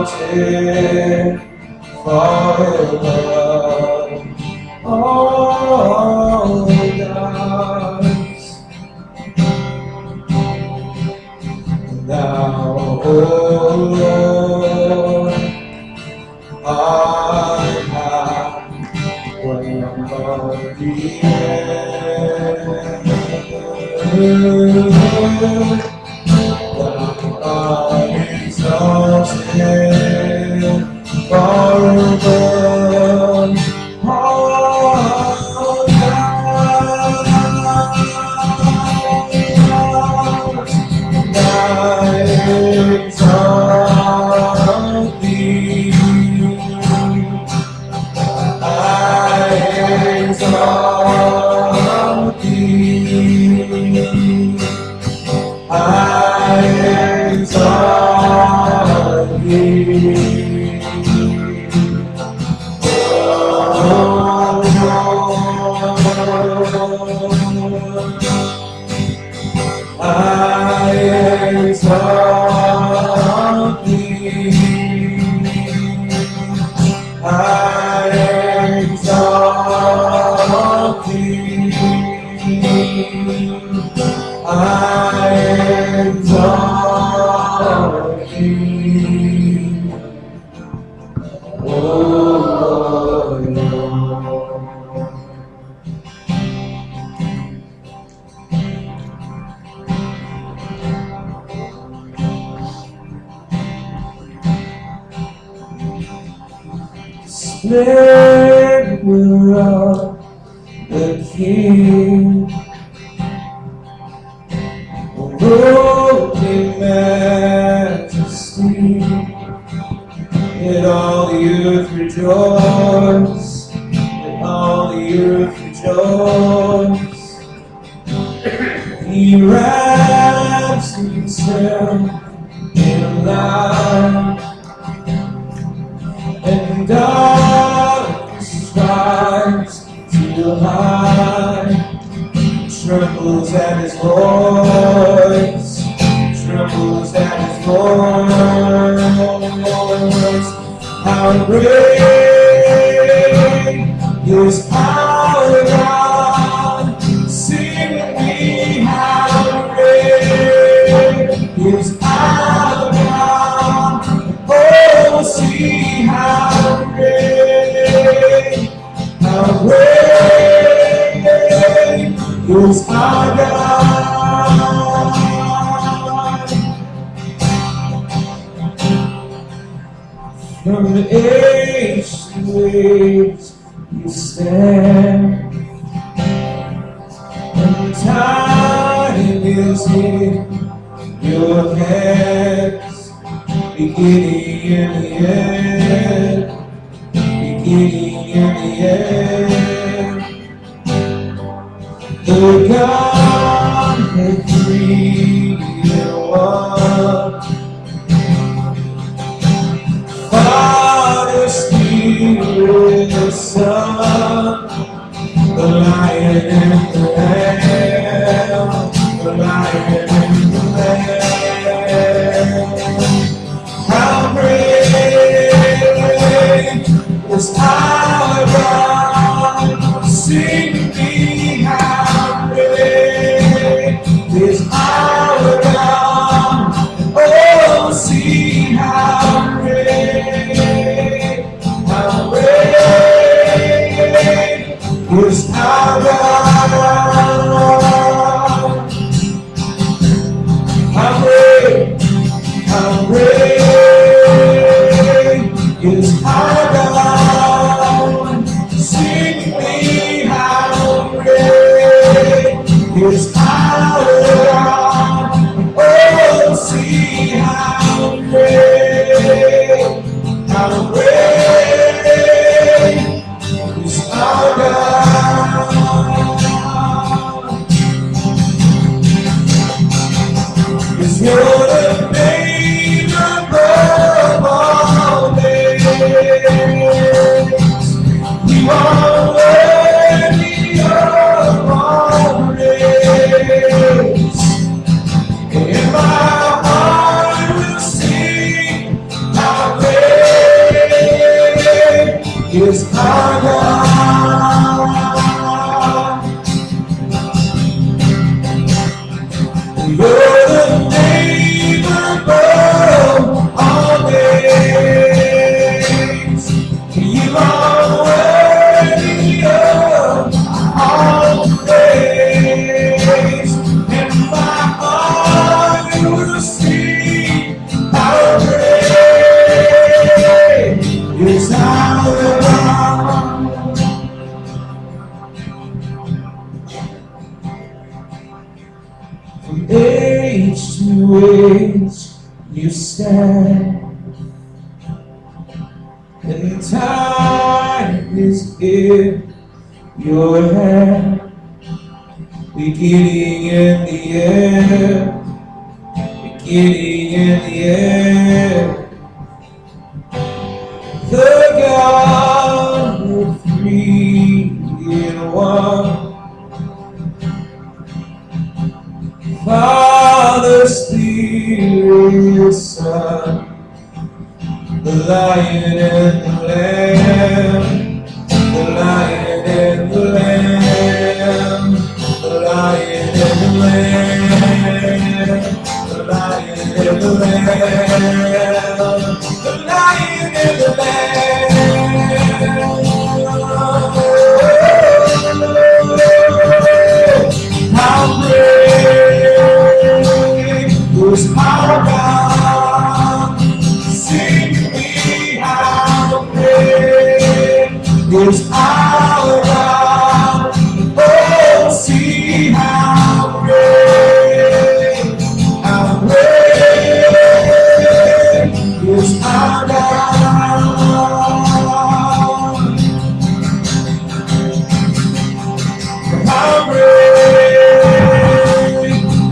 exalted forever. All the gods, thou, O Lord, art high above the earth. Thou art exalted forever. Splendor of the King, holy majesty, let all the earth rejoice, let all the earth rejoice. He wraps himself in light, and darkness rise till high, trembles at his voice, trembles at his voice. How great is our God, sing with me, how great is our God. Oh, see how great is our God. From the age to age you stand, and time is in your hands, beginning and the end, beginning and the end. The Godhead three in one, Father, Spirit, the Son, the Lion and the Lamb, the Lion and the Lamb. How great is our God, sing me, how great is our God. Oh, see how great is our God. How great is our God. Sing me, how great is our God. Oh, see how great is our God. Is your name above all names? You are worthy of all praise. And my heart will sing how great You're the name above all names. You are worthy of all praise. And my heart will sing how great is our God. From age to age you stand, and time is in your hand. Beginning and the end, beginning and the end. The God of three in one, Father, Spirit, Son, the Lion and the Lamb, the Lion and the Lamb, the Lion and the Lamb, the Lion and the Lamb, the Lion and the Lamb. How great is our God? Sing me, how great is our God? Oh, see how great is our God. How great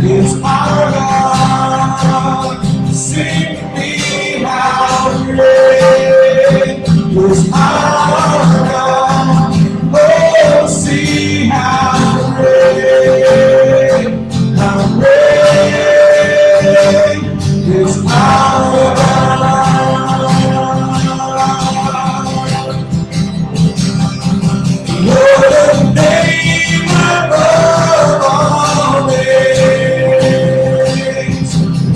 is our God? Sing me, how great is our God? Oh, see how great is our God. You're the name above all names.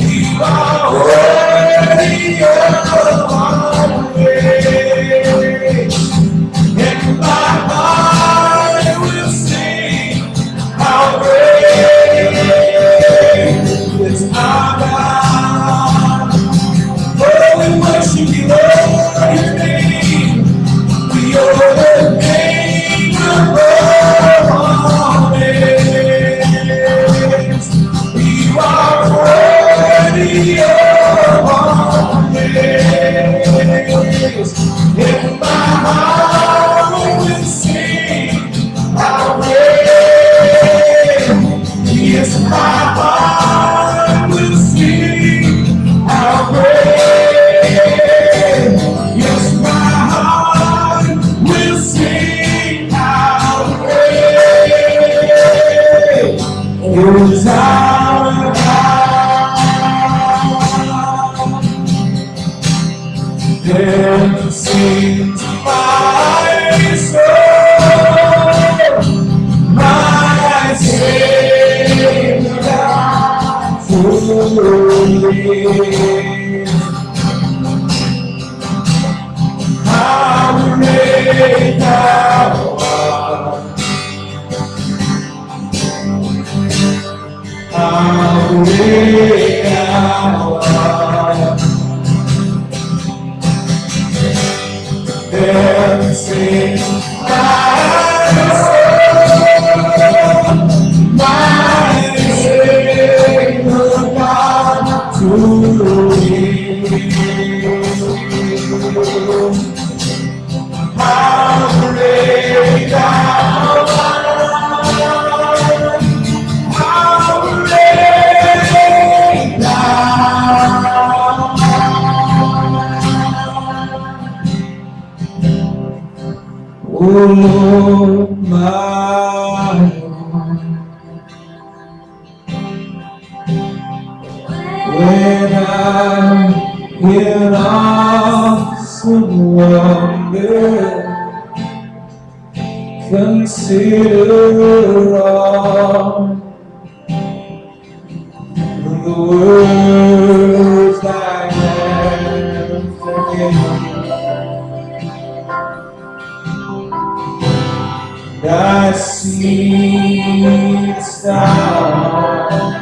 You are worthy of all praise. And my heart will sing how great is our God. Oh, we worship you, Lord, your name. You're the name above all names. You are worthy of all praise. And my heart will sing how great. Yes, my heart will sing how great. Yes, my heart will sing how great is our God. Then sings my soul, my Savior, fully. How great thou art, how great thou art. Then sing my soul, my Savior God, to thee. How great thou art, how great thou art. O Lord, my when I'm in awesome wonder, consider all words I have forgiven. I see the stars.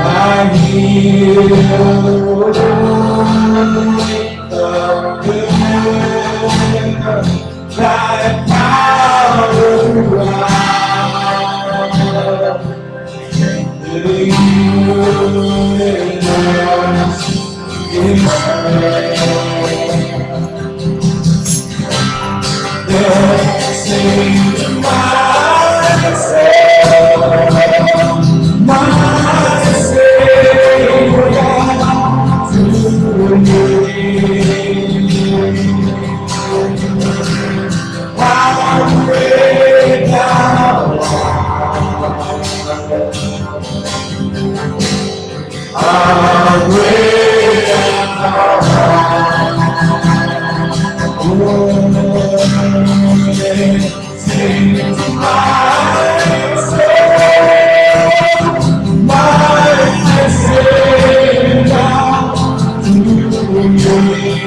I hear the rolling thunder. Thy power around the universe is sing to my Savior, to me. How great thou art! How great thou art! Sing to my soul, my Savior, to you.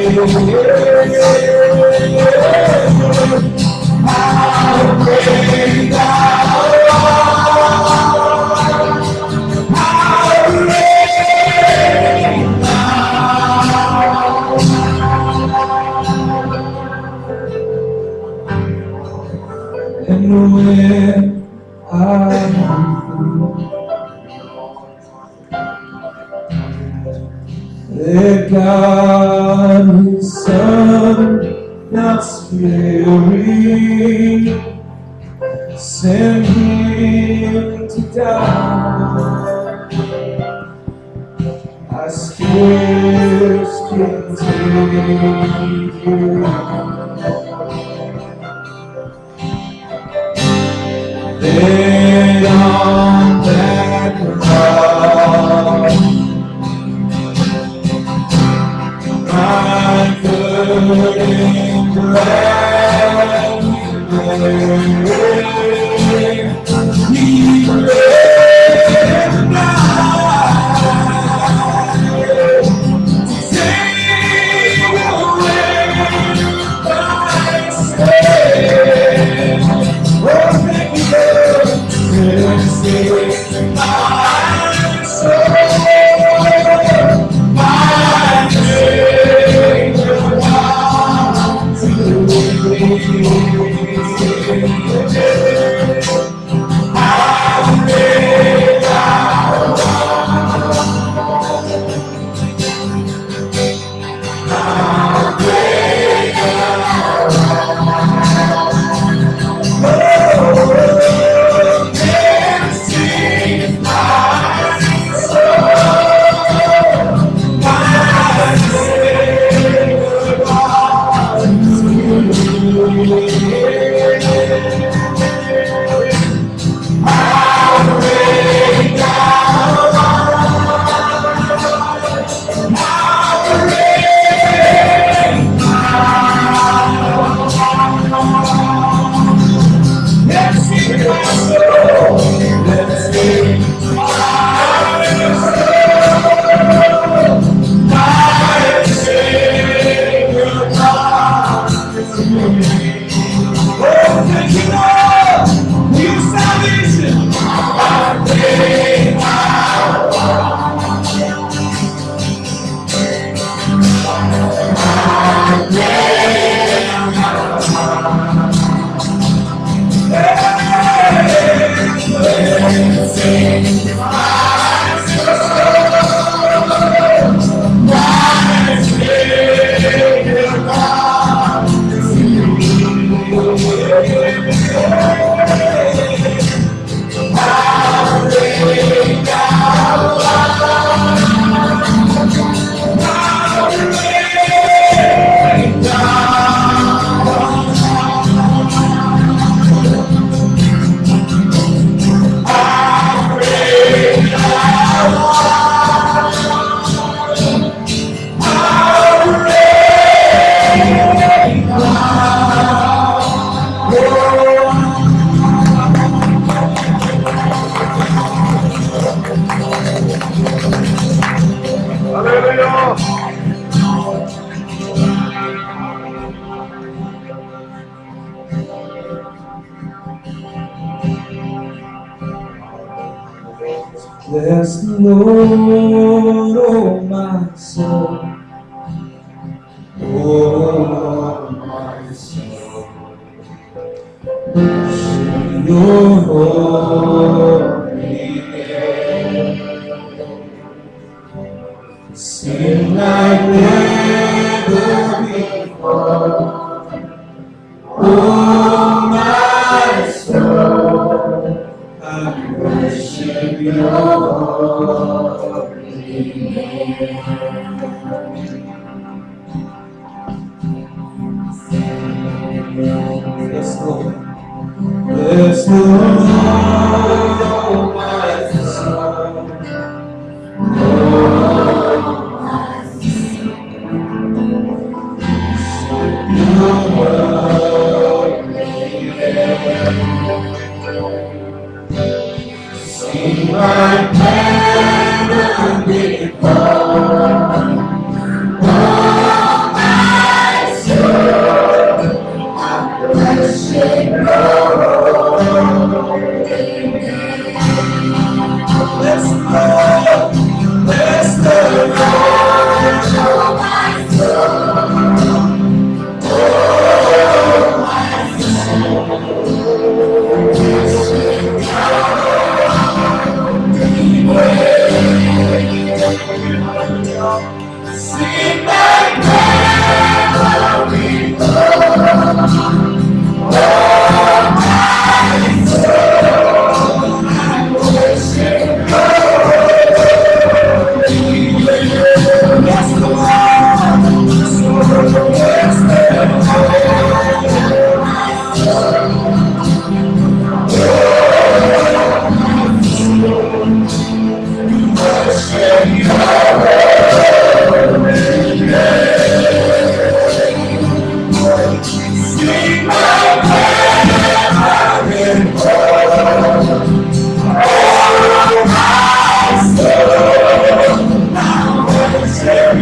How great thou art! How great thou art! And when I'm let God His Son not sparing, send Him to die. I scarce can take it. Then on that cross, my burden gladly bearing, He led night to take away my sin. Oh, thank you, Lord. Save my soul, my Savior, to how great thou art, how great thou art. Bless the Lord, oh my soul. Oh, my soul. Worship your holy name. Sing like never before. Oh, my soul, I worship your holy name. Yes, Lord. Bless the Lord, oh, my soul. Oh, my soul. Your word. Sing like never before. Oh, my soul, I worship your holy name. Bless the Lord, bless the Lord, oh, my soul. Oh, my soul, worship sing like never before. Oh, my soul, I worship you. Yes, Lord. Yes, worship you. Sing like never before. Oh, my soul, I worship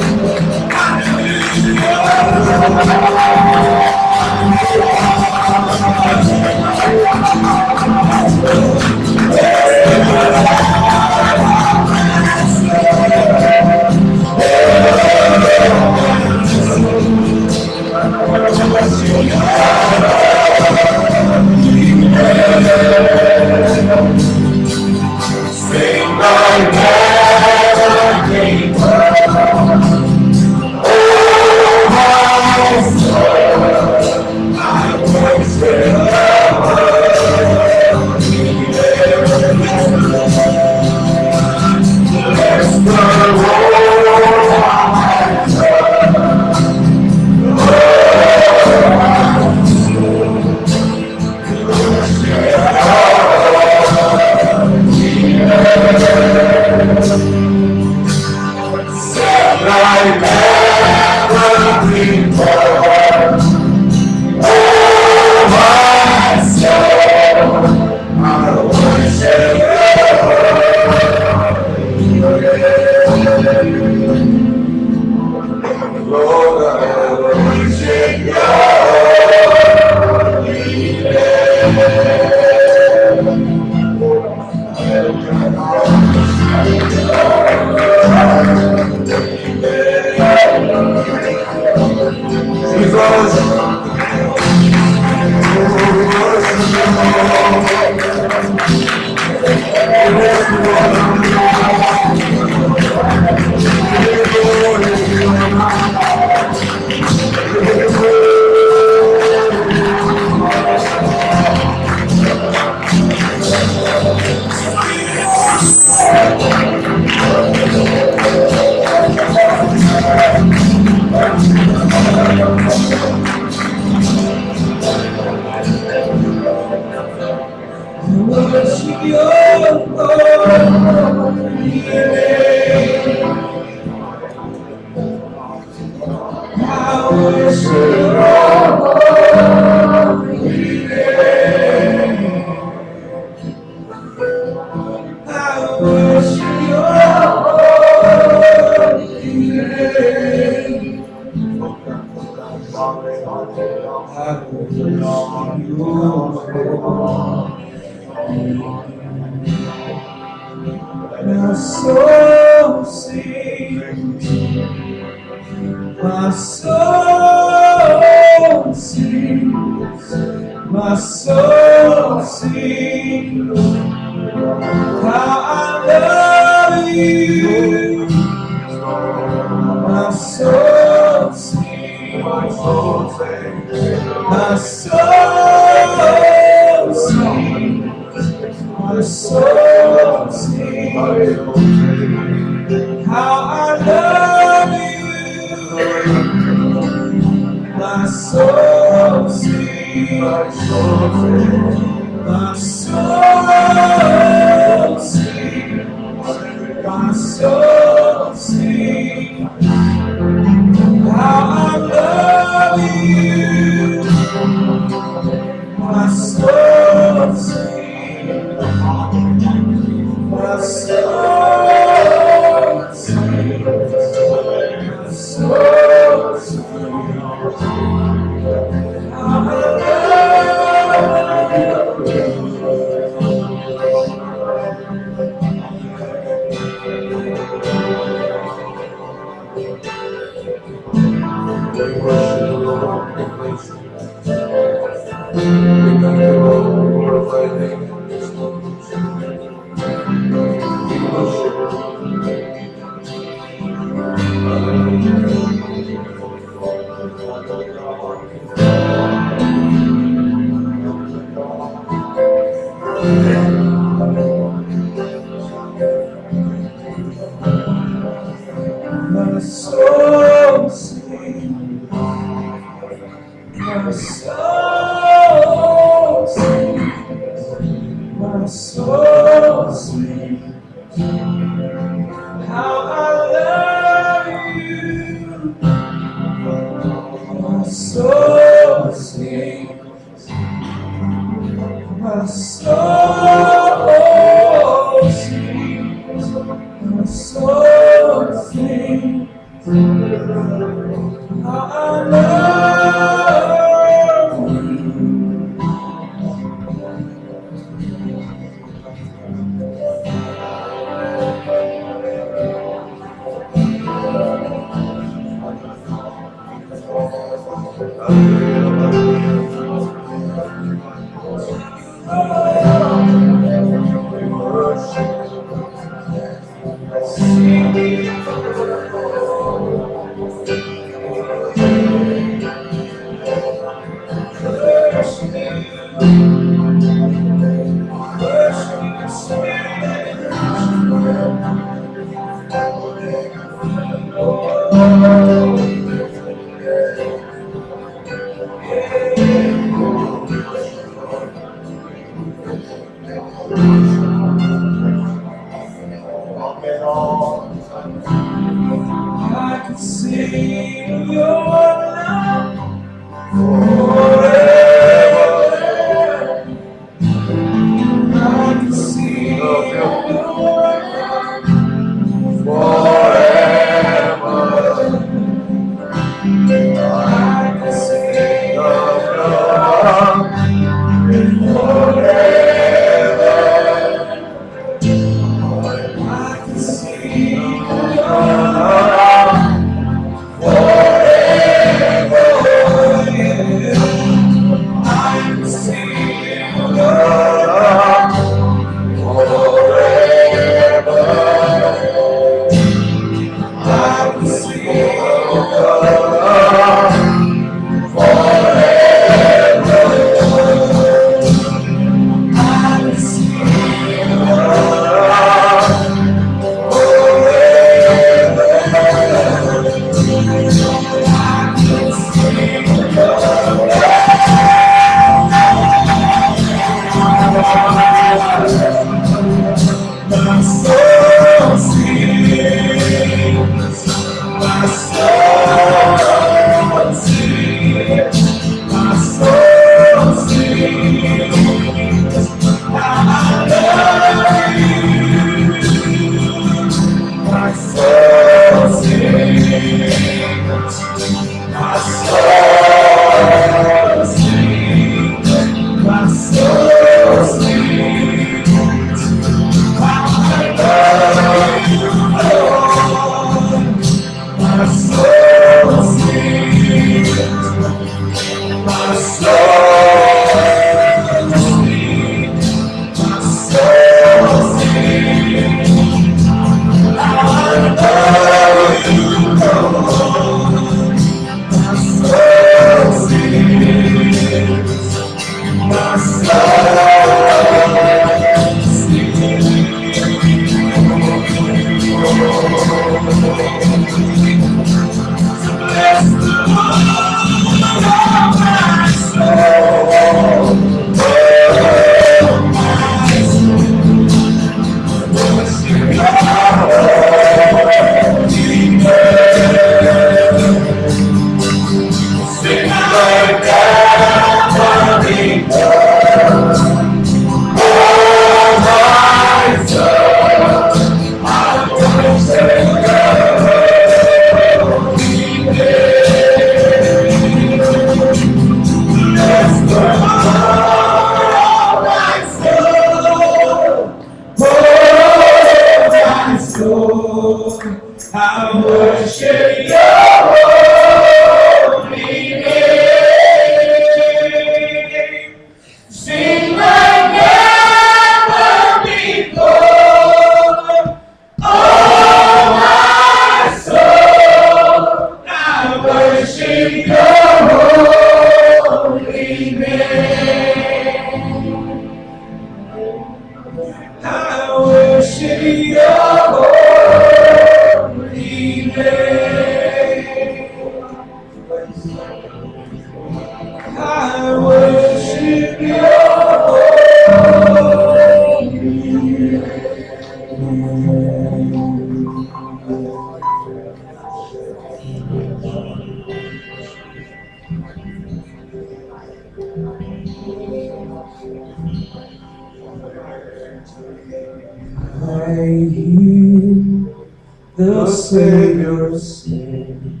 The Savior said,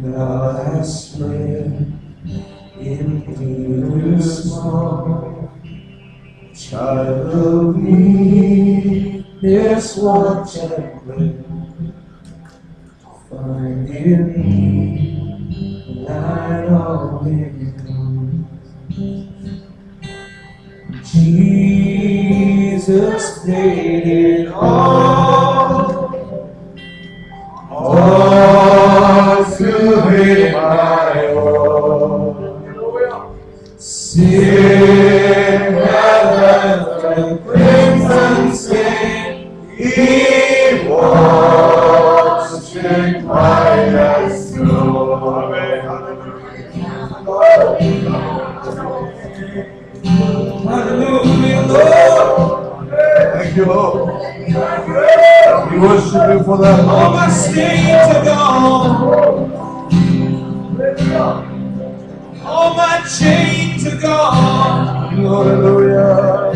Thou hast fled, indeed small, child of weakness, watch and pray, find in me thine only come. Jesus paid it all to Him my own. Sin had left a crimson stain, He washed it white as snow. Hallelujah, Lord. Thank you, Lord. We worship you for that. All my stains are gone. All my chains are gone. Hallelujah.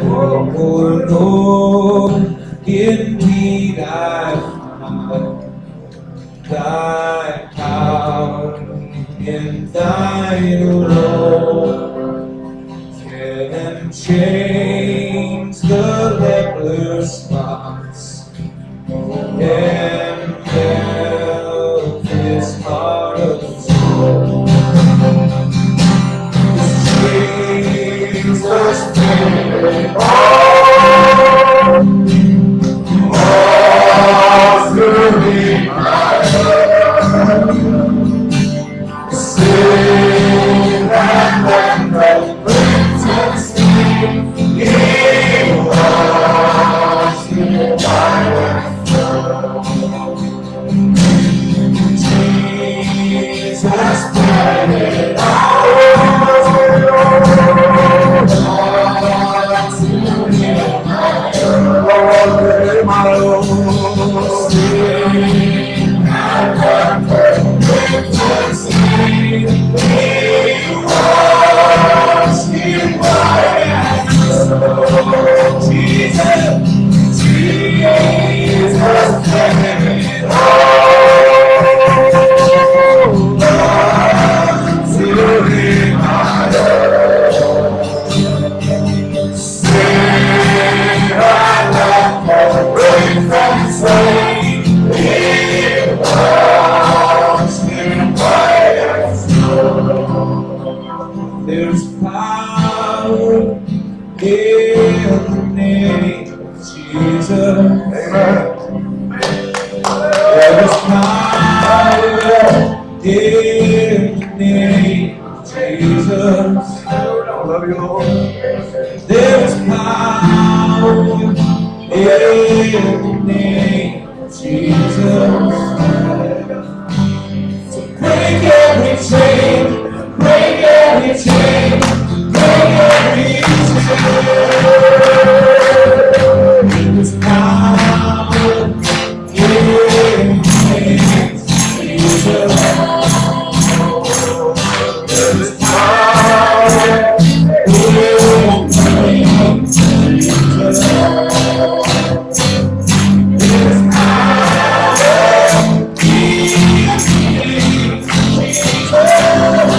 Oh Lord, indeed I find thy power in thine alone can change the leper's spots and melt his heart of stone. Jesus paid it all to me, my sin and the crimson stain, He washed me white as snow. Jesus paid it all to me, my own sin and the crimson stain, He washed me white as snow. Jesus paid it all to Him my own. Sin and the crimson stain, He washed me white as snow. There's power in the name of Jesus. Amen. There's power in the name of Jesus. I love you, Lord. There's power in the name of Jesus. To break every chain, break every chain, break every chain. There's power in the name of Jesus. There's power in the name of Jesus. There's power in the name of Jesus.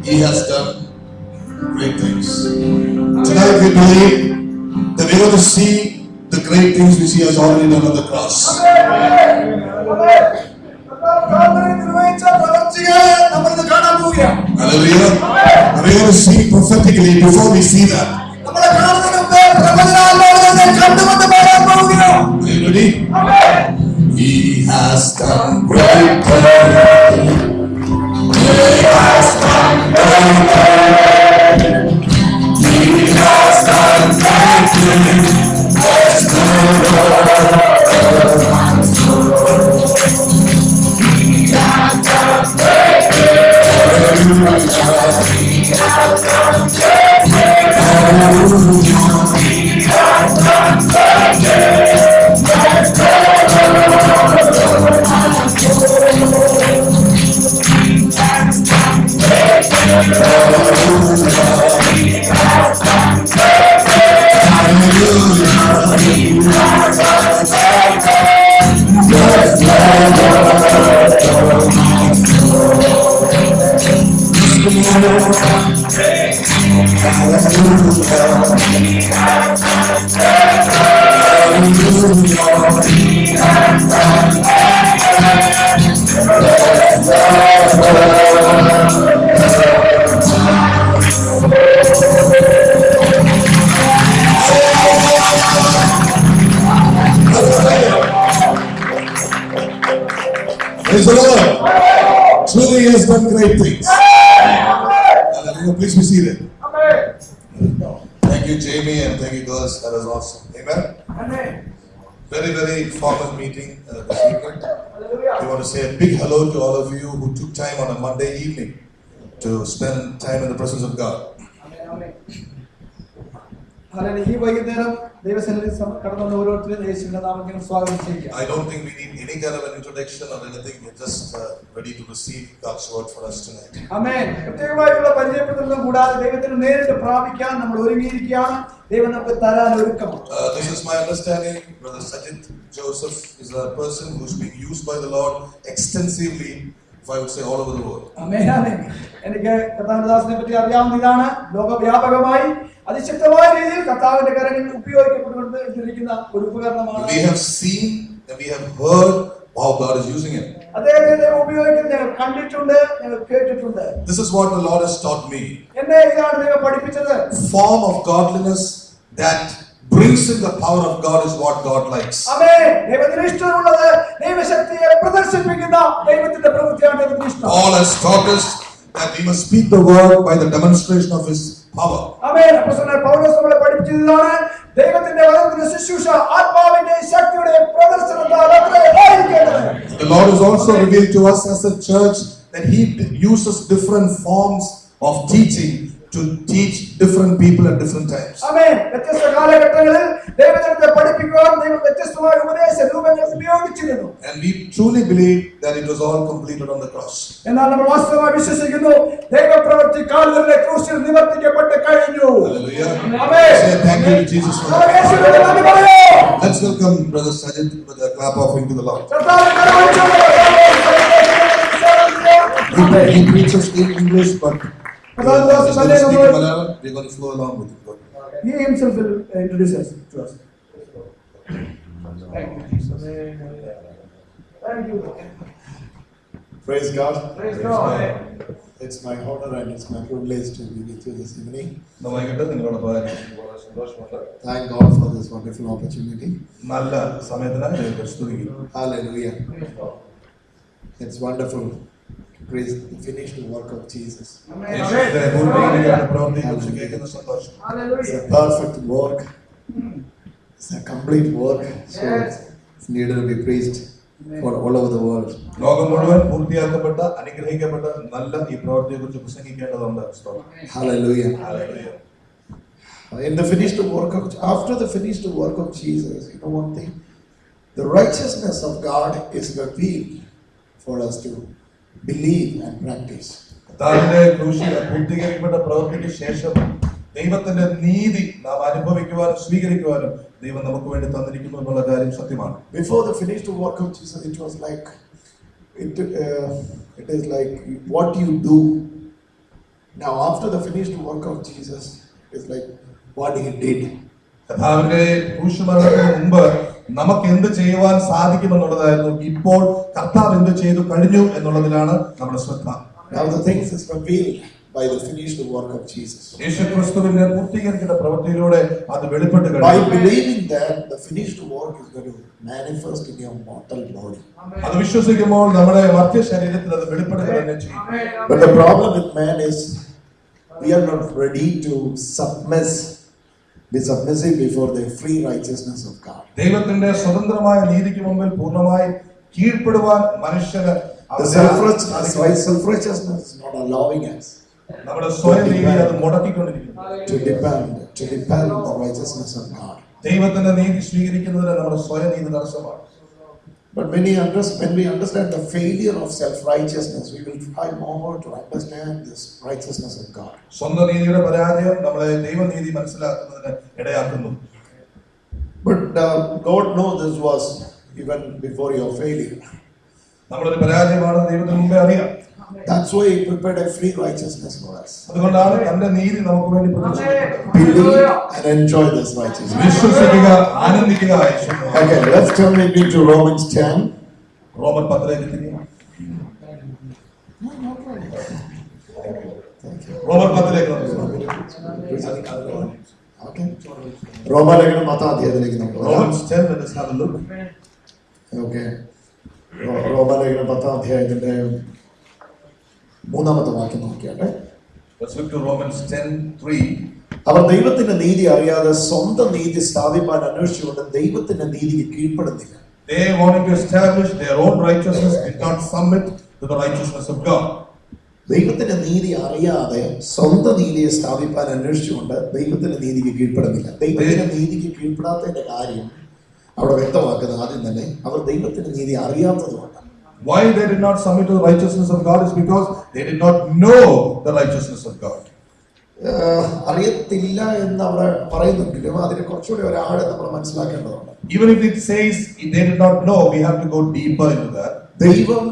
He has done great things. Tonight we believe that we're going to see the great things which He has already done on the cross. Hallelujah. And we're going to see prophetically before we see that. Are you ready? He has done great things. He has done great things. He has done great things. There's no Lord. He has done great things. He has done great things. He has done great things. There's no Praise the Lord. Truly He has done great things. Hallelujah. Please be seated. Thank you, Jamie, and thank you, girls. That was awesome. Amen. Very, very formal meeting this evening. We want to say a big hello to all of you who took time on a Monday evening to spend time in the presence of God. ഈ വൈകുന്നേരം ദൈവസന്നിധിയിൽ കടന്നുവന്ന ഓരോരുത്തരും യേശുവിന്റെ നാമത്തിൽ സ്വാഗതം ചെയ്യുക. I don't think we need any kind of an introduction or anything. We're just ready to receive God's word for us tonight. ആമേൻ. പ്രത്യേകമായിട്ടുള്ള പരിചയപ്പെടുത്തലൊന്നും കൂടാതെ ദൈവത്തിന് നേരിട്ട് പ്രാപിക്കാൻ നമ്മൾ ഒരുങ്ങിയിരിക്കുകയാണ്. ദൈവം നമുക്ക് തരാൻ ഒരുക്കമാണ്. This is my understanding. Brother Sajid Joseph is a person who's being used by the Lord extensively, if I would say, all over the world. ആമേൻ ആമേൻ. എനിക്ക് കർത്താവിനെ പറ്റി അറിയാവുന്ന ഇതാണ് ലോകവ്യാപകമായി അതിശക്തമായ രീതിയിൽ കർത്താവിന്റെ കരങ്ങളിൽ ഉപയോഗിക്കപ്പെട്ടുകൊണ്ടിരിക്കുന്ന ഒരു ഉപകരണമാണ്. We have seen and we have heard how God is using it. അദ്ദേഹത്തെ ഉപയോഗിക്കുന്നത് കണ്ടിട്ടുണ്ട്, കേട്ടിട്ടുണ്ട്. This is what the Lord has taught me. എന്നെ ഇതാണ് ദൈവം പഠിപ്പിച്ചത്. Form of godliness that brings in the power of God is what God likes. ആമേൻ. ദൈവത്തിന് ഇഷ്ടമുള്ളത് ദൈവശക്തിയെ പ്രദർശിപ്പിക്കുന്ന ദൈവത്തിന്റെ പ്രവൃത്തിയാണ് ദൈവത്തിന് ഇഷ്ടം. Paul has taught us that we must speak the word by the demonstration of his power. ആമേൻ. അപ്പോസ്തലനായ പൗലോസ് നമ്മളെ പഠിപ്പിച്ചതാണ് ദൈവത്തിന്റെ വചനത്തിന്റെ ശുശ്രൂഷ ആത്മാവിന്റെ ശക്തിയുടെ പ്രദർശനത്താൽ ആയിരിക്കേണ്ടത്. The Lord has also revealed to us as a church that he uses different forms of teaching to teach different people at different times. ആമേൻ. വ്യത്യസ്ത കാലഘട്ടങ്ങളിൽ ദൈവത്തെ പഠിപ്പിക്കുവാൻ ദൈവം വ്യത്യസ്തമായ ഉപദേശ രൂപങ്ങൾ ഉപയോഗിച്ചിരുന്നു. And we truly believe that it was all completed on the cross. എന്നാൽ നമ്മൾ വാസ്തവമായി വിശ്വസിക്കുന്നു ദൈവപ്രവൃത്തി കാൽവരിയിലെ ക്രൂശിൽ നിവർത്തിക്കപ്പെട്ട് കഴിഞ്ഞു. Hallelujah. Amen. Say thank you to Jesus for that. യേശുവിനെ നന്ദി പറയുന്നു. Let's welcome Brother Sajid with a clap offering to the Lord. He preaches in English, but he's going to speak in Malayalam. We're going to flow along with it. He himself will introduce us to us. Thank you. Thank you. Praise God. Praise God. It's my honor and it's my privilege to be with you this evening. Thank God for this wonderful opportunity. Hallelujah. It's wonderful to praise the finished work of Jesus. It's a perfect work. It's a complete work. So it's needed to be praised for all over the world. Hallelujah. In the finished work of, after the finished work of Jesus, you know one thing, the righteousness of God is revealed for us to believe and practice. ദൈവത്തിന്റെ നീതി നാം അനുഭവിക്കുവാനും സ്വീകരിക്കുവാനും ദൈവം നമുക്ക് വേണ്ടി തന്നിരിക്കുന്നു എന്നുള്ള കാര്യം സത്യമാണ്. Before the finished work of Jesus, it was like it is like what you do. Now after the finished work of Jesus, it's like what he did. കർത്താവിന്റെ ക്രൂശുമരണത്തിന് മുമ്പ് നമുക്ക് എന്ത് ചെയ്യുവാൻ സാധിക്കുമെന്നുള്ളതായിരുന്നു. ഇപ്പോൾ കർത്താവ് എന്ത് ചെയ്തു കഴിഞ്ഞു എന്നുള്ളതിലാണ് നമ്മുടെ ശ്രദ്ധ. Now the things is revealed by the finished work of Jesus. യേശുക്രിസ്തുവിന്റെ പൂർത്തീകരിക്കുന്ന പ്രവൃത്തിയിലൂടെ അത് വെളിപ്പെട്ട് കഴിഞ്ഞു. By believing that the finished work is going to manifest in your mortal body. അത് വിശ്വസിക്കുമ്പോൾ നമ്മുടെ മർത്യ ശരീരത്തിൽ അത് വെളിപ്പെടുക തന്നെ ചെയ്യും. But the problem with man is we are not ready to be submissive before the free righteousness of God. ദൈവത്തിന്റെ സ്വതന്ത്രമായ നീതിക്ക് മുമ്പിൽ പൂർണ്ണമായി കീഴ്പ്പെടുവാൻ മനുഷ്യന് the self-righteousness is not allowing us നമ്മുടെ സ്വയം നീതി അത് മുടക്കിക്കൊണ്ടിരിക്കുന്നു. to depend on the righteousness of God. ദൈവത്തിന്റെ നീതി സ്വീകരിക്കുന്നതിന് നമ്മുടെ സ്വയം നീതി തടസ്സമാണ്. But when we understand the failure of self-righteousness, we will try more to understand this righteousness of God. സ്വന്തം നീതിയുടെ പരാജയം നമ്മളെ ദൈവനീതി മനസ്സിലാക്കുന്നതിന് ഇടയാക്കുന്നു. But God knows this was even before your failure. നമ്മളൊരു പരാജയമാണ് ദൈവത്തിന് മുമ്പേ അറിയാം. That's why he prepared a free righteousness for us. അതുകൊണ്ടാണ് തന്റെ നീതി നമുക്ക് വേണ്ടി പ്രദർശിപ്പിക്കുന്നത്. Believe and enjoy this righteousness. വിശ്വസിക്കുക, ആനന്ദിക്കുക. Okay, let's turn into Romans 10. Roman 10ലേക്ക് തിരിയാം. റോമൻ 10ലേക്ക് Okay. റോമാലേഖനം 10 അധ്യായത്തിലേക്ക് നമുക്ക് Romans 10, let us have a look. Okay. റോമാലേഖനം 10 അധ്യായത്തിന്റെ 3-ാമത്തെ വാക്യം നോക്കിയാട്ടെ. Let's look to Romans 10:3. അവർ ദൈവത്തിന്റെ നീതി അറിയാതെ സ്വന്തം നീതി സ്ഥാപിക്കാൻ അന്വേഷിച്ചുകൊണ്ട് ദൈവത്തിന്റെ നീതിക്ക് കീഴ്പ്പെടുന്നില്ല. They wanted to establish their own righteousness, did not submit to the righteousness of God. ദൈവത്തിന്റെ നീതി അറിയാതെ സ്വന്തം നീതിയെ സ്ഥാപിക്കാൻ അന്വേഷിച്ചുകൊണ്ട് ദൈവത്തിന്റെ നീതിക്ക് കീഴ്പ്പെടുന്നില്ല. ദൈവത്തിന്റെ നീതിക്ക് കീഴ്പ്പെടാത്തതിന്റെ കാര്യം അവിടെ വ്യക്തമാക്കുന്നത് ആദ്യം തന്നെ അവർ ദൈവത്തിന്റെ നീതി അറിയാത്തതുകൊണ്ട്. Why they did not submit to the righteousness of God is because they did not know the righteousness of God. അറിയത്തില്ല എന്ന് അവിടെ പറയുന്നുണ്ടെങ്കിലും അതിനെ കുറച്ചുകൂടി ഒരാളെ നമ്മൾ മനസ്സിലാക്കേണ്ടതുണ്ട്. Even if it says they did not know, we have to go deeper into that. ദൈവം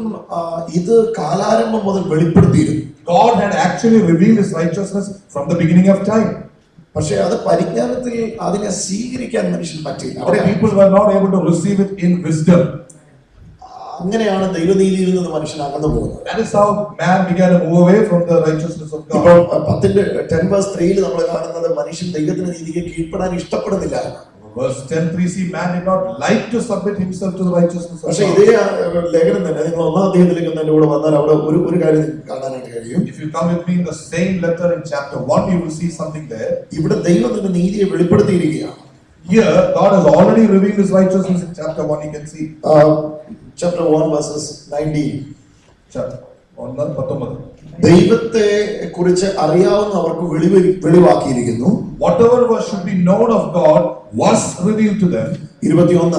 ഇത് കാലാരംഭം മുതൽ വെളിപ്പെടുത്തിയിരുന്നു. God had actually revealed His righteousness from the beginning of time. പക്ഷേ അത് പരിജ്ഞാനത്തിൽ അതിനെ സ്വീകരിക്കാൻ മനുഷ്യൻ പറ്റില്ല. People were not able to receive it in wisdom. അങ്ങനെയാണ് ദൈവനീതിയിൽ നിന്ന് മനുഷ്യൻ അകന്നു പോകുന്നത്. That is how man began to move away from the righteousness of God. ഇപ്പോൾ 10:3 നമ്മൾ കാണുന്നത് മനുഷ്യൻ ദൈവത്തിന്റെ നീതിക്ക് കീഴ്പ്പെടാൻ ഇഷ്ടപ്പെടുന്നില്ല. Verse 10:3 man did not like to submit himself to the righteousness of God. പക്ഷേ ഇതേ ലേഖനം തന്നെ നിങ്ങൾ 1-ാം അധ്യായത്തിലേക്ക് എന്റെ കൂടെ വന്നാൽ അവിടെ ഒരു കാര്യം കാണാനായിട്ട് കഴിയും. If you come with me in the same letter in chapter 1, you will see something there. ഇവിടെ ദൈവത്തിന്റെ നീതിയെ വെളിപ്പെടുത്തിയിരിക്കുകയാണ്. Here God has already revealed His righteousness in chapter 1. You can see chapter 1 verses 19. chapter 1:19. ദൈവത്തെ കുറിച്ച് അറിയാവുന്നവർക്ക് വെളിവാക്കിയിരിക്കുന്നു. Whatever should be known of God was revealed to them. 21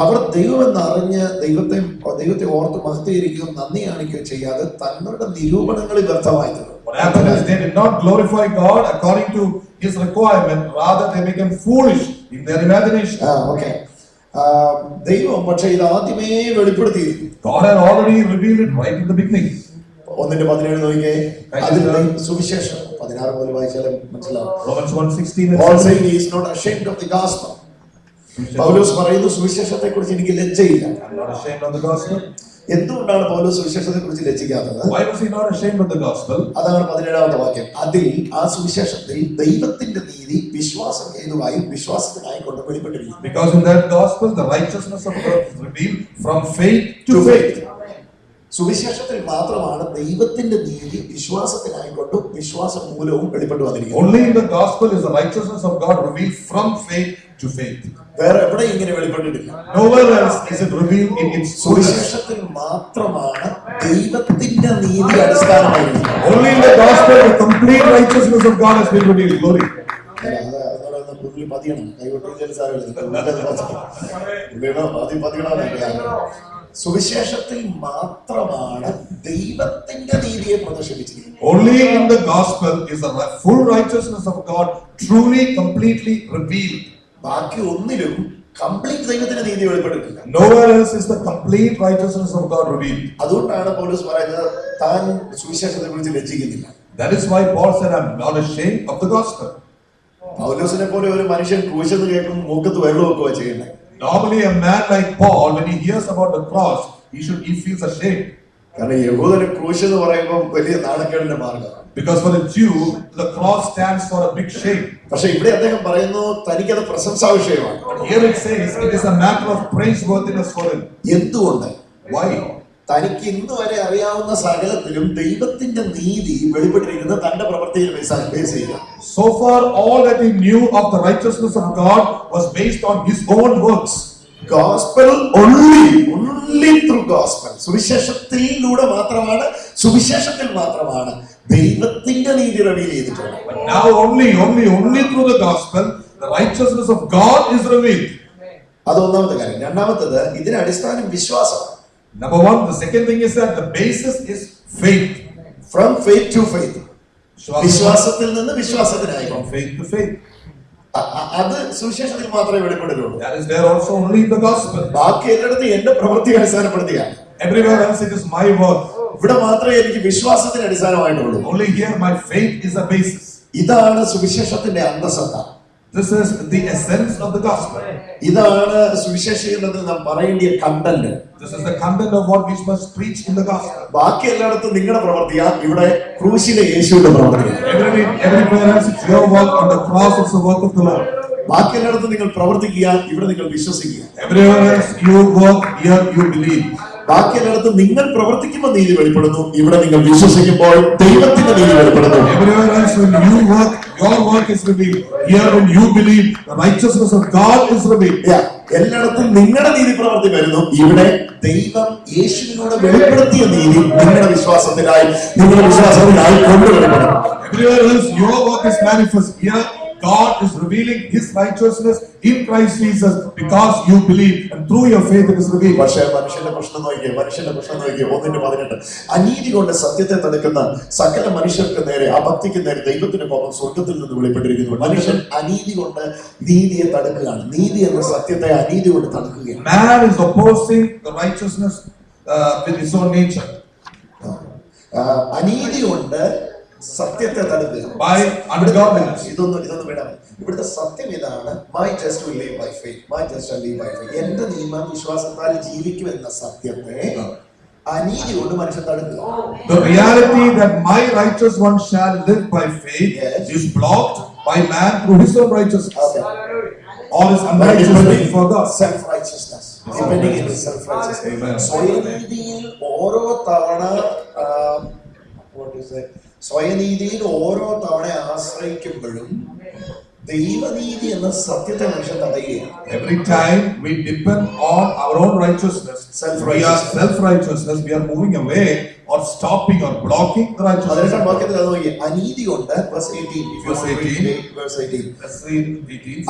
അവർ ദൈവമെന്ന് അറിഞ്ഞ് ദൈവത്തെ ഓർത്ത് മഹത്വീകരിക്കുകയും നന്ദി കാണിക്കുകയും ചെയ്യാതെ തങ്ങളുടെ നിരൂപണങ്ങളിൽ വ്യർത്ഥമായി തീർന്നു. What happened is they did not glorify God according to His requirement, rather they became foolish in their imagination. Okay. ദൈവം പക്ഷേ ഇത് ആദ്യമേ വെളിപ്പെടുത്തിയിരുന്നു. God had already revealed it right in the beginning. 1:17 നോക്കിയേ. അതിൽ സുവിശേഷം 16 മുതൽ വായിച്ചാലും മനസ്സിലാവും. Romans 1:16. Paul saying he is not ashamed of the gospel. പൗലോസ് പറയുന്നു സുവിശേഷത്തെക്കുറിച്ച് എനിക്ക് ലജ്ജയില്ല. I'm not ashamed of the gospel. എന്തുകൊണ്ടാണ് പൗലോസ് സുവിശേഷത്തെക്കുറിച്ച് ലജ്ജിക്കാത്തത്? Why was he not ashamed of the gospel? അതാണ് 17ാമത്തെ വാക്യം. അതിൽ ആ സുവിശേഷത്തിൽ ദൈവത്തിന്റെ നീതി വിശ്വാസം ഹേതുവായി വിശ്വാസത്തിനായി കൊണ്ട് വെളിപ്പെട്ടിരിക്കുന്നു. Because in that gospel the righteousness of God is revealed from faith to faith. സുവിശേഷത്തിൽ മാത്രമാണ് ദൈവത്തിന്റെ നീതി വിശ്വാസത്തിനായിക്കൊണ്ടും വിശ്വാസം മൂലവും വെളിപ്പെട്ടു വന്നിരിക്കുന്നത്. Only in the gospel is the righteousness of God revealed from faith to faith. വേറെ എവിടെ ഇങ്ങനെ വെളിപ്പെട്ടിട്ടില്ല. Nowhere else is it revealed in its സുവിശേഷത്തിൽ മാത്രമാണ് ദൈവത്തിന്റെ നീതി അടിസ്ഥാനമായിരിക്കുന്നത്. Only in the gospel the complete righteousness of God has been revealed. Glory. സുവിശേഷത്തിൽ മാത്രമാണ് ദൈവത്തിന്റെ നീതിയെ പ്രദർശിപ്പിച്ചിരിക്കുന്നത്. Only in the gospel is the full righteousness of God truly completely revealed. ബാക്കി ഒന്നിലും കംപ്ലീറ്റ് ദൈവത്തിന്റെ നീതി വെളിപ്പെട്ടിട്ടില്ല. Nowhere else is the complete righteousness of God revealed. അതുകൊണ്ടാണ് പൗലോസ് പറയുന്നത് താൻ സുവിശേഷത്തെക്കുറിച്ച് ലജ്ജിക്കുന്നില്ല. That is why Paul said, I'm not ashamed of the gospel. പൗലോസിനെ പോലെ ഒരു മനുഷ്യൻ ക്രൂശെന്ന് കേൾക്കുമ്പോൾ മൂക്കത്ത് വെള്ളം വെക്കുക ചെയ്യുന്നത്. Normally a man like Paul, when he hears about the cross, he feels ashamed. കാരണം യഹൂദന് ക്രൂശ് എന്ന് പറയുമ്പോൾ വലിയ നാണക്കേടിന്റെ മാർഗമാണ്. Because for the Jew, the cross stands for a big shame. പക്ഷേ ഇവിടെ അദ്ദേഹം പറയുന്നു തനിക്കത് പ്രശംസാ വിഷയമാണ്. But here it says it is a matter of praiseworthiness for him. എന്തുകൊണ്ട്? Why? തനിക്ക് ഇന്ന് വരെ അറിയാവുന്ന സകലത്തിലും ദൈവത്തിന്റെ നീതി വെളിപ്പെട്ടിരിക്കുന്നത് തന്റെ പ്രവൃത്തിയിൽ ബേസ് ചെയ്ത. So far, all that he knew of the righteousness of God was based on his own works. Gospel only through gospel. സുവിശേഷത്തിലൂടെ മാത്രമാണ് ദൈവത്തിന്റെ നീതി റിവീൽ ചെയ്തിട്ടുള്ളത്. But now only through the gospel the righteousness of God is revealed. അത് ഒന്നാമത്തെ കാര്യം. രണ്ടാമത്തേത് ഇതിന് അടിസ്ഥാനം വിശ്വാസമാണ്. Number one, the second thing is that the basis is faith. From faith to faith. വിശ്വാസത്തിൽ നിന്ന് വിശ്വാസത്തിനായി. From faith to faith. അത് സുവിശേഷത്തിൽ മാത്രമേ വെളിപ്പെടുകയുള്ളൂ. That is there also only in the gospel. ബാക്കി എല്ലായിടത്തും എന്റെ പ്രവൃത്തി അടിസ്ഥാനപ്പെടുത്തിയാണ്. Everywhere else it is my work. ഇവിടെ മാത്രമേ എനിക്ക് വിശ്വാസത്തിന് അടിസ്ഥാനമായിട്ടുള്ളൂ. Only here my faith is a basis. ഇതാണ് സുവിശേഷത്തിന്റെ അന്തസത്ത. This is the essence of the gospel. ഇതാണ് സുവിശേഷത്തിൽ നാം പറയേണ്ട content. This is the content of what we must preach in the gospel. ബാക്കി എല്ലായിടത്തും നിങ്ങളുടെ പ്രവൃത്തിയാ, ഇവിടെ ക്രൂശിലെ യേശുവിന്റെ പ്രവൃത്തിയാണ്. Everywhere else it's your work, on the cross it's the work of the Lord. ബാക്കി എല്ലായിടത്തും നിങ്ങൾ പ്രവർത്തിക്കുക, ഇവിടെ നിങ്ങൾ വിശ്വസിക്കുക. Everywhere else you work, here you believe. ബാക്കി എല്ലായിടത്തും നിങ്ങൾ പ്രവർത്തിക്കുമ്പോൾ നീതി വെളിപ്പെടുന്നു, ഇവിടെ നിങ്ങൾ വിശ്വസിക്കുമ്പോൾ ദൈവത്തിന്റെ നീതി വെളിപ്പെടുന്നു. Everywhere else when you work, your work is revealed. Here when you believe, the righteousness of God is revealed. എല്ലായിടത്തും നിങ്ങളുടെ നീതി പ്രവർത്തി വരുന്നു, ഇവിടെ ദൈവം യേശുവിനോട് വെളിപ്പെടുത്തിയ നീതി നിങ്ങളുടെ വിശ്വാസത്തിനായി കൊണ്ടുവരണം. Everywhere else your work is manifest. Here God is revealing His righteousness in Christ Jesus because you believe, and through your faith it is revealed. പക്ഷേ മനുഷ്യന്റെ പ്രശ്നം നോക്കിയേ, 1:18 അനീതി കൊണ്ട് സത്യത്തെ തടുക്കുന്ന സകല മനുഷ്യർക്ക് നേരെ, അഭക്തിക്ക് നേരെ ദൈവത്തിന്റെ കോപം സ്വർഗത്തിൽ നിന്ന് വെളിപ്പെട്ടിരിക്കുന്നു. മനുഷ്യൻ അനീതി കൊണ്ട് നീതിയെ തടുക്കുകയാണ്. നീതി എന്ന സത്യത്തെ അനീതി കൊണ്ട് തടുക്കുകയാണ്. Man is opposing the righteousness with his own nature. അനീതി കൊണ്ട് സത്യത്തെ തടുക്കുക by ungodliness. ഇതൊന്നും വേണം. ഇവിടുത്തെ സത്യം ഇതാണ്, my just will live by faith, my just shall live by faith. എന്റെ നീതിമാൻ വിശ്വാസത്താൽ ജീവിക്കും എന്ന സത്യത്തെ അനീതി കൊണ്ട് മനുഷ്യൻ തടുക്കുക. The reality that my righteous one shall live by faith is blocked by man through his own righteousness. All is unrighteousness for God. Self-righteousness. Depending on self-righteousness. സ്വയനീതിയിൽ ഓരോ തവണ സ്വയനീതിയിൽ ഓരോ തവണ ആശ്രയിക്കുമ്പോഴും ദൈവനീതി എന്ന സത്യത്തെ മനുഷ്യൻ തടയുകയാണ്. Every time we depend on our own righteousness, self-righteousness, we are moving away or stopping or blocking the righteousness. അനീതി കൊണ്ട് verse 18,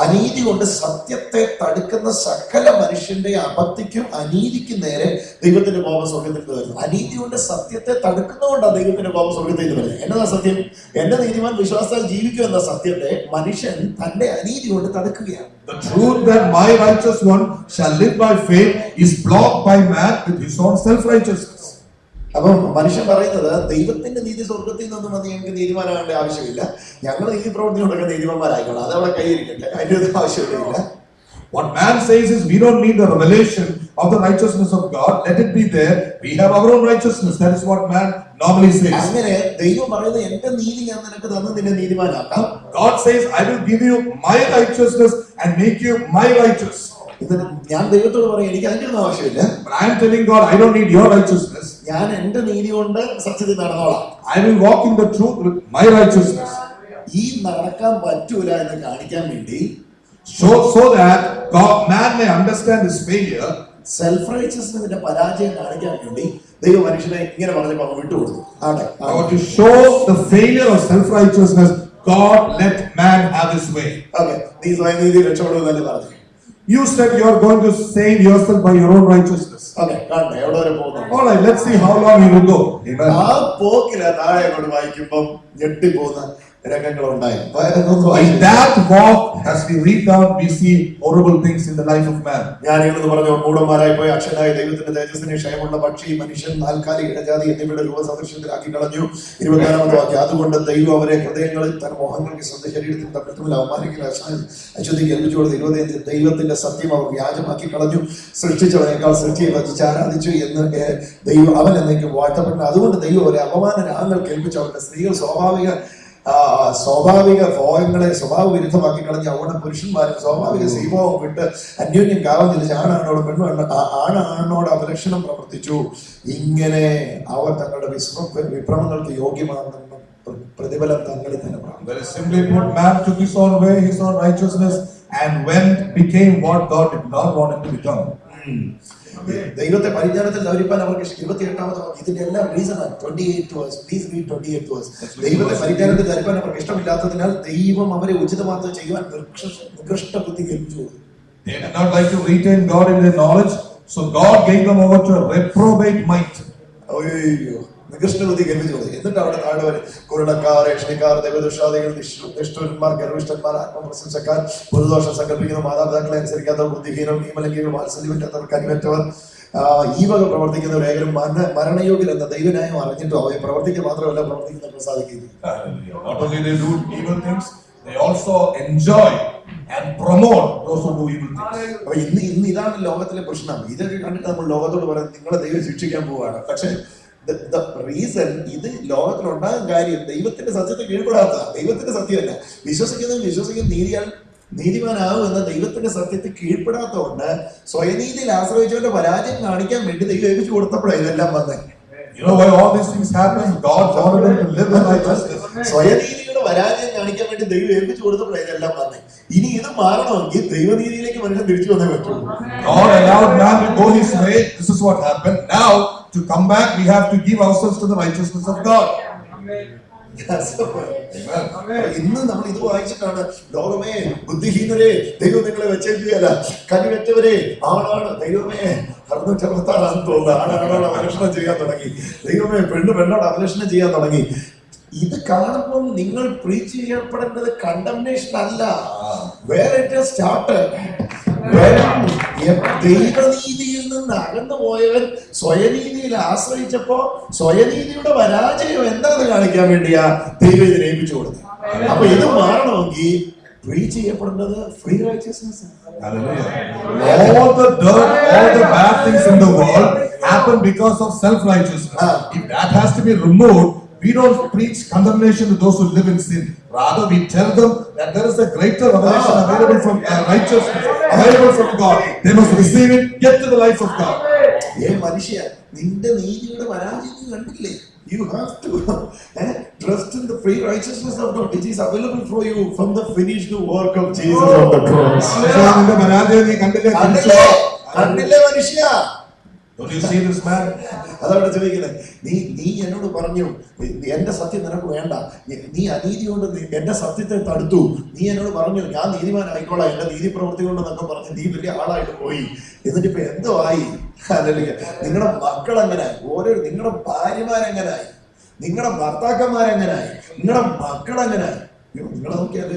അനീതി കൊണ്ട് സത്യത്തെ തടുക്കുന്ന സകല മനുഷ്യന്റെ അബദ്ധിക്കും അനീതിക്കും നേരെ ദൈവത്തിന്റെ കോപം സ്വർഗ്ഗത്തിൽ നിന്ന് വരുന്നു. അനീതി കൊണ്ട് സത്യത്തെ തടുക്കുന്നതുകൊണ്ടാണ് ദൈവത്തിന്റെ കോപം സ്വർഗ്ഗത്തിൽ നിന്ന് വരുന്നത്. എന്നതാ സത്യം? എന്റെ നീതിമാൻ വിശ്വാസത്താൽ ജീവിക്കും എന്ന സത്യത്തെ മനുഷ്യൻ തന്റെ അനീതി കൊണ്ട് തടുക്കുകയാണ്. The truth that my righteous one shall live by faith is blocked by man with his own self-righteousness. അപ്പം മനുഷ്യൻ പറയുന്നത് ദൈവത്തിന്റെ നീതി സ്വർഗത്തിൽ നിന്നും വന്ന് ഞങ്ങൾക്ക് നീതിമാനാകേണ്ട ആവശ്യമില്ല, ഞങ്ങൾ നീതി പ്രവൃത്തിയോടൊക്കെ നീതിമാന്മാരായിക്കോളാം, അത് അവിടെ കൈയിരിക്കട്ടെ, അതിന്റെ ഒന്നും ആവശ്യമില്ല. What man says is we don't need the revelation of the righteousness of God, let it be there, we have our own righteousness. That is what man normally says. അങ്ങനെ ദൈവം പറയുന്നത് എന്റെ നീതി ഞാൻ നിനക്ക് തന്ന് നിന്നെ നീതിമാനാക്കാം. God says I will give you my righteousness and make you my righteous. ഇത് ഞാൻ ദൈവത്തോട് പറയും എനിക്ക് അതിന്റെ ഒന്നും ആവശ്യമില്ല. But I am telling God I don't need your righteousness. ഞാൻ എന്റെ നീതി കൊണ്ട് സത്യത്തിൽ നടന്നോളാം. I will walk in the truth with my righteousness. ഈ നടക്കാൻ പറ്റൂല എന്ന് കാണിക്കാൻ വേണ്ടി So that God, man may understand his failure. സെൽഫ്-റൈച്ചസ്നെസ്സിന്റെ പരാജയം കാണിക്കാൻ വേണ്ടി ദൈവം മനുഷ്യനെ ഇങ്ങനെ പറഞ്ഞപ്പോൾ വിട്ടുകൊടുത്തു. To show the failure of self-righteousness, God let man have his way. Okay, നീ സ്വയനീതി രക്ഷപ്പെടുമെന്നല്ലേ പറഞ്ഞു. You said you are going to save yourself by your own righteousness. Okay, കാണട്ടെ എവിടെ വരെ പോകുന്നു. All right, let's see how long you will go. Amen. ആ പോക്കില താഴെ കൊണ്ട് വായിക്കുമ്പോൾ ഞെട്ടിപ്പോകുന്ന രംഗങ്ങൾ ഉണ്ടായി. In that walk, as we read down, we see horrible things in the life of man. ഞാൻ ഇങ്ങനെ പറഞ്ഞു, മൂഢന്മാരായി പോയി അക്ഷനായ ദൈവത്തിന്റെ തേജസ്സിനെ ക്ഷയമുള്ള പക്ഷി മനുഷ്യൻ നാൽക്കാലി ഇടജാതി എന്നിവയുടെ രൂപസദൃശ്യത്തിലാക്കി കളഞ്ഞു. 24-ാമത്തെ വാക്യം, അതുകൊണ്ട് ദൈവം അവരെ ഹൃദയങ്ങളിൽ തന്റെ മോഹങ്ങൾക്ക് സ്വന്തം ശരീരത്തിൽ തമ്മിൽ അവമാനിക്കൽ അശുദ്ധി കേൾപ്പിച്ചു കൊടുത്ത് 25 ദൈവത്തിന്റെ സത്യം അവർ വ്യാജമാക്കി കളഞ്ഞു. സൃഷ്ടിച്ചവനേക്കാൾ സൃഷ്ടിയെ വധിച്ച് ആരാധിച്ചു എന്ന് ദൈവം അവൻ എന്നേക്കും വാഴ്ത്തപ്പെട്ടു. അതുകൊണ്ട് ദൈവം അവരെ അപമാന രാഗങ്ങൾ കേൾപ്പിച്ചു. അവരുടെ സ്ത്രീകൾ സ്വാഭാവിക ഭോഗങ്ങളെ സ്വഭാവ വിരുദ്ധമാക്കി കളഞ്ഞ് അവിടെ പുരുഷന്മാരും സ്വാഭാവിക സ്വഭാവം വിട്ട് അന്യോന്യം കാവൽ തിരിച്ച് ആണാണോട് ആണാണോട് അപലക്ഷണം പ്രവർത്തിച്ചു. ഇങ്ങനെ അവർ തങ്ങളുടെ വിഭ്രമങ്ങൾക്ക് യോഗ്യമാകുന്ന പ്രതിഫലം തങ്ങളിൽ തന്നെ പ്രാപിച്ചു. Very simply put, man took his own way, his own righteousness, and became what God did not want him to become. ദൈവത്തെ പരിജ്ഞാനത്തിൽ ധരിപ്പാൻ അവർക്ക് 28-ാമത്തെ ഇതിന്റെ എല്ലാം reason 28 verse. Please read 28 verse. ദൈവത്തെ പരിജ്ഞാനത്തിൽ ധരിപ്പാൻ അവർക്ക് ഇഷ്ടമില്ലാത്തതിനാൽ ദൈവം അവരെ ഉചിതമാർഗം ചെയ്യുവാൻ നികൃഷ്ട ബുദ്ധി കേൾപ്പിച്ചു. They did not like to retain God in their knowledge, so God gave them over to a reprobate mind. അയ്യോ, നികൃഷ്ട ബുദ്ധി കേൾപ്പിച്ചു. എന്നിട്ട് അവിടെ താഴെ വരെ കുരുടക്കാർ, രക്ഷണിക്കാർ, ദൈവദുഷാദികൾ, നിഷ്ഠൂരന്മാർ, ഗർവിഷ്ഠന്മാർ, ആത്മപ്രശംസക്കാർ, പൊതുദോഷം സങ്കല്പിക്കുന്ന മാതാപിതാക്കളെ അനുസരിക്കാത്തവർ, ബുദ്ധിഹീനർ, നിയമലംഘികൾ, വാത്സല്യമില്ലാത്തവർ, കനിവറ്റവർ, ഈ വക പ്രവർത്തിക്കുന്നവർ ഏകരും മരണയോഗ്യർ എന്ന ദൈവന്യായം അറിഞ്ഞിട്ടും അവയെ പ്രവർത്തിക്കുക മാത്രമല്ല പ്രവർത്തിക്കുന്ന പ്രസാദിക്കുന്നു. Not only they do evil things, they also enjoy and promote those who do evil things. അപ്പൊ ഇന്ന് ഇതാണ് ലോകത്തിലെ പ്രശ്നം. ഇതൊക്കെ കണ്ടിട്ട് നമ്മൾ ലോകത്തോട് പറയുന്നത് നിങ്ങളെ ദൈവം ശിക്ഷിക്കാൻ പോവുകയാണ്. പക്ഷെ the reason ഇത് ലോകത്തിലുണ്ടാകുന്ന കാര്യം ദൈവത്തിന്റെ സത്യത്തെ കീഴ്പ്പെടാത്ത, ദൈവത്തിന്റെ സത്യമല്ല. വിശ്വസിക്കുന്ന നീതിമാനാവും എന്ന ദൈവത്തിന്റെ സത്യത്തെ കീഴ്പ്പെടാത്തതുകൊണ്ട് സ്വയനീതിയിൽ ആശ്രയിച്ചവന്റെ പരാജയം കാണിക്കാൻ വേണ്ടി ദൈവം ഏൽപ്പിച്ചു കൊടുത്തപ്പോഴാണ് ഇതെല്ലാം വന്നത്. You know why all these things happen? God wanted them to live in righteousness. സ്വയനീതിയുടെ പരാജയം കാണിക്കാൻ വേണ്ടി ദൈവം ഏൽപ്പിച്ചു കൊടുത്തപ്പോഴാണ് ഇതെല്ലാം വന്നത്. ഇനി ഇത് മാറണമെങ്കിൽ ദൈവനീതിയിലേക്ക് മനുഷ്യൻ തിരിച്ചു വന്നേ പറ്റൂ. God allowed man to go his way. This is what happened. Now to come back, we have to give ourselves to the righteousness of God. ഇന്ന് നമ്മൾ ഇത് വായിച്ചിട്ടാണ് ലോകമേ ബുദ്ധിഹീനരെ ദൈവം നിങ്ങളെ വെച്ചേക്കുകയല്ല, കനിവെറ്റവരെ ആണാണ് ദൈവമേ 666 തോന്നുന്നു ആണാണോട് അന്വേഷണം ചെയ്യാൻ തുടങ്ങി, ദൈവമേ പെണ്ണോട് അന്വേഷണം ചെയ്യാൻ തുടങ്ങി. ഇത് കാണുമ്പോൾ നിങ്ങൾ പ്രീച്ച് ചെയ്യപ്പെടേണ്ടത് കണ്ടംനേഷൻ അല്ല. Where it start. ദൈവനീതിയിൽ നിന്ന് അകന്നു പോയവൻ സ്വയനീതിയിൽ ആശ്രയിച്ചപ്പോ സ്വയനീതിയുടെ പരാജയം എന്താണെന്ന് കാണിക്കാൻ വേണ്ടിയാ ദൈവം ഇതിനെ ഏൽപ്പിച്ചു കൊടുത്തത്. അപ്പൊ ഇത് മാറണമെങ്കിൽ പ്രീച്ച് ചെയ്യപ്പെടുന്നത് free righteousness. All the dirt, all the bad things in the world happen because of self-righteousness. If that has to be removed, we don't preach condemnation to those who live in sin. Rather, we tell them that there is a greater revelation available from righteousness, available from God. They must receive it, get to the life of God. മനുഷ്യ, നിന്റെ നീതിയുടെ പരാജയം കണ്ടില്ലേ? You have to trust in the free righteousness of God, which is available for you from the finished work of Jesus on the cross. കണ്ടില്ലേ മനുഷ്യ? Don't you see this man? അതവിടെ ചോദിക്കുന്നത്, നീ എന്നോട് പറഞ്ഞു എന്റെ സത്യം നിനക്ക് വേണ്ട, നീ അനീതി കൊണ്ട് എന്റെ സത്യത്തെ തടുത്തു, നീ എന്നോട് പറഞ്ഞു ഞാൻ നീതിമാനായിക്കോളാം എന്റെ നീതി പ്രവൃത്തി കൊണ്ടെന്നൊക്കെ പറഞ്ഞ് നീ വലിയ ആളായിട്ട് പോയി. എന്നിട്ട് ഇപ്പൊ എന്തോ ആയി? അല്ലെങ്കിൽ നിങ്ങളുടെ മക്കൾ എങ്ങനായി, നിങ്ങളുടെ ഭാര്യമാരെങ്ങനായി, നിങ്ങളുടെ ഭർത്താക്കന്മാരെങ്ങനായി, നിങ്ങളുടെ മക്കളെങ്ങനായി? നിങ്ങളെ നോക്കിയാൽ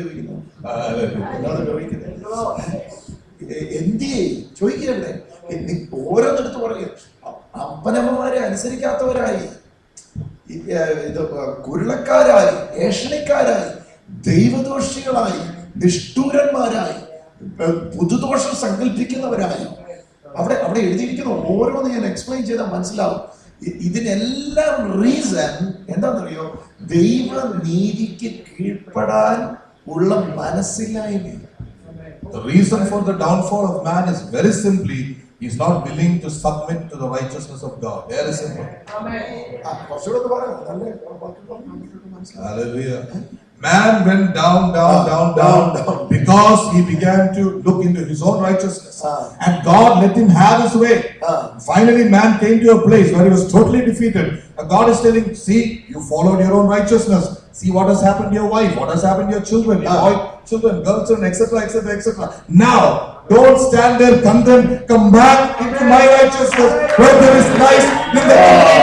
എന്തിയേ ചോദിക്കണ്ടേ? ഓരോന്നെടുത്ത് പറയുക, അപ്പനമ്മമാരെ അനുസരിക്കാത്തവരായി, കുരുളക്കാരായി, ഏഷണിക്കാരായി, ദൈവദോഷികളായി, നിഷ്ഠൂരന്മാരായി, പുതുദോഷം സങ്കല്പിക്കുന്നവരായി. അവിടെ എഴുതിയിരിക്കുന്ന ഓരോന്ന് ഞാൻ എക്സ്പ്ലെയിൻ ചെയ്താൽ മനസ്സിലാവും. ഇതിനെല്ലാം റീസൺ എന്താണെന്നറിയോ? ദൈവനീതിക്ക് കീഴ്പ്പെടാൻ ഉള്ള മനസ്സിലായ്മ. The reason for the downfall of man is very simply he is not willing to submit to the righteousness of God. Very simple. Hallelujah. Man went down because he began to look into his own righteousness. And God let him have his way. Finally, man came to a place where he was totally defeated. And God is telling, see, you followed your own righteousness. See what has happened to your wife, what has happened to your children, your boy children, girl children, etc., etc. Now, don't stand there condemned. Come back into my righteousness where there is Christ in the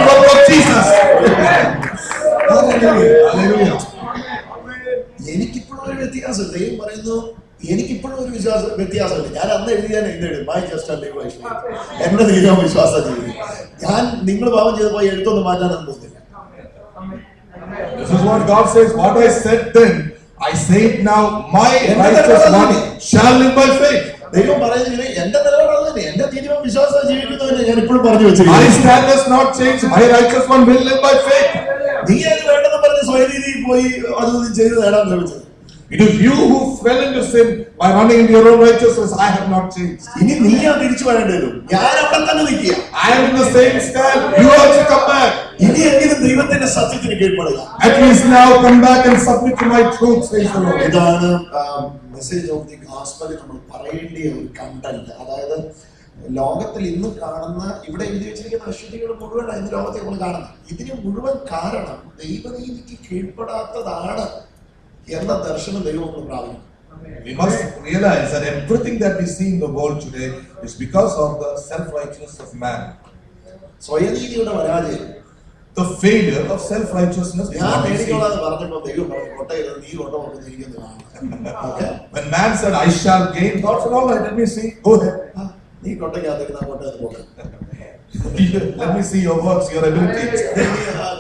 work of Jesus. Hallelujah. എനിക്കിപ്പോഴും ഒരു വ്യത്യാസം ദൈവം പറയുന്നു. എനിക്കിപ്പോഴും ഒരു വ്യത്യാസമില്ല. ഞാൻ അന്ന് എഴുതിയാണ് എഴുതും മൈ ജസ്റ്റ് ആൻഡ് ഡിവൈൻ എന്റെ ദൈവം വിശ്വാസം ജീവിക്കും. ഞാൻ നിങ്ങൾ പാപം ചെയ്തപ്പോൾ എഴുത്തൊന്നും മാറ്റാനൊന്നും തോന്നില്ല. This is what God says. What I said then, I say it now. My righteous one shall live by faith. ദൈവം പറയുന്നത് എന്റെ നിലപാട് തന്നെ, എന്റെ തീരുമാനം വിശ്വാസം ജീവിക്കുന്നതിന് ഞാൻ ഇപ്പോഴും പറഞ്ഞു വെച്ചിരിക്കുന്നു. My stand has not changed. My righteous one will live by faith. നീ അത് വേണ്ടെന്ന് പറഞ്ഞ് സ്വയരീതിയിൽ പോയി അതൊന്നും ചെയ്ത് നേടാൻ ശ്രമിച്ചത്. It is you who fell into sin by running into your own righteousness. I have not changed. ഇനി നീയാ തിരിച്ചു വരേണ്ടി വരും. ഞാൻ അവിടെ തന്നെ നിൽക്കുക. I am in the same stand. You also come back. ഇനിയെങ്കിലും ദൈവത്തിന്റെ സത്യത്തിന് കീഴ്പ്പെടുക. At least now come back and submit to my truth, says the Lord. ഇതാണ് മെസ്സേജ് ഓഫ് ദി ഗോസ്പൽ നമ്മൾ പറയേണ്ട ഒരു കണ്ടന്റ്. അതായത് ലോകത്തിൽ ഇന്ന് കാണുന്ന ഇവിടെ എഴുതി വെച്ചിരിക്കുന്ന അശുദ്ധികൾ മുഴുവൻ ഇന്ന് ലോകത്തെ നമ്മൾ കാണുന്നത്. ഇതിന് മുഴുവൻ കാരണം ദൈവനീതിക്ക് കീഴ്പ്പെടാത്തതാണ് എന്ന ദർശനം ദൈവം നമ്മൾ പ്രാപിക്കും. We must realize that everything that we see in the world today is because of the self-righteousness of man. സ്വയനീതിയുടെ പരാജയം, the failure of self-righteousness. ഞാൻ നേടിക്കൊള്ളാന്ന് പറഞ്ഞപ്പോൾ ദൈവം പറഞ്ഞു കൊട്ടയിൽ നീ കൊട്ട കൊണ്ടിരിക്കുന്നതാണ്. When man said, I shall gain, God said, all right, let me see, go ahead. നീ കൊട്ടയ്ക്കകത്തിരുന്ന കൊട്ടയത് പോകെ. Let me see your works, your abilities.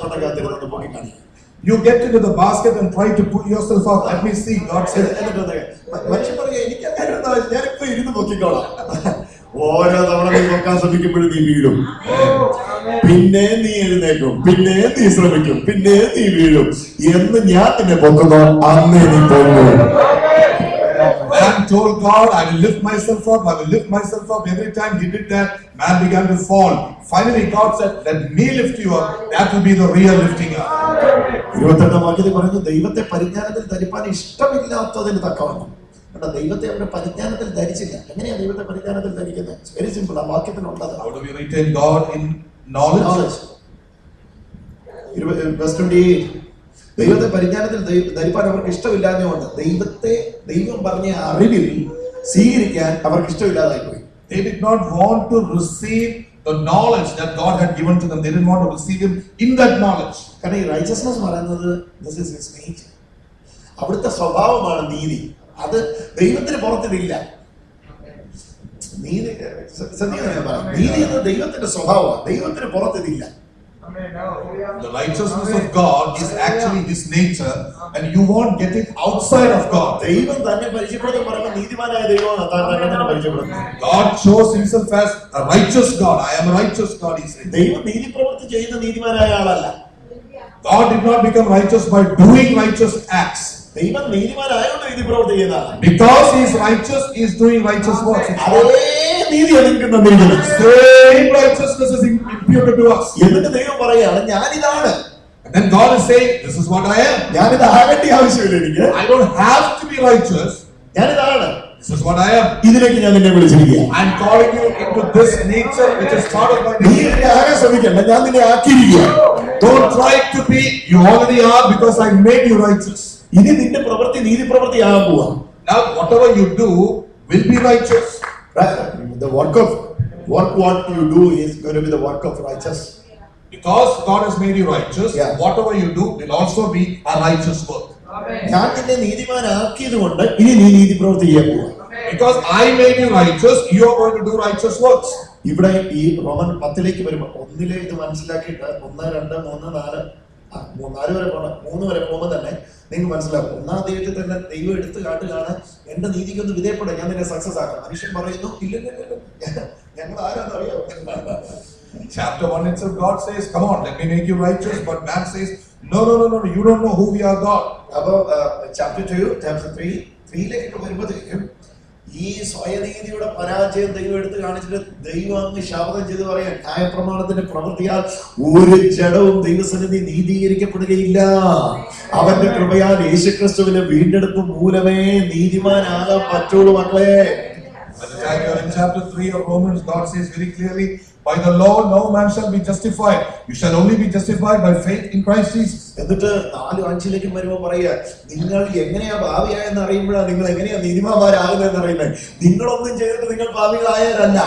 കൊട്ടയ്ക്കകത്തിരുന്നത് പോയി കാണിക്കും. You get into the basket and try to pull yourself out. Let me see, God said. മനുഷ്യൻ പറയാ എനിക്ക് ഞാനിപ്പോ ഇരുന്ന് നോക്കിക്കോളാം. ഓരോ തവണ നീ നോക്കാൻ ശ്രമിക്കുമ്പോഴും നീ വീഴും, പിന്നെ നീ എഴുന്നേക്കും, പിന്നെ നീ ശ്രമിക്കും, പിന്നെ നീ വീഴും. എന്ന് ഞാൻ നിന്നെ പൊക്കുന്നു അന്നേ നീ പോകും. Man told God, I will lift myself up, I will lift myself up. Every time he did that, man began to fall. Finally, God said, let me lift you up. That will be the real lifting up. 28ാം വാക്യത്തിൽ പറഞ്ഞു, ദൈവത്തെ പരിജ്ഞാനത്തിൽ ധരിപ്പാൻ ഇഷ്ടമില്ലാത്തതിന് തക്കവണ്ണം ദൈവത്തെ അവരുടെ പരിജ്ഞാനത്തിൽ ധരിച്ചില്ല. എങ്ങനെയാണ് ദൈവത്തെ പരിജ്ഞാനത്തിൽ ധരിക്കുന്നത്? Very simple. ആ വാക്യത്തിനുള്ളത്. How do we retain God in knowledge? Verse 28. ദൈവത്തെ പരിജ്ഞാനത്തിൽ ധരിപ്പാൻ അവർക്ക് ഇഷ്ടമില്ലാഞ്ഞുകൊണ്ട് ദൈവം പറഞ്ഞ അറിവിൽ സ്വീകരിക്കാൻ അവർക്ക് ഇഷ്ടമില്ലാതായി പോയി. They did not want to receive the knowledge that God had given to them. They didn't want to receive Him in that knowledge. കാരണം ഈ റൈച്ചസ്നെസ് പറയുന്നത് this is his nature. അവിടുത്തെ സ്വഭാവമാണ് നീതി. അത് ദൈവത്തിന് പുറത്തില്ല. നീതി എന്നത് ദൈവത്തിന്റെ സ്വഭാവമാണ്, ദൈവത്തിന് പുറത്തില്ല. The righteousness of God is actually His nature, and you won't get it outside of God. ദൈവം തന്നെ പരിചയപ്പെടുത്തി പറയുമ്പോൾ നീതിമാനായ ദൈവമാണ് താൻ തന്നെ പരിചയപ്പെടുന്നത്. God shows Himself as a righteous God. I am a righteous God, He says. ദൈവം നീതി പ്രവൃത്തി ചെയ്യുന്ന നീതിമാനായ ആളല്ല. God did not become righteous by doing righteous acts. ദൈവം നീതിമാനായതുകൊണ്ട് നീതി പ്രവൃത്തി ചെയ്യുന്നതാണ്. Because He is righteous, He is doing righteous works. അതേ നീതിയാണ് നിങ്ങൾക്ക് തന്നിരിക്കുന്നത്. Same righteousness is imputed to us. എന്നിട്ട് ദൈവം പറയാണ് ഞാനിതാണ്. And then God is saying, this is what I am. ഞാനിത് ആകേണ്ട ആവശ്യമില്ല എനിക്ക്. I don't have to be righteous. ഞാനിതാണ്. This is what I am. ഇതിലേക്ക് ഞാൻ നിന്നെ വിളിച്ചിരിക്കുക. I am calling you into this nature which is part of my നീ nature. എന്നെ ആകെ ശ്രമിക്കണ്ട, ഞാൻ നിന്നെ ആക്കിയിരിക്കുക. Don't try to be, you already are because I made you righteous. ഇനി നിന്റെ പ്രവൃത്തി നീതി പ്രവൃത്തി ആകാൻ പോവാ. Now whatever you do will be righteous. The work what you do is going to be the work of righteous. Because God has made you righteous, Yeah. whatever you do will also be a righteous work. ഞാൻ നിന്നെ നീതിമാനാക്കിയത് കൊണ്ട് ഇനി നീ നീതി പ്രവൃത്തി ചെയ്യാൻ പോവാ. Because I made you righteous, you are going to do righteous works. ഇവിടെ ഈ റോമൻ 10 വരുമ്പോൾ 1 ഇത് മനസ്സിലാക്കിയിട്ട് 1, 2, 3, 4 4 വരെ പോകണം. 3 വരെ പോകുമ്പോൾ തന്നെ നിങ്ങൾ മനസ്സിലാക്കും. 1-ാം തീയതി തന്നെ ദൈവം എടുത്ത് കാട്ടുകയാണ് എന്റെ നീതിക്കൊന്ന് വിധേയപ്പെടാം, ഞാൻ നിന്നെ സക്സസ് ആക്കാം. മനുഷ്യൻ പറയുന്നു ഇല്ല, ഞങ്ങൾ ആരാന്നറിയോ? Chapter 1 itself, God says, come on, let me make you righteous. But man says, no, you don't know who we are, God. അപ്പൊ chapter 2, chapter 3 വരുമ്പോഴത്തേക്കും ഈ സ്വയനീതിയുടെ പരാജയം ദൈവം എടുത്ത് കാണിച്ചിട്ട് ദൈവം അങ്ങ് ശപഥം ചെയ്ത് പറയാൻ ന്യായപ്രമാണത്തിന്റെ പ്രവൃത്തിയാൽ ഒരു ജഡവും ദൈവസന്നിധി നീതീകരിക്കപ്പെടുകയില്ല. അവന്റെ കൃപയാൽ യേശുക്രിസ്തുവിന്റെ വീണ്ടെടുപ്പ് മൂലമേ നീതിമാനാകാൻ പറ്റുള്ളൂ മക്കളെ. By the time you are in chapter 3 of Romans, God says very clearly, by the law no man shall be justified. You shall only be justified by faith in Christ Jesus. എന്നിട്ട് 4:5 വരുമ്പോൾ പറയുക, നിങ്ങൾ എങ്ങനെയാ ഭാവിയായെന്ന് അറിയുമ്പോഴാണ് നിങ്ങൾ എങ്ങനെയാ നീതിമാന്മാരാകുന്നതെന്ന് അറിയുന്നത്. നിങ്ങളൊന്നും ചെയ്തിട്ട് നിങ്ങൾ ഭാവികളായവരല്ല,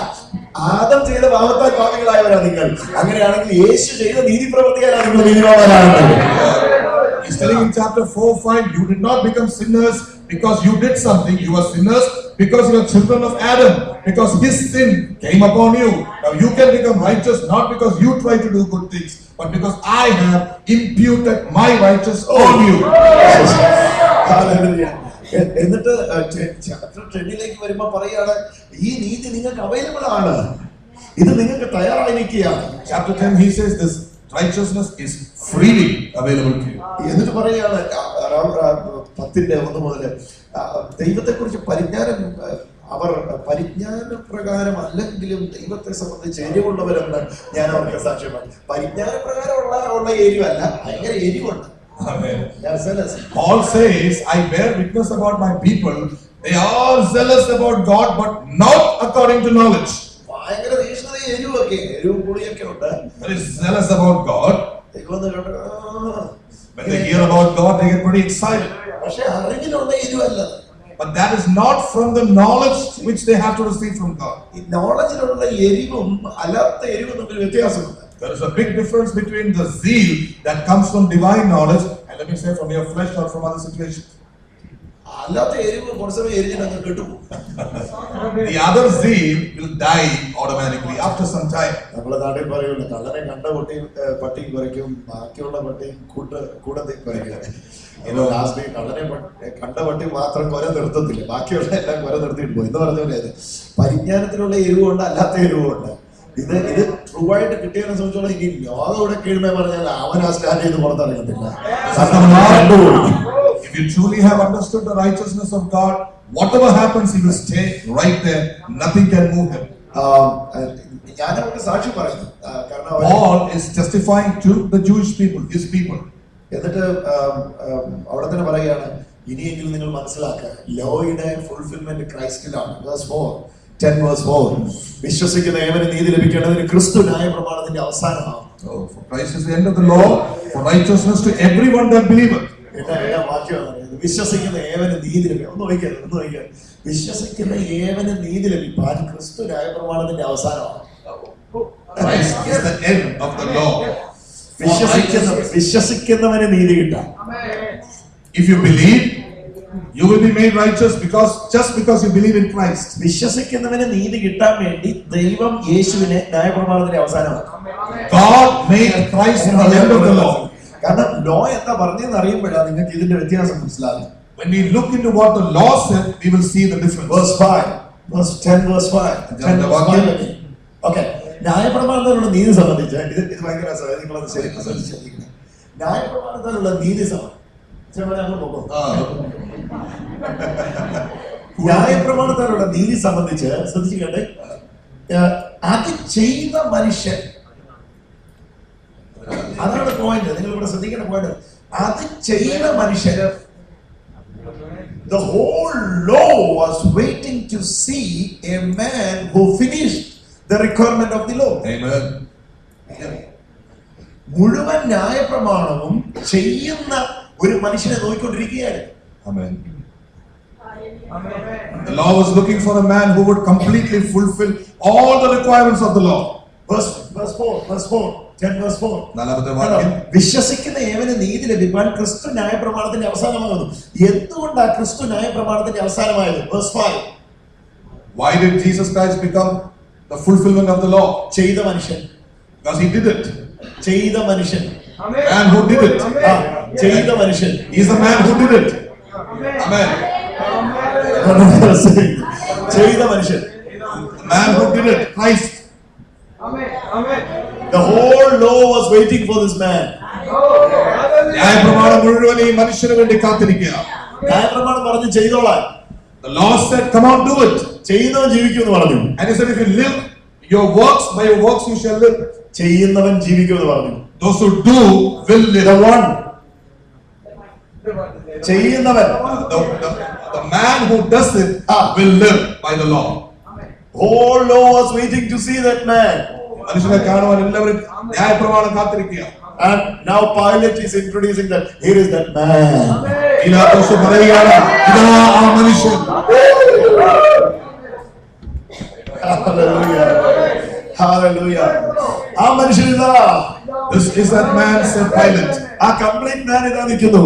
ആദം ചെയ്ത പാപത്താൽ ഭാവികളായവരാ നിങ്ങൾ. അങ്ങനെയാണെങ്കിൽ യേശു ചെയ്ത നീതി പ്രവൃത്തിയാലാണ് നിങ്ങൾ നീതിമാന്മാരാകുന്നത്. He's telling in chapter 4-5, you did not become sinners because you did something. You were sinners because you are children of Adam, because his sin came upon you. Now you can become righteous not because you try to do good things, but because I have imputed my righteousness on you. Hallelujah. എന്നിട്ട് chapter 10 വരുമ്പോ പറയാണ് ഈ നീതി നിങ്ങൾക്ക് available ആണ്, ഇത് നിങ്ങൾക്ക് തയ്യാറായിരിക്കുകയാണ്. Chapter 10 he says this righteousness is freely available to you. എന്നിട്ട് പറയാണ് 10:1 മുതൽ ദൈവത്തെ കുറിച്ച് അവർ പരിജ്ഞാന പ്രകാരം അല്ലെങ്കിലും ദൈവത്തെ സംബന്ധിച്ച് എരിവുള്ളവരെന്ന് ഞാൻ അവർക്ക് സാക്ഷ്യമാണ്. പരിജ്ഞാന പ്രകാരമുള്ള എരിവല്ല, ഭയങ്കര എരിവുണ്ട്. Amen. Zealous. Paul says, I bear witness about my people. They are zealous about God, but not according to knowledge. ഭയങ്കര തീക്ഷ്ണത എരിവും പുളിയൊക്കെ ഉണ്ട്. They are zealous about God. When they hear about God, they get pretty excited. പക്ഷെ അറിവിലുള്ള എരിവല്ല. But that is not from the knowledge which they have to receive from God. ഈ നോളജിലുള്ള എരിവും അല്ലാത്ത എരിവും തമ്മിൽ വ്യത്യാസമുണ്ട്. There is a big difference between the zeal that comes from divine knowledge and let me say from your flesh or from other situations. അല്ലാത്ത എരിവ് കുറച്ച് സമയം എരിഞ്ഞിട്ട് അങ്ങ് കെട്ടുപോകും. The other zeal will die automatically after some time. നമ്മളെ നാട്ടിൽ പറയുള്ളൂ, കള്ളനെ കണ്ട പട്ടിയും കുറയ്ക്കും, ബാക്കിയുള്ള പട്ടിയും കൂടത്തിൽ കുറയ്ക്കും. ലാസ്റ്റ് കള്ളനെ കണ്ട പട്ടി മാത്രം കൊല നിർത്തത്തില്ല, ബാക്കിയുള്ള എല്ലാം കൊല നിർത്തിയിട്ട് പോകും എന്ന് പറഞ്ഞ പോലെ പരിജ്ഞാനത്തിലുള്ള എരിവുണ്ട്, അല്ലാത്ത എരിവുണ്ട്. ഇത് ട്രൂ ആയിട്ട് കിട്ടിയതിനെ സംബന്ധിച്ചോളം ഇനി ലോകം ഇവിടെ കീഴ്മേ പറഞ്ഞാൽ അവൻ ആ സ്റ്റാൻഡ് ചെയ്ത് പുറത്തിറങ്ങത്തില്ല. If you truly have understood the righteousness of God, whatever happens, he will stay right there. Nothing can move him. ഞാൻ അവർക്ക് സാക്ഷി പറയുന്നു, കാരണം Paul is testifying to the Jewish people, his people. എന്നിട്ട് അവിടെ തന്നെ പറയുകയാണ്, ഇനിയെങ്കിലും നിങ്ങൾ മനസ്സിലാക്കുക, ലോയുടെ ഫുൾഫിൽമെന്റ് ക്രൈസ്റ്റിലാണ്. Verse 4, 10 verse 4. വിശ്വസിക്കുന്ന ഏവന് നീതി ലഭിക്കേണ്ടതിന് ക്രിസ്തു ന്യായപ്രമാണത്തിന്റെ അവസാനമാണ്. So, for Christ is the end of the law, for righteousness to everyone that believeth. വാക്യമാണ് വിശ്വസിക്കുന്ന ഏവന് നീതി ലഭിക്കും. ഒന്ന് നോക്കിയാൽ വിശ്വസിക്കുന്ന ഏവന് നീതി ലഭിക്കാൻ ക്രിസ്തു ന്യായപ്രമാണത്തിന്റെ അവസാനമാണ്. Christ is the end of the law. വിശ്വസിക്കുന്നവന് നീതി കിട്ടാം. If you believe, you will be made righteous just because you believe in Christ. വിശ്വസിക്കുന്നവന് നീതി കിട്ടാൻ വേണ്ടി ദൈവം യേശുവിനെ ന്യായപ്രമാണത്തിന്റെ അവസാനമാണ്. God made Christ the end of the law. കാരണം ലോ എന്താ പറഞ്ഞതെന്ന് അറിയുമ്പോഴാണ് നിങ്ങൾക്ക് ഇതിന്റെ വ്യത്യാസം മനസ്സിലാകും. When we look into what the law said, we will see the difference. Verse 5, verse 10, verse 5. Okay. ന്യായപ്രമാണത്തിലുള്ള നീതി സംബന്ധിച്ച് ഇത് ഭയങ്കര നിങ്ങളത് ശരിക്കും ശ്രദ്ധിച്ചിരിക്കണം. ന്യായപ്രമാണത്തിലുള്ള നീതി ന്യായപ്രമാണത്തിലുള്ള നീതി സംബന്ധിച്ച് ശ്രദ്ധിച്ചിട്ടെ, അത് ചെയ്ത മനുഷ്യൻ, അതാണ് പോയിന്റ്. നിങ്ങൾ ഇവിടെ ശ്രദ്ധിക്കേണ്ട പോയിന്റ്. അത് ചെയ്ത മനുഷ്യൻ, the whole law was waiting to see a man who finished the requirement of the law. Amen. മുഴുവൻ ന്യായപ്രമാണവും ചെയ്യുന്ന ഒരു മനുഷ്യനെ നോക്കിക്കൊണ്ടിരിക്കുകയാണ്. Amen. The law was looking for a man who would completely fulfill all the requirements of the law. Verse 4, 10 verse 4. വിശ്വസിക്കുന്ന ഏവന് നീതി ലഭിക്കാൻ ക്രിസ്തു ന്യായപ്രമാണത്തിന്റെ അവസാനമാകുന്നു. എന്തുകൊണ്ടാണ് ക്രിസ്തു ന്യായപ്രമാണത്തിന്റെ അവസാനമായത്? Verse 5. Why did Jesus Christ become the fulfillment of the law? ചെയ്ത മനുഷ്യൻ. Because he did it. ചെയ്ത മനുഷ്യൻ. Man who did it. ചെയ്ത മനുഷ്യൻ. He is the man who did it. Amen. ചെയ്ത മനുഷ്യൻ. The man who did it. Christ. The whole law was waiting for this man. ന്യായപ്രമാണം മുഴുവൻ ഈ മനുഷ്യന് വേണ്ടി കാത്തിരിക്കുക. ന്യായപ്രമാണം പറഞ്ഞു ചെയ്തോളാൻ. The law said, come on, do it. ചെയ്യുന്നവൻ ജീവിക്കുമെന്ന് പറഞ്ഞു. And he said, if you live your works, by your works you shall live. ചെയ്യുന്നവൻ ജീവിക്കുമെന്ന് പറഞ്ഞു. Those who do will live. The one. ചെയ്യുന്നവൻ. The man who does it will live by the law. Whole law was waiting to see that man. മനുഷ്യനെ കാണുവാൻ എല്ലാവരും ന്യായപ്രമാണം കാത്തിരിക്കുക. And now Pilate is introducing that here is that man. പീലാത്തോസ് പറയുകയാണ്, ഇതാ ആ മനുഷ്യൻ. Hallelujah. Hallelujah. ആ മനുഷ്യൻ ഇതാ. This is that man, said Pilate. ആ complete man ഇതാ നിൽക്കുന്നു.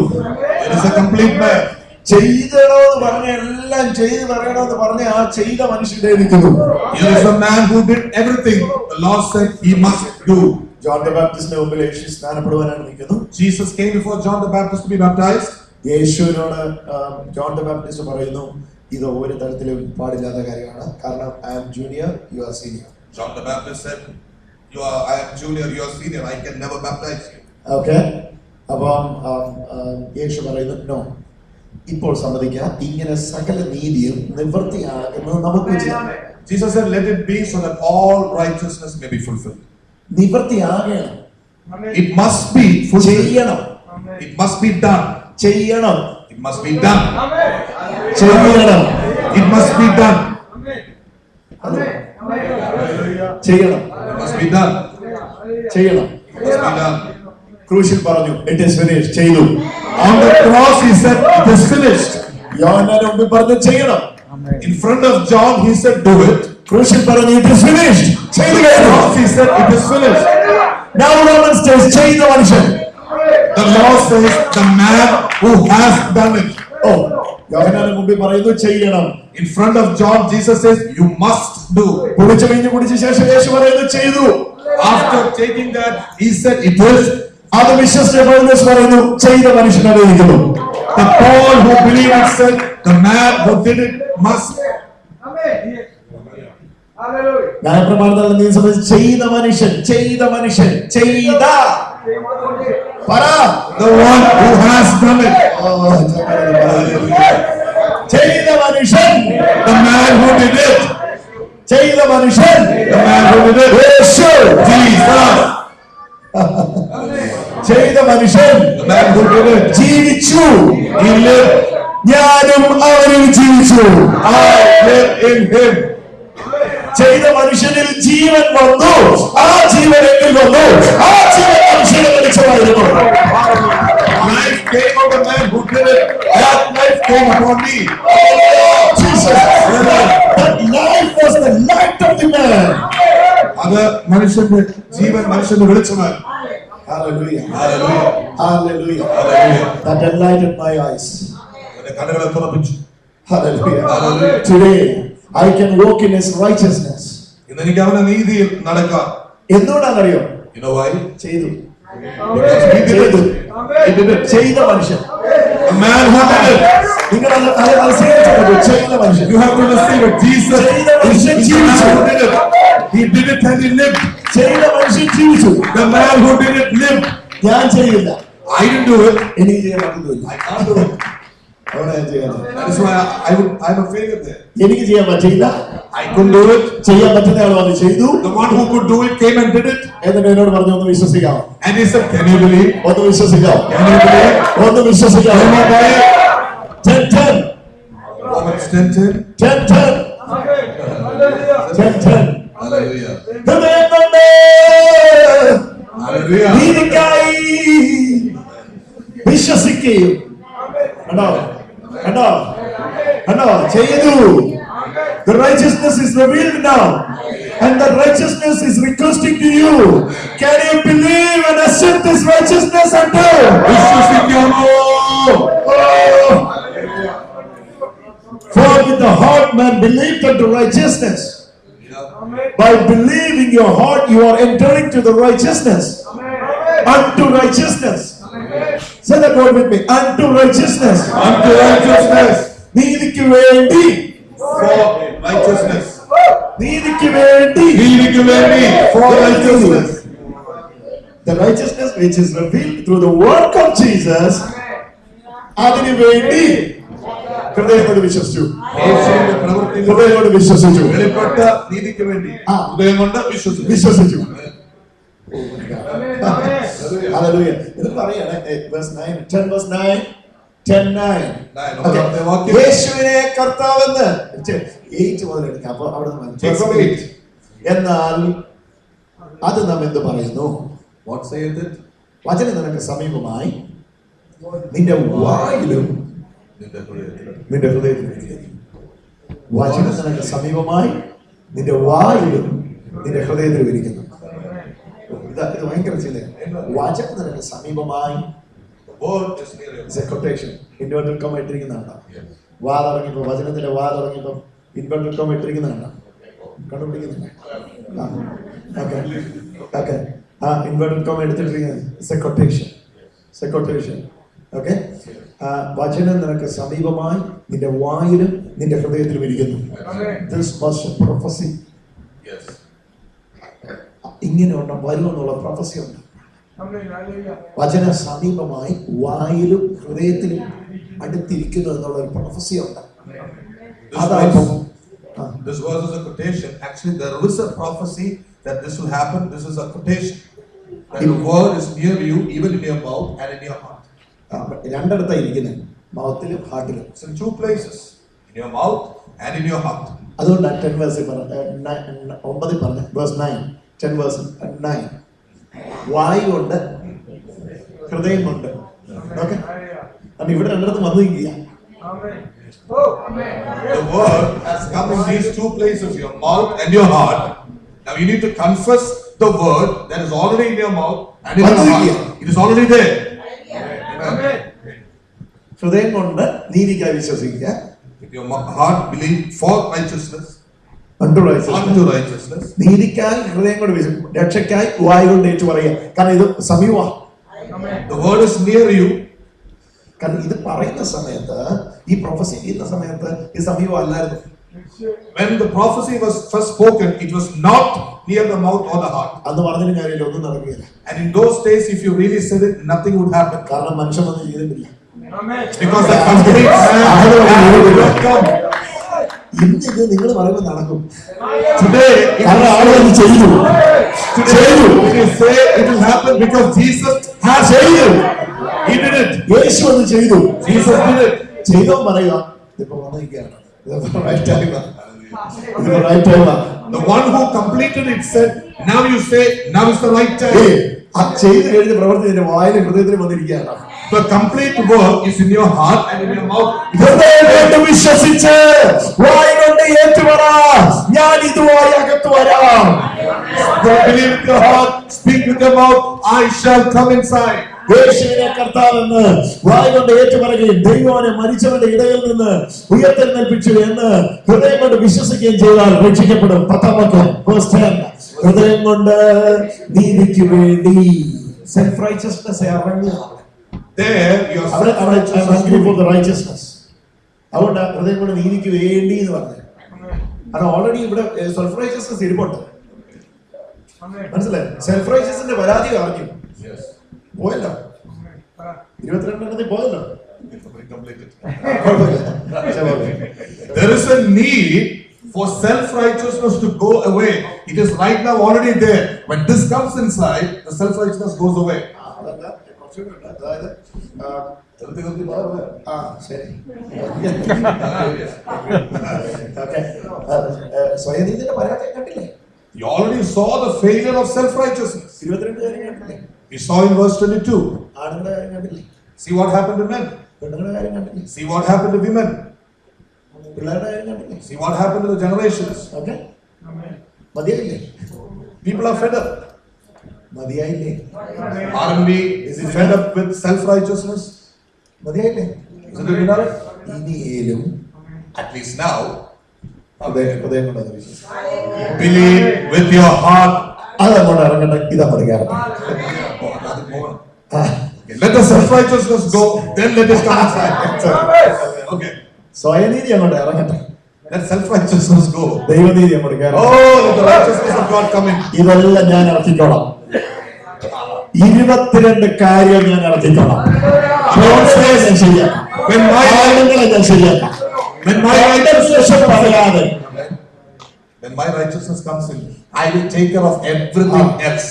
It is a complete man. ചെയ്തോന്ന് പറഞ്ഞ എല്ലാം ചെയ്ത് പറയണമെന്ന് പറഞ്ഞ ആ ചെയ്ത മനുഷ്യന്റെ നിൽക്കുന്നു. Here is a man who did everything the law said he must do. John the Baptist മുമ്പിൽ യേശു സ്നാനപ്പെടുവാനാണ് നിൽക്കുന്നു. Jesus came before John the Baptist to be baptized. യേശുവിനോട് ജോൺ ദ ബാപ്റ്റിസ്റ്റ് പറയുന്നു, ഇത് ഒരു തരത്തിലും പാടില്ലാത്ത കാര്യമാണ്. കാരണം I am junior, you are senior. John the Baptist said, I am junior, you are senior, I can never baptize you. Okay. അപ്പം യേശു പറയുന്നു, നോ, ഇപ്പോൾ സമ്മതിക്കാം, ഇങ്ങനെ സകല നീതിയും നിവൃത്തിയാകുന്നത് നമുക്ക് ചെയ്യാം. Jesus said, let it be so that all righteousness may be fulfilled. നിവൃത്തിയാകണം. It must be fulfilled. ചെയ്യണം. It must be done. ചെയ്യണം. It must be done. ചെയ്യണം. It must be done. ചെയ്യണം. It must be done. ചെയ്യണം. It must be done. ക്രൂശിൽ പറഞ്ഞു, it is finished. ചെയ്തു. On the cross he said, it is finished. യോഹന്നാന്റെ മുമ്പിൽ പറഞ്ഞു ചെയ്യണം. In front of John he said, do it. ക്രൂശിൽ പറഞ്ഞു, it is finished. ചെയ്തു കഴിഞ്ഞു. He said, it is finished. Now Romans says, ചെയ്ത മനുഷ്യൻ. The law says, the man who has done it. Oh, യോഹന്നാന്റെ മുമ്പിൽ പറയുന്നു ചെയ്യണം. In front of John, Jesus says, you must do. കുടിച്ചു കഴിഞ്ഞ് കുടിച്ച ശേഷം യേശു പറയുന്നു ചെയ്തു. After taking that, he said, it is. അത് വിശ്വസിച്ച പൗലോസ് പറയുന്നു ചെയ്ത മനുഷ്യനെ ഇരിക്കുന്നു. The Paul who believed it said, the man who did it must. ന്യായപ്രമാണത്തിൽ നീ സംബന്ധിച്ച് ചെയ്ത മനുഷ്യൻ, ചെയ്ത മനുഷ്യൻ, ചെയ്ത പറ, the one who has done it. ചെയ്ത മനുഷ്യൻ, the man who did it. ചെയ്ത മനുഷ്യൻ, the man who did it. Yeshu. Jesus. ചെയ്ത മനുഷ്യൻ, the man who did it. ജീവിച്ചു. He lived. ഞാനും അവനിൽ ജീവിച്ചു. I live in him. ചെയ്ത മനുഷ്യനിൽ ജീവൻ വന്നു, ആ ജീവൻ എന്നിൽ വന്നു, ആ ജീവൻ മനുഷ്യനെ വെളിച്ചമായിരുന്നു. Life came on the man who did it. That life came upon me. Jesus. That life was the light of the man. അത് മനുഷ്യന്റെ ജീവൻ, മനുഷ്യന്റെ വെളിച്ചമാണ്. Hallelujah. Hallelujah. Hallelujah. Hallelujah. That enlightened my eyes. എന്റെ കണ്ണുകളെ തുറപ്പിച്ചു. Hallelujah. Hallelujah. Today I can walk in his righteousness. ഇന്ന് എനിക്ക് അവന്റെ നീതിയിൽ നടക്കാം. എന്തുകൊണ്ടാണെന്നറിയോ? You know why? ചെയ്തു. Because he did ചെയ്തു. it. He did it. ചെയ്ത മനുഷ്യൻ. A man who did it. നിങ്ങൾ അത് സ്വീകരിച്ചു. ചെയ്ത മനുഷ്യൻ. You have to receive it. Jesus ചെയ്ത is മനുഷ്യൻ the ജീവിച്ചു. man who did it. He did it and he lived. ചെയ്ത മനുഷ്യൻ ജീവിച്ചു. The man who did it lived. ഞാൻ ചെയ്യില്ല. I didn't do it. എനിക്ക് ചെയ്യാൻ പറ്റുന്നില്ല. I can't do it. അവിടെ ഞാൻ ചെയ്യാതെ. That is why I'm a failure there. എനിക്ക് ചെയ്യാൻ പറ്റില്ല. I couldn't do it. ചെയ്യാൻ പറ്റുന്ന ആൾ വന്ന് ചെയ്തു. The one who could do it came and did it. എന്നിട്ട് എന്നോട് പറഞ്ഞു ഒന്ന് വിശ്വസിക്കാം. And he said, can you believe? ഒന്ന് വിശ്വസിക്കാം. Can you believe? ഒന്ന് വിശ്വസിക്കാം. Can you believe? 10-10. Romans 10:10. 10-10. 10-10. Hallelujah. ഹൃദയം കൊണ്ട് Hallelujah. നീതിക്കായി വിശ്വസിക്കുകയും കണ്ടോ കണ്ടോ കണ്ടോ ചെയ്തു. The righteousness is revealed now, and the righteousness is requesting to you. Can you believe and accept this righteousness unto? For with the heart man believed unto righteousness. By believing your heart, you are entering to the righteousness. Unto righteousness. Say that word with me. Unto righteousness. Unto righteousness. നീതിക്ക് വേണ്ടി. For righteousness. നീതിക്ക് വേണ്ടി. നീതിക്ക് വേണ്ടി. For righteousness. The righteousness which is revealed through the work of Jesus. അതിനു വേണ്ടി ഹൃദയം കൊണ്ട് വിശ്വസിച്ചു. യേശുവിന്റെ പ്രവൃത്തിയിൽ ഹൃദയം കൊണ്ട് വിശ്വസിച്ചു. വെളിപ്പെട്ട നീതിക്ക് വേണ്ടി ഹൃദയം കൊണ്ട് വിശ്വസിച്ചു. Hallelujah. ഇത് പറയാണ് verse 9, 10 verse 9, 10:9. Okay. യേശുവിനെ കർത്താവെന്ന് 8 മുതൽ എടുക്കാം. അപ്പോൾ അവിടെ നിന്ന് എന്നാൽ അത് നാം എന്ത് പറയുന്നു? What saith it? വചനം നിനക്ക് സമീപമായി നിന്റെ വായിലും നിന്റെ ഹൃദയത്തിലും ഇരിക്കുന്നു. വചനം നിനക്ക് സമീപമായി നിന്റെ വായിലും നിന്റെ ഹൃദയത്തിലും ഇരിക്കുന്നു. ഇത് ഭയങ്കര ചിന്തയാണ്. വചനം നിനക്ക് സമീപമായി കൊട്ടേഷൻ ഇൻവെർട്ടഡ് കോമ ഇട്ടിരിക്കുന്നതാണ്. വാ തുടങ്ങിയപ്പോ വചനത്തിന്റെ വാ തുടങ്ങിയപ്പോ ഇൻവെർട്ടഡ് കോമ ഇട്ടിരിക്കുന്നതാണ്. കണ്ടുപിടിക്കുന്നില്ല. ഓക്കെ ആ ഇൻവെർട്ടഡ് കോമ എടുത്തിട്ടിരിക്കുന്നത് കൊട്ടേഷൻ. ഓക്കെ. വചനം നിനക്ക് സമീപമായി നിന്റെ വായിലും നിന്റെ ഹൃദയത്തിലും ഇരിക്കുന്നു. This was a prophecy. ഇങ്ങനെ വരുമെന്നുള്ള പ്രൊഫസി ഉണ്ട്. വചന സമീപമായി വായിലും ഹൃദയത്തിലും അടുത്തിരിക്കുന്നു എന്നുള്ള ഒരു പ്രൊഫസി ഉണ്ട്. This verse is a quotation. Actually, there is a prophecy that this will happen. This is a quotation. That the word is near you, even in your mouth and in your heart. രണ്ടിടത്തായി ഇരിക്കുന്നത്, മൗത്തിലും ഹാർട്ടിലും. It's in two places, in your mouth and in your heart. അതുകൊണ്ടാണ് 10 verse പറഞ്ഞ 9 പറഞ്ഞ verse 9, 10 verse 9. വായുണ്ട്, ഹൃദയമുണ്ട്. Okay. അപ്പൊ ഇവിടെ രണ്ടിടത്ത് വന്നിരിക്കുക. The word has come in these two places, your mouth and your heart. Now you need to confess the word that is already in your mouth and in your heart. It is already there. Amen. ഹൃദയം കൊണ്ട് നീതിക്കായി വിശ്വസിക്കുക. With your heart believe for righteousness. Unto righteousness. നീതിക്കായി ഹൃദയം കൊണ്ട് വിശ്വസിക്കുക. രക്ഷയ്ക്കായി വായു കൊണ്ട് ഏറ്റു പറയുക. കാരണം ഇത് സമീപമാണ്. The word is near you. കാരണം ഇത് പറയുന്ന സമയത്ത്, ഈ പ്രൊഫസി ചെയ്യുന്ന സമയത്ത് ഇത് സമീപം അല്ലായിരുന്നു. When the prophecy was first spoken, it was not near the mouth or the heart. അന്ന് പറഞ്ഞതിന് കാര്യമില്ല, ഒന്നും നടക്കുകയില്ല. And in those days, if you really said it, nothing would happen. കാരണം മനുഷ്യൻ ഒന്നും ചെയ്തിട്ടില്ല. Because the complete man will come. ഇന്ന് ഇത് നിങ്ങൾ പറയുമ്പോൾ നടക്കും. Today, കാരണം ആളുകൾ ചെയ്തു. if you say it will happen because Jesus has said it. He did it. യേശു അത് ചെയ്തു. Jesus did it. ചെയ്തോ പറയുക ഇതിപ്പോ വന്നിരിക്കുകയാണ്. റൈറ്റ് ടൈമാണ്. റൈറ്റ് ടൈമാണ്. The one who completed it said, now you say, now is the right time. ആ ചെയ്ത് കഴിഞ്ഞ പ്രവൃത്തി നിന്റെ വായിലും ഹൃദയത്തിലും വന്നിരിക്കുകയാണ്. The complete work is in your heart and in your mouth. ഹൃദയം കൊണ്ട് വിശ്വസിച്ച് വായ കൊണ്ട് ഏറ്റുപറ, ഞാൻ ഇതുമായി അകത്ത് വരാം. Believe with your heart, speak with your mouth, I shall come inside. യേശുവിനെ കർത്താവെന്ന് വായ കൊണ്ട് ഏറ്റുപറയുകയും ദൈവനെ മരിച്ചവന്റെ ഇടയിൽ നിന്ന് ഉയർത്തെഴുന്നേൽപ്പിച്ചു എന്ന് ഹൃദയം കൊണ്ട് വിശ്വസിക്കുകയും ചെയ്താൽ രക്ഷിക്കപ്പെടും. 10 ഹൃദയം കൊണ്ട് നീതിക്ക് വേണ്ടി സെൽഫ് റൈച്ചസ്നെസ് ഇറങ്ങുക. There you are righteousness. അതുകൊണ്ട് ഹൃദയം കൊണ്ട് നീതിക്ക് വേണ്ടി എന്ന് പറഞ്ഞു. അത് ഓൾറെഡി ഇവിടെ സെൽഫ് റൈച്ചസ്നെസ് ഇരിപ്പുണ്ട്. മനസ്സിലായി? സെൽഫ് റൈച്ചസിന്റെ പരാതി അറിഞ്ഞു പോയല്ലോ. 22 പോയല്ലോ. There is a need for self-righteousness to go away. It is right now already there. When this comes inside, the self-righteousness goes away. സ്വയനീതിയുടെ പരാജയം കണ്ടില്ലേ? You already saw the failure of self-righteousness. 22 കണ്ടില്ലേ? We saw in verse 22. ആണുങ്ങളുടെ കാര്യം കണ്ടില്ലേ? See what happened to men. പെണ്ണുങ്ങളുടെ കാര്യം കണ്ടില്ലേ? See what happened to women. പിള്ളേരുടെ കാര്യം കണ്ടില്ലേ? See what happened to the generations. Okay, മതിയായില്ലേ? People are fed up. മതിയായില്ലേ? Aren't we fed up with self-righteousness? മതിയായില്ലേ? Isn't it enough? ഇനിയേലും At least now, ഹൃദയം കൊണ്ടത് വിശ്വസിക്കും. believe with your heart. അതങ്ങോട്ട് ഇറങ്ങട്ടെ, ഇതങ്ങോട്ട് കയറട്ടെ. Okay, let the self-righteousness go, then let it come inside. Okay. സ്വയനീതി അങ്ങോട്ട് ഇറങ്ങട്ടെ, Let self-righteousness go. ദൈവനീതി അങ്ങോട്ട് കയറട്ടെ. Oh, let the righteousness of God come in. ഇതെല്ലാം ഞാൻ ഇറക്കിക്കോളാം. 22 കാര്യം ഞാൻ ഇറക്കിക്കോളാം. ഞാൻ ശരിയാക്കാം. ആളുകളെ ഞാൻ ശരിയാക്കാം. When my righteousness പറയാതെ when my righteousness comes in, I will take care of everything else.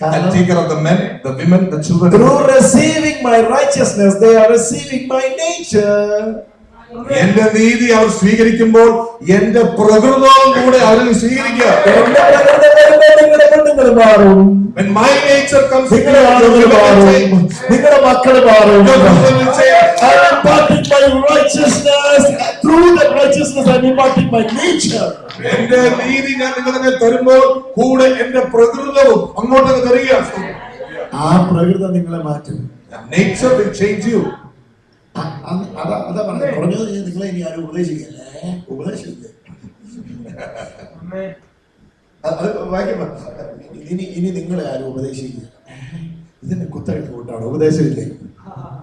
I'll take care of the men, the women, the children. Through receiving my righteousness, they are receiving my nature. എന്റെ നീതി അവർ സ്വീകരിക്കുമ്പോൾ എന്റെ പ്രകൃതവും കൂടെ അവരിൽ സ്വീകരിക്കുക. When my nature comes in, നിങ്ങളുടെ മക്കൾ മാറും. I am imparting my righteousness. Through the righteousness I am imparting my nature. എന്റെ നീതി ഞാൻ നിങ്ങൾക്ക് തരുമ്പോൾ കൂടെ എന്റെ പ്രകൃതവും അങ്ങോട്ടേക്ക് തരിക. ആ പ്രകൃതം നിങ്ങളെ മാറ്റും. Nature will change you. അതാ പറഞ്ഞത്. കുറഞ്ഞത് നിങ്ങളെ ഇനി ആരും ഉപദേശിക്കല്ലേ? ഉപദേശിക്കില്ലേ? അത് വായിക്കുമ്പോ ഇനി നിങ്ങളെ ആരും ഉപദേശിക്കില്ല. ഇതിന്റെ കുത്തഴിക്ക് കൂട്ടാണ് ഉപദേശമില്ലേ?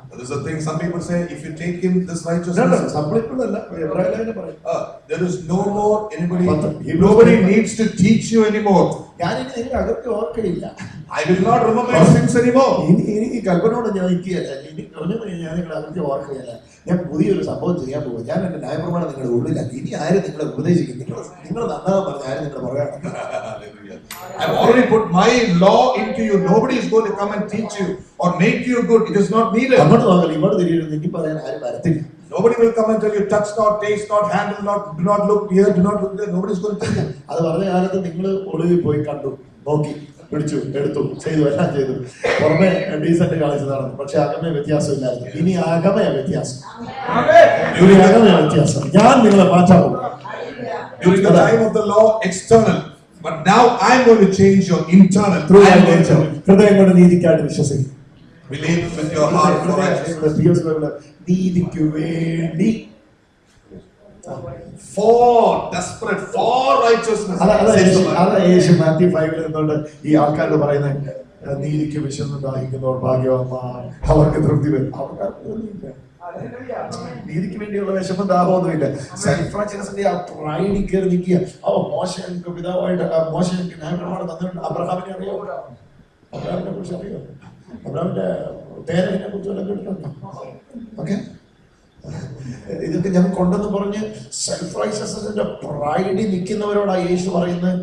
That is the thing some people say, if you take in this righteousness, there is no more nobody needs to teach you anymore. I will not remember your sins anymore. ഈ കൽപ്പനയോട് ഞാൻ നിൽക്കുകയല്ല. ഇനി ഞാൻ നിങ്ങളെ അകത്ത് ഓർക്കുകയല്ല. ഞാൻ പുതിയൊരു സംഭവം ചെയ്യാൻ പോകും. ഞാൻ എന്റെ ന്യായപ്രമാണം നിങ്ങളുടെ ഉള്ളിലാക്കി. ഇനി ആരും നിങ്ങളെ ഉപദേശിക്കും. നിങ്ങൾ നന്നാകാൻ പറഞ്ഞ ആരും നിങ്ങളെ പറയാം. I've already put my law into you. Nobody is going to come and teach you or make you good. It is not needed. അങ്ങോട്ട് നോക്കല്ല, ഇങ്ങോട്ട് തിരിയുന്നത് എനിക്ക് പറയാൻ ആരും വരത്തില്ല. Nobody will come and tell you touch not, taste not, handle not, do not look here, do not look there. Nobody is going to tell you. അത് പറഞ്ഞ കാലത്ത് നിങ്ങൾ ഒളിവിൽ പോയി കണ്ടു, നോക്കി, പിടിച്ചു, എടുത്തു, ചെയ്തു, എല്ലാം ചെയ്തു. പുറമെ ഡീസന്റ് കാണിച്ചതാണ്, പക്ഷെ അകമേ വ്യത്യാസമില്ലായിരുന്നു. ഇനി അകമയ വ്യത്യാസം. അകമയ വ്യത്യാസം. ഞാൻ നിങ്ങളെ മാറ്റാൻ പോകും. During the time of the law, external. But now I am going to change your internal. ഹൃദയം കൊണ്ട് നീതിക്കായിട്ട് വിശ്വസിക്കും. Believe with your heart for righteousness. നീതിക്ക് വേണ്ടി for desperate for righteousness. അതാ യേശു മാത്യു 5 നിന്നുകൊണ്ട് ഈ ആൾക്കാരോട് പറയുന്നത്, നീതിക്ക് വിശന്ന് ദാഹിക്കുന്നവർ ഭാഗ്യവാന്മാർ, അവർക്ക് തൃപ്തി വരും. നീതിക്ക് വേണ്ടിയുള്ള വിശപ്പും ദാഹമൊന്നുമില്ല. സെൽഫ് റൈച്ചസ്നെസ്സിന്റെ ആ പ്രൈഡിൽ കയറി നിൽക്കുക. മോശം എനിക്ക് പിതാവായിട്ട് മോശം എനിക്ക് ന്യായപ്രമാണം തന്നിട്ടുണ്ട്. അബ്രഹാമിനെ അറിയോ? അബ്രഹാമിനെ കുറിച്ച് അറിയോ? അബ്രഹാമിന്റെ പേരനെ കുറിച്ച് വല്ലതും കേട്ടിട്ടുണ്ടോ? ഓക്കെ, ഇതൊക്കെ ഞാൻ കൊണ്ടെന്ന് പറഞ്ഞ് സെൽഫ് റൈച്ചസ്നെസ്സിന്റെ പ്രൈഡിൽ നിൽക്കുന്നവരോടാണ് യേശു പറയുന്നത്,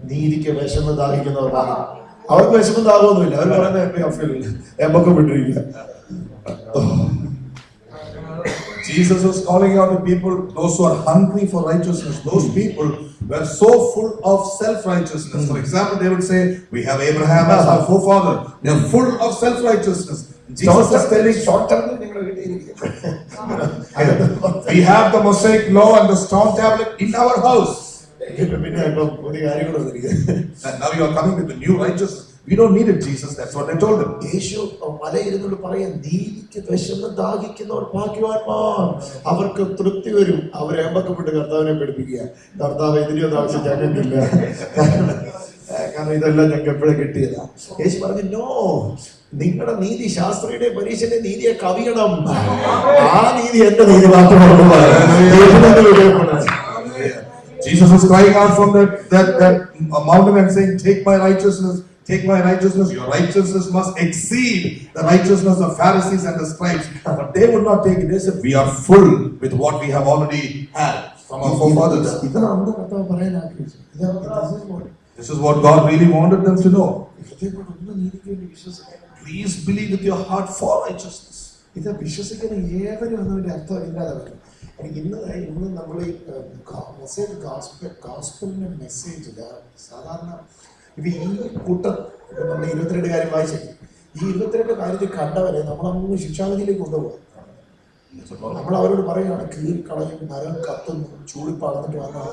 നീതിക്ക് വിശന്ന് ദാഹിക്കുന്നവർ ഭാഗ്യം. അവർക്ക് വിശപ്പും ദാഹമൊന്നുമില്ല. അവർ പറയുന്നത് എമ്പൊക്കെ വിട്ടിരിക്കുക. Jesus was calling out the people, those who are hungry for righteousness. Those people were so full of self-righteousness. For example, they would say, we have Abraham as our forefather. They are full of self-righteousness. Jesus is telling, we have the Mosaic law and the stone tablet in our house. And now you are coming with the new righteousness. We don't need it, Jesus. That's what I told him. യേശു മലയിരുന്നോട് പറയാ, നീതിക്ക് വിശന്ന് ദാഹിക്കുന്നവർ ഭാഗ്യവാന്മാർ, അവർക്ക് തൃപ്തി വരും. അവരെ അമ്പക്കപ്പെട്ട് കർത്താവിനെ പഠിപ്പിക്കുക. കർത്താവ് ഇതിനൊന്നും ആവശ്യം ഞങ്ങൾക്കില്ല, കാരണം ഇതെല്ലാം ഞങ്ങൾക്ക് എപ്പോഴും കിട്ടിയതാ. യേശു പറഞ്ഞു, നോ, നിങ്ങളുടെ നീതി ശാസ്ത്രിയുടെ പരീക്ഷന്റെ നീതിയെ കവിയണം. ആ നീതി എന്റെ നീതി മാത്രമാണ്. Jesus was crying out from that mountain and saying, take my righteousness. Take my righteousness. Your righteousness must exceed the righteousness of Pharisees and the scribes. But they would not take it. They said, we are full with what we have already had from our forefathers. This is what God really wanted them to know. Please believe with your heart for righteousness. ഇന്ന് നമ്മൾ ഈ ഗോസ്പലിന്റെ മെസ്സേജില് സാധാരണ ഇപ്പൊ ഈ കൂട്ടം നമ്മൾ 22 കാര്യം വായിച്ചു, ഈ 22 കാര്യത്തിൽ കണ്ടവരെ നമ്മളങ്ങ് ശിക്ഷാവിധിയിലേക്ക് കൊണ്ടുപോകാം. നമ്മൾ അവരോട് പറയുകയാണ്, കീറിക്കളയും, നരം കത്തുന്നു, ചൂടിപ്പാടന്നിട്ട് വന്നാൽ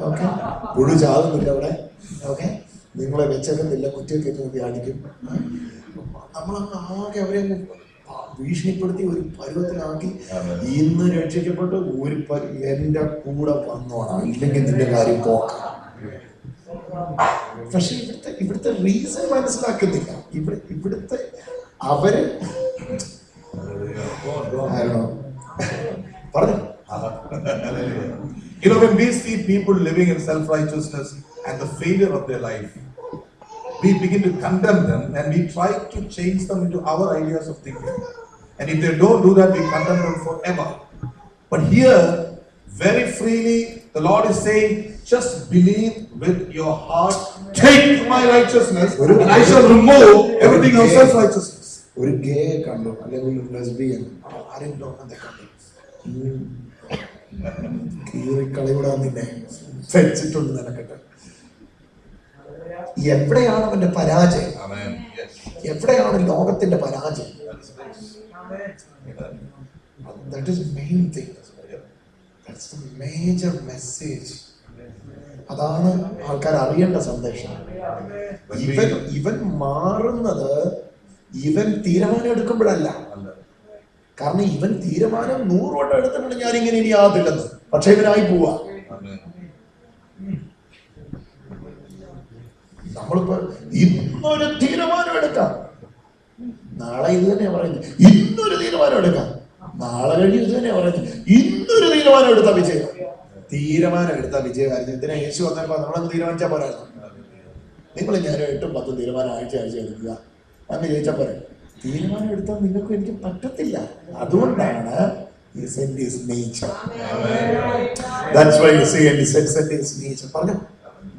ഓക്കെ, പുഴു ചാകുന്നില്ല അവിടെ, ഓക്കെ, നിങ്ങളെ വെച്ചേക്കുന്നില്ല, കുറ്റിയൊക്കെ അടിക്കും. നമ്മളങ്ങ് ആകെ അവരെ ഭീഷണിപ്പെടുത്തി ഒരു പരുവത്തിലാക്കി, ഇന്ന് രക്ഷിക്കപ്പെട്ട് ഒരു എന്റെ കൂടെ വന്നോണം, ഇല്ലെങ്കിൽ നിന്റെ കാര്യം പോക്കാം. പക്ഷെ ഇവിടുത്തെ റീസൺ മനസ്സിലാക്കുന്നില്ല. ഇവിടുത്തെ അവര് പറഞ്ഞു. You know, when we see people living in self-righteousness and the failure of their life, we begin to condemn them and we try to change them into our ideas of thinking. And if they don't do that, we condemn them forever. But here, very freely, the Lord is saying, just believe with your heart, take my righteousness, and I shall remove everything of self-righteousness. ഒരു ഗേ കണ്ടു, അല്ലെങ്കിൽ ഒരു lesbian, ആരെങ്കിലും കണ്ടു, കീറിക്കളിവിടാൻ നിന്നെ വെച്ചിട്ടുണ്ട് നിനക്കട്ടെ. എവിടെയാണ് അവന്റെ പരാജയം? എവിടെയാണ് ലോകത്തിന്റെ പരാജയം? That is main thing. That's the major message. അതാണ് ആൾക്കാർ അറിയേണ്ട സന്ദേശം. ഇവൻ മാറുന്നത് ഇവൻ തീരുമാനം എടുക്കുമ്പോഴല്ല. കാരണം ഇവൻ തീരുമാനം 100 വട്ടം എടുത്തിട്ടുണ്ട്, ഞാൻ ഇങ്ങനെ ഇനി ആകത്തില്ലെന്ന്. പക്ഷെ ഇവനായി പോവാ. നമ്മളിപ്പോ ഇന്നൊരു തീരുമാനം എടുക്കാം, നാളെ ഇത് തന്നെയാ പറയുന്നത്. ഇന്നൊരു തീരുമാനം എടുക്കാം, നാളെ കഴിഞ്ഞ് ഇത് തന്നെയാ പറയുന്നത്. ഇന്നൊരു തീരുമാനം എടുത്താ വിജയം. തീരുമാനം എടുത്താൽ വിജയമായിരുന്നു. എന്തിനാ യേശു വന്നപ്പോ നമ്മളൊന്ന് തീരുമാനിച്ചാൽ പോരായിരുന്നു? നിങ്ങൾ ഞാൻ 8ഉം 10ഉം തീരുമാനം ആഴ്ച എടുക്കുക അങ്ങനെ ചോദിച്ചാൽ പോരെ. തീരുമാനം എടുത്താൽ നിങ്ങൾക്കും എനിക്ക് പറ്റത്തില്ല. അതുകൊണ്ടാണ്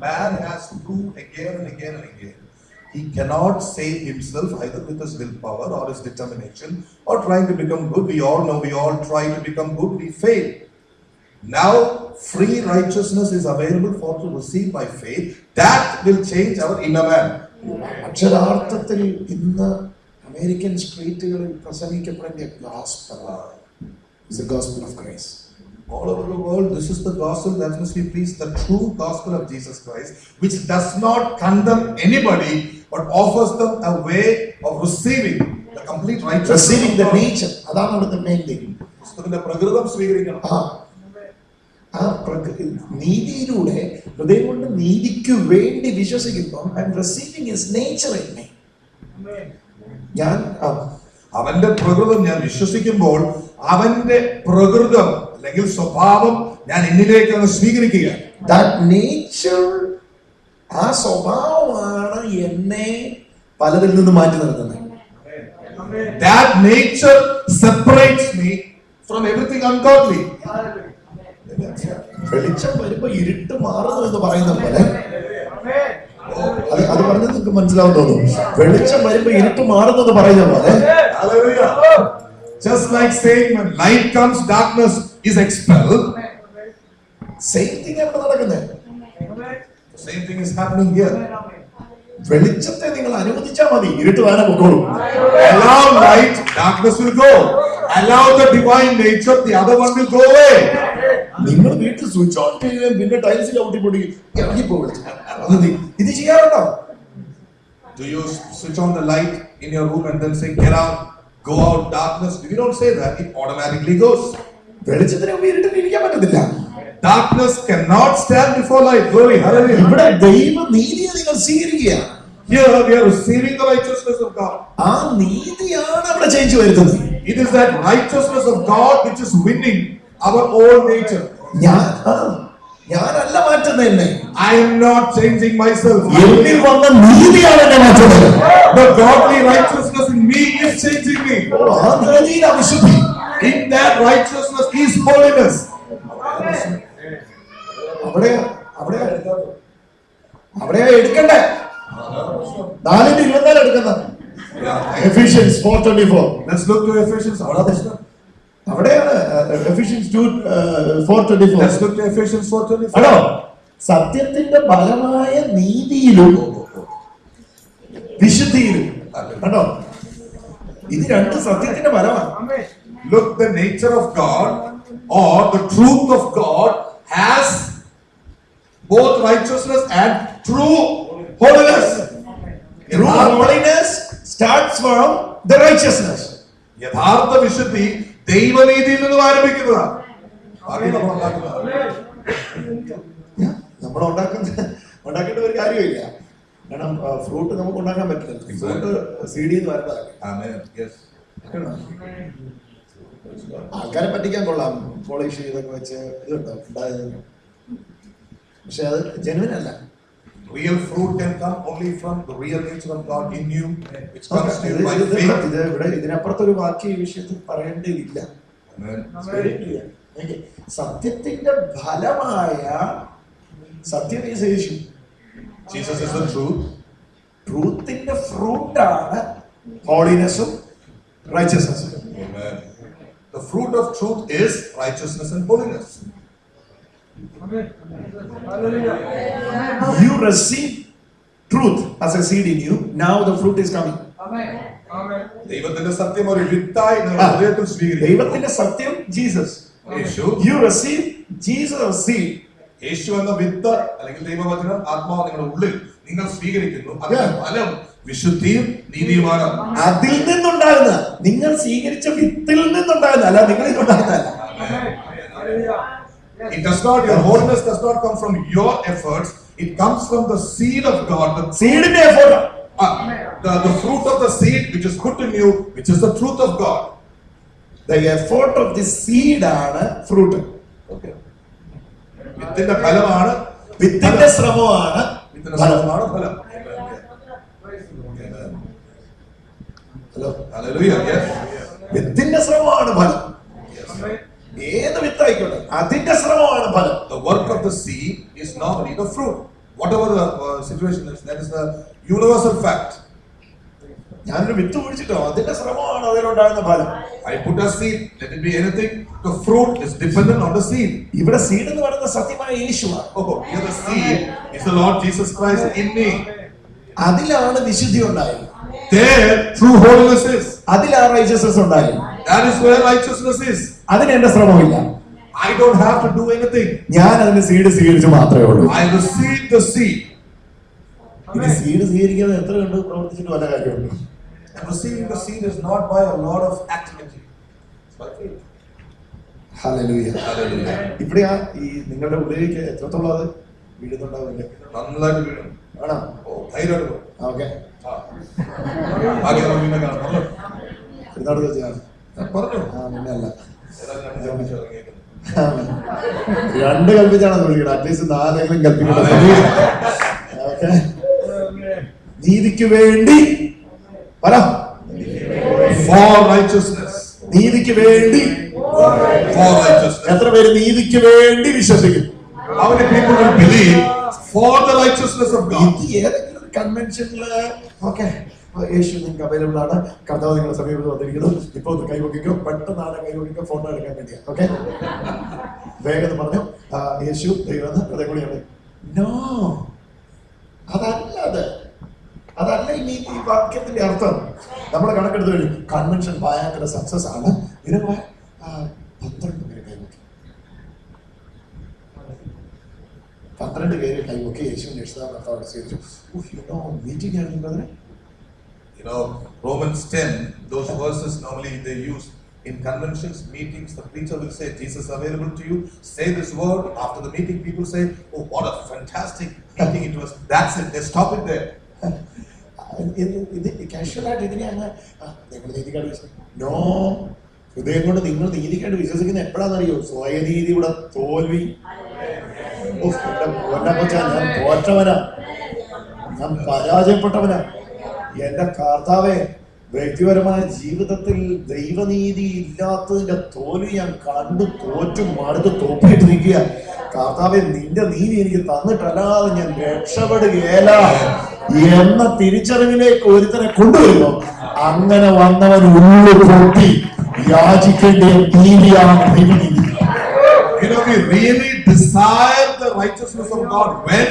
Man has to prove again and again and again. He cannot save himself either with his willpower or his determination or trying to become good. We all know, we all try to become good, we fail. Now, free righteousness is available for to receive by faith. That will change our inner man. അക്ഷരാർത്ഥത്തിൽ ഇന്ന് American സ്ട്രീറ്റുകളിൽ പ്രസംഗിക്കപ്പെടുന്ന gospel is the gospel of Christ. All over the world, this is the gospel that must be preached, the true gospel of Jesus Christ, which does not condemn anybody but offers them a way of receiving the complete righteousness. Receiving the nature. അതാണ് അവിടുത്തെ main thing. പുസ്തകത്തിന്റെ പ്രകൃതം സ്വീകരിക്കണം. ആ നീതിയിലൂടെ ഹൃദയം കൊണ്ട് നീതിക്ക് വേണ്ടി വിശ്വസിക്കുമ്പോൾ I am receiving his nature in me. ഞാൻ അവന്റെ പ്രകൃതം ഞാൻ വിശ്വസിക്കുമ്പോൾ അവന്റെ പ്രകൃതം അല്ലെങ്കിൽ സ്വഭാവം ഞാൻ എന്നിലേക്ക് അങ്ങ് സ്വീകരിക്കുക. That nature, ആ സ്വഭാവമാണ് എന്നെ പലതിൽ നിന്ന് മാറ്റി നിർത്തുന്നത്. That nature separates me from everything ungodly. വെളിച്ചം വരുമ്പോ ഇരുട്ട് മാറുന്നു എന്ന് പറയുന്ന പോലെ അത് പറഞ്ഞത് നിങ്ങൾക്ക് മനസ്സിലാവും തോന്നുന്നു. വെളിച്ചം വരുമ്പോ ഇരുട്ട് മാറുന്നു എന്ന് പറയുന്ന പോലെ Just like saying when light comes, darkness is expelled. Same thing ആണ് നടക്കുന്നത്. The same thing is happening here. വെളിച്ചത്തെ നിങ്ങൾ അനുവദിച്ചാൽ മതി, ഇരുട്ട് താനെ പൊക്കോളും. Allow light, darkness will go. Allow the divine nature, the other one will go away. നിങ്ങൾ വീട്ടിൽ സ്വിച്ച് ഓൺ ചെയ്യുകയും പിന്നെ ടൈൽസ് ചവിട്ടി പൊടിക്കും ഇറങ്ങിപ്പോകും. ഇത് ചെയ്യാറുണ്ടോ? Do you switch on the light in your room and then say, get out, go out, darkness? If you don't say that, it automatically goes. വെളിച്ചത്തിന് മുമ്പ് ഇരുട്ടിൽ ഇരിക്കാൻ പറ്റത്തില്ല. Darkness cannot stand before light. Glory, hallelujah. ഇവിടെ ദൈവ നീതിയെ നിങ്ങൾ സ്വീകരിക്കുക. Here we are receiving the righteousness of God. ആ നീതിയാണ് അവിടെ ചേഞ്ച് വരുത്തുന്നത്. It is that righteousness of God which is winning our old nature. ഞാനല്ല മാറ്റുന്നത്. I am not changing myself. എന്നിൽ വന്ന നീതിയാണ് എന്നെ മാറ്റുന്നത്. The godly righteousness in me is changing me. ആ നീതിയിലാണ് വിശുദ്ധി. In that righteousness is holiness. അവിടെ എടുക്കണ്ടേ? 4:24 എടുക്കുന്നത്. Ephesians 4:24. Let's look to Ephesians. അവിടെയാണ് Ephesians 4:24. Let's look to Ephesians 4:24. ആണോ? സത്യത്തിന്റെ ഫലമായ നീതിയിലും വിശുദ്ധിയിലും. കണ്ടോ? ഇത് രണ്ട് സത്യത്തിന്റെ ഫലമാണ്. Look, the nature of God or the truth of God has both righteousness and true holiness. True holiness starts from the righteousness. യഥാർത്ഥ വിശുദ്ധി ദൈവനീതിയിൽ നിന്നും ആരംഭിക്കുന്നതാണ്. നമ്മൾ ഉണ്ടാക്കേണ്ട ഒരു കാര്യമില്ല. കാരണം ഫ്രൂട്ട് നമുക്ക് ഉണ്ടാക്കാൻ പറ്റില്ല. ഫ്രൂട്ട് സീഡിൽ നിന്ന് വരുന്നതാണ്. ആൾക്കാരെ പറ്റിക്കാൻ കൊള്ളാം, പോളിഷ് ചെയ്തൊക്കെ വെച്ച് ഇതുണ്ടായത്. പക്ഷെ അത് ജെനുവിൻ അല്ല. Real fruit can come only from the real nature of God in you, which comes to you by faith. ഇതിനപ്പുറത്തൊരു വാക്യം ഈ വിഷയത്തിൽ പറയേണ്ടതില്ല. സത്യത്തിന്റെ ഫലമായ സത്യം is Yeshu. Jesus is the truth. ട്രൂത്തിന്റെ ഫ്രൂട്ടാണ് ഹോളിനെസ്സും റൈച്ചസ്നെസ്സും. Amen. The fruit of truth is righteousness and holiness. You receive truth as a seed in you. Now the fruit is coming. ദൈവത്തിന്റെ സത്യം ഒരു വിത്തായി നിങ്ങളുടെ ഹൃദയത്തിൽ സ്വീകരിക്കുക. ദൈവത്തിന്റെ സത്യം ജീസസ്. യേശു. You receive Jesus as seed. യേശു എന്ന വിത്ത് അല്ലെങ്കിൽ ദൈവവചനം ആത്മാവ് നിങ്ങളുടെ ഉള്ളിൽ നിങ്ങൾ സ്വീകരിക്കുന്നു. അതിന്റെ ഫലം വിശുദ്ധിയും നീതിയുമാണ്. അതിൽ നിന്നുണ്ടാകുന്ന, നിങ്ങൾ സ്വീകരിച്ച വിത്തിൽ നിന്നുണ്ടാകുന്ന, അല്ല നിങ്ങളിൽ നിന്നുണ്ടാകുന്നതല്ല. It does not, your holiness does not come from your efforts. It comes from the seed of God. The സീഡിന്റെ effort. The fruit of the seed which is put in you, which is the truth of God. The effort of the seed ആണ് fruit. Okay. വിത്തിന്റെ ഫലമാണ്, വിത്തിന്റെ ശ്രമമാണ് ഫലം. Hello, Hallelujah. Yes. വിത്തിന്റെ ശ്രമമാണ് ഫലം. ഏത് വിത്തായിക്കോട്ടെ അതിന്റെ ശ്രമമാണ് ഫലം. The work of the seed is normally the fruit. Whatever the situation is, that is the universal fact. ഞാനൊരു വിത്ത് കുഴിച്ചിട്ടോ, അതിന്റെ ശ്രമമാണ് അതിലുണ്ടാകുന്ന ഫലം. I put a seed, let it be anything. The fruit is dependent on the seed. ഇവിടെ seed എന്ന് പറയുന്ന സത്യമായ യേശുവാണ്. Oh, here the seed is the Lord Jesus Christ in me. അതിലാണ് വിശുദ്ധി ഉണ്ടായത്. There true holiness is. അതിലാണ് righteousness ഉണ്ടായത്. That is where righteousness is. അതിന് എന്റെ ശ്രമമില്ല. I don't have to do anything. ഞാൻ അതിന് സീഡ് സ്വീകരിച്ചു മാത്രമേ ഉള്ളൂ. I receive the seed. ഇനി സീഡ് സ്വീകരിക്കാതെ എത്ര കണ്ട് പ്രവർത്തിച്ചിട്ട് വല്ല കാര്യമുണ്ട്? And receiving the seed is not by a lot of activity. It's by faith. Hallelujah. Hallelujah. ഇവിടെ ഈ നിങ്ങളുടെ ഉള്ളിലേക്ക് എത്രത്തോളം അത് വീഴുന്നുണ്ടാവില്ല? നന്നായിട്ട് വീഴും. ആണോ? ധൈര്യമായിട്ട് പോകും. ഓക്കെ. ഭാഗ്യം പിന്നെ കാണാം. പറഞ്ഞു. ഒരുപാട് വെച്ചാണ്. പറഞ്ഞു. നിന്നെ അല്ല. Amen. 2 കൽപ്പിച്ചാണ് വിളിക്കുന്നത്. അറ്റ്ലീസ്റ്റ് 4 കൽപ്പിക്കണം. ഓക്കെ. നീതിക്ക് വേണ്ടി പറ. For righteousness. നീതിക്ക് വേണ്ടി. For righteousness. എത്ര പേര് നീതിക്ക് വേണ്ടി വിശ്വസിക്കും? How many people will believe for the righteousness of God? ഇത് ഏതെങ്കിലും ഒരു കൺവെൻഷനില് ഓക്കെ യേശു നിങ്ങൾക്ക് അവൈലബിൾ ആണ്. കർത്താവ് നിങ്ങളുടെ സമീപത്ത് വന്നിരിക്കുന്നു. ഇപ്പൊ ഒന്ന് കൈവക്കിക്കോ, പെട്ടെന്നാണ് കൈവക്കിക്കോ, ഫോട്ടോ എടുക്കാൻ വേണ്ടിയാ. ഓക്കെ, വേഗം പറഞ്ഞു യേശു ദൈവം അതേ കൂടിയാണ്. നോ, അതല്ല ഇനി ഈ വാക്യത്തിന്റെ അർത്ഥം. നമ്മൾ കണക്കെടുത്ത് കഴിഞ്ഞു. കൺവെൻഷൻ ഭയങ്കര സക്സസ് ആണ്. ഇതിന് 12 പേര് കൈവക്കി. 12 പേര് കൈവക്കി. യേശു കർത്താവ് സ്വീകരിച്ചു. മീറ്റിംഗ് ആയിരുന്നു. Romans 10, those verses normally they use in conventions, meetings. The preacher will say, Jesus is available to you. Say this word. After the meeting, people say, oh, what a fantastic meeting it was. That's it. They stop it there. ഇത് കാഷ്വലായിട്ട് ഇതിനെയാണ് നിങ്ങൾ നീതിക്കാണ്ട് വിശ്വസിക്കും. No, ഹൃദയം കൊണ്ട് നിങ്ങൾ നീതിക്കാണ്ട് വിശ്വസിക്കുന്ന എപ്പോഴാണെന്നറിയോ? സ്വയനീതിയുടെ തോൽവി. ഞാൻ തോറ്റവനാ, ഞാൻ പരാജയപ്പെട്ടവനാ. എന്റെ കർത്താവേ, വ്യക്തിപരമായ ജീവിതത്തിൽ ദൈവനീതി ഇല്ലാത്തതിന്റെ തോൽവി ഞാൻ കണ്ടു തോറ്റു മടുത്ത് തോപ്പിയിട്ടിരിക്കുക. കർത്താവെ, നിന്റെ നീതി എനിക്ക് തന്നിട്ടല്ലാതെ ഞാൻ രക്ഷപ്പെടുകയില്ല എന്ന തിരിച്ചറിവിലേക്ക് ഒരുത്തനെ കൊണ്ടുവരുന്നു. അങ്ങനെ വന്നവൻ ഉള്ളു പൊട്ടി യാചിക്കേണ്ട നീതിയാണ് ദൈവനീതി. We really desire the righteousness of God when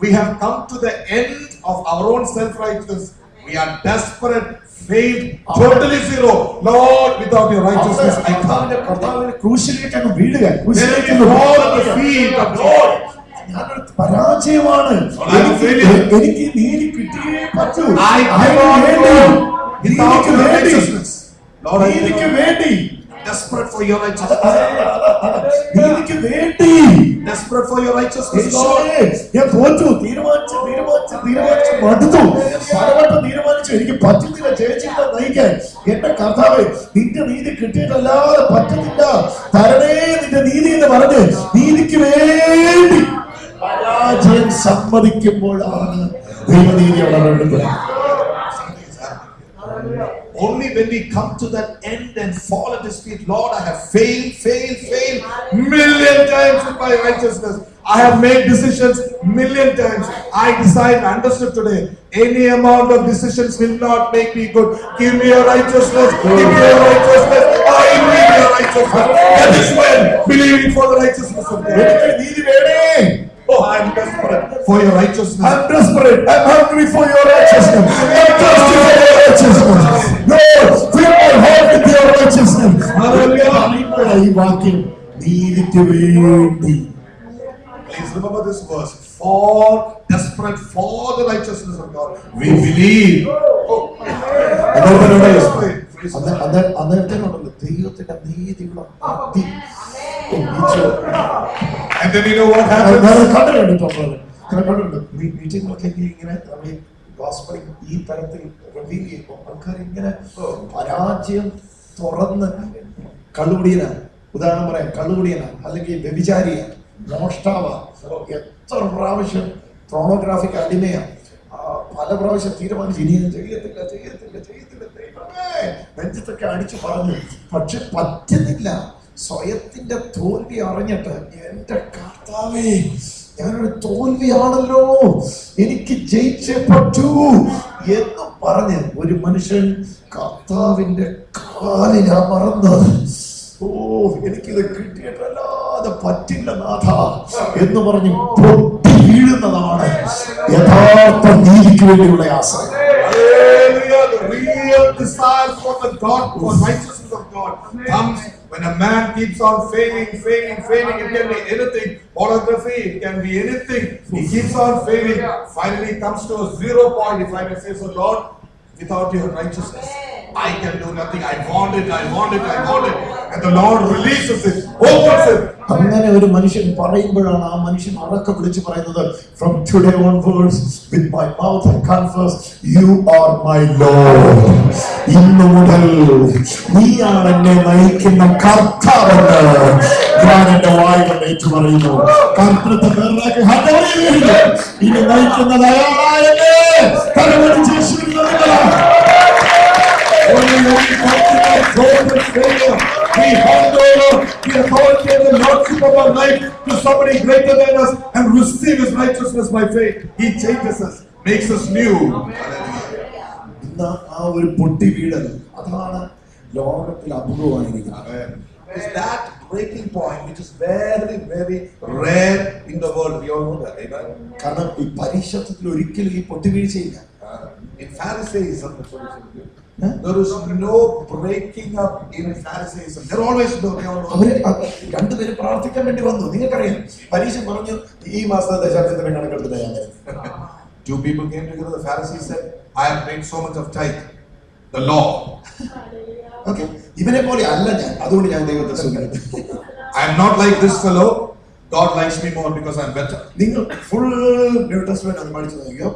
we have come to the end of our own self-righteousness. We are desperate, failed, totally zero. Lord, without your righteousness, I can't. കർത്താവിന്റെ ക്രൂശിലേക്ക് വീഴുക. ഞാനൊരു പരാജയമാണ്. എനിക്ക് നീതി കിട്ടിയേ പറ്റൂ. നീതിക്ക് വേണ്ടി desperate for your righteousness. നീതിക്ക് വേണ്ടി desperate for your righteousness. ഞാൻ തോറ്റു, തീരുമാനിച്ചു മടുത്തു, പലവട്ടം തീരുമാനിച്ചു, എനിക്ക് പറ്റുന്നില്ല ചേച്ചിയുടെ നയിക്കാൻ. എന്റെ കർത്താവ്, നിന്റെ നീതി കിട്ടിയിട്ടല്ലാതെ പറ്റുന്നില്ല, തരണേ നിന്റെ നീതി എന്ന് പറഞ്ഞ് നീതിക്ക് വേണ്ടി പരാജയം സമ്മതിക്കുമ്പോഴാണ് ദൈവനീതി അവിടെ വേണ്ടത്. Only when we come to that end and fall at His feet, Lord, I have failed million times with my righteousness. I have made decisions million times. I decide, understood today, any amount of decisions will not make me good. Give me your righteousness. Give me your righteousness. I need your righteousness. That is when believing for the righteousness of God. Oh, I am desperate for your righteousness. I am desperate. I am hungry for your righteousness. I am thirsty for your righteousness. Lord, fill my heart with your righteousness. Hallelujah. ഈ വാക്യം നീതിക്ക് വേണ്ടി. Please remember this verse. For desperate for the righteousness of God, we believe. അന്നേരത്തിനുണ്ടല്ലോ ദൈവത്തിന്റെ നീതിയുള്ള ഭക്തി. And then you know what happens? കണ്ടിട്ടുണ്ട് മീറ്റിംഗൊക്കെ ഇങ്ങനെ gospel ഈ തരത്തിൽ റിവീൽ ചെയ്യുമ്പോൾ ആൾക്കാർ ഇങ്ങനെ പരാജയം തുറന്ന് കള്ളുകുടിയനാണ്, ഉദാഹരണം പറയാം, കള്ളുകുടിയനാണ്, അല്ലെങ്കിൽ വ്യഭിചാരിയാണ്, മോഷ്ടാവാ, എത്ര പ്രാവശ്യം പ്രോണോഗ്രാഫിക്ക് അടിമയാണ്, പല പ്രാവശ്യം തീരുമാനിച്ചു ഇനി ചെയ്യത്തില്ല നെഞ്ചത്തൊക്കെ അടിച്ചു പറഞ്ഞു, പക്ഷെ പറ്റുന്നില്ല. സ്വയത്തിന്റെ തോൽവി അറിഞ്ഞിട്ട് എന്റെ കർത്താവേ, ഞാനൊരു തോൽവിയാണല്ലോ, എനിക്ക് ജയിച്ചേ പറ്റൂ എന്ന് പറഞ്ഞ് ഒരു മനുഷ്യൻ കർത്താവിന്റെ കാലിലാ മറന്ന്, ഓ എനിക്കിത് കിട്ടിയിട്ടല്ലാതെ പറ്റില്ല നാഥ എന്ന് പറഞ്ഞ് പൊട്ടി വീഴുന്നതാണ് യഥാർത്ഥ നീതിക്ക് വേണ്ടിയുള്ള ആശ്രയം. The real desire for the God, for righteousness of God comes when a man keeps on failing. It can be anything. Pornography, it can be anything. He keeps on failing. Finally comes to a 0 point, if I may say so. Lord, without your righteousness, I can do nothing. I want it. And the Lord releases it, opens it. അങ്ങനെ ഒരു മനുഷ്യൻ പറയുമ്പോഴാണ് ആ മനുഷ്യൻ ഉറക്കെ വിളിച്ച് പറയുന്നത്, from today onwards with my mouth I confess you are my Lord. ഇന്നു മുതൽ നീയാണ് എന്നെ നയിക്കുന്ന കർത്താവെന്ന് ഞാൻ എന്റെ വായ കൊണ്ട് ഏറ്റു പറയുന്നു. ഇനി നയിക്കുന്നത് അയാളായെന്നെ കരമടിച്ച് We hand over the authority and the lordship of our life to somebody greater than us and receive His righteousness by faith. He changes us, makes us new. എന്ന ആ ഒരു പൊട്ടി വീടൽ അതാണ് ലോകത്തിൽ അപൂർവമായിരിക്കുന്നത്. Is that breaking point which is very, very rare in the world. We all know that, amen? കാരണം ഈ പരിശുദ്ധത്തിൽ ഒരിക്കലും ഈ പൊട്ടിവീഴ്ചയില്ല. In Pharisaism, there is no breaking up in Pharisaism. There always no. അവര് രണ്ടുപേരും പ്രാർത്ഥിക്കാൻ വേണ്ടി വന്നു. നിങ്ങൾക്കറിയാം, പരീക്ഷ പറഞ്ഞു ഈ മാസത്തെ ദശാംശത്തിന് കണക്കെടുത്തിട്ട് ഞാൻ വരുന്നത്. Two people came together. The Pharisees said, "I have paid so much of tithe." The law. Okay, ഇവനെ പോലെ അല്ല ഞാൻ, അതുകൊണ്ട് ഞാൻ ദൈവത്തെ സ്തുതിക്കുന്നു. I am not like this fellow. God likes me more because I am better. നിങ്ങൾ full new testament അത് പഠിച്ചു നോക്കിയോ.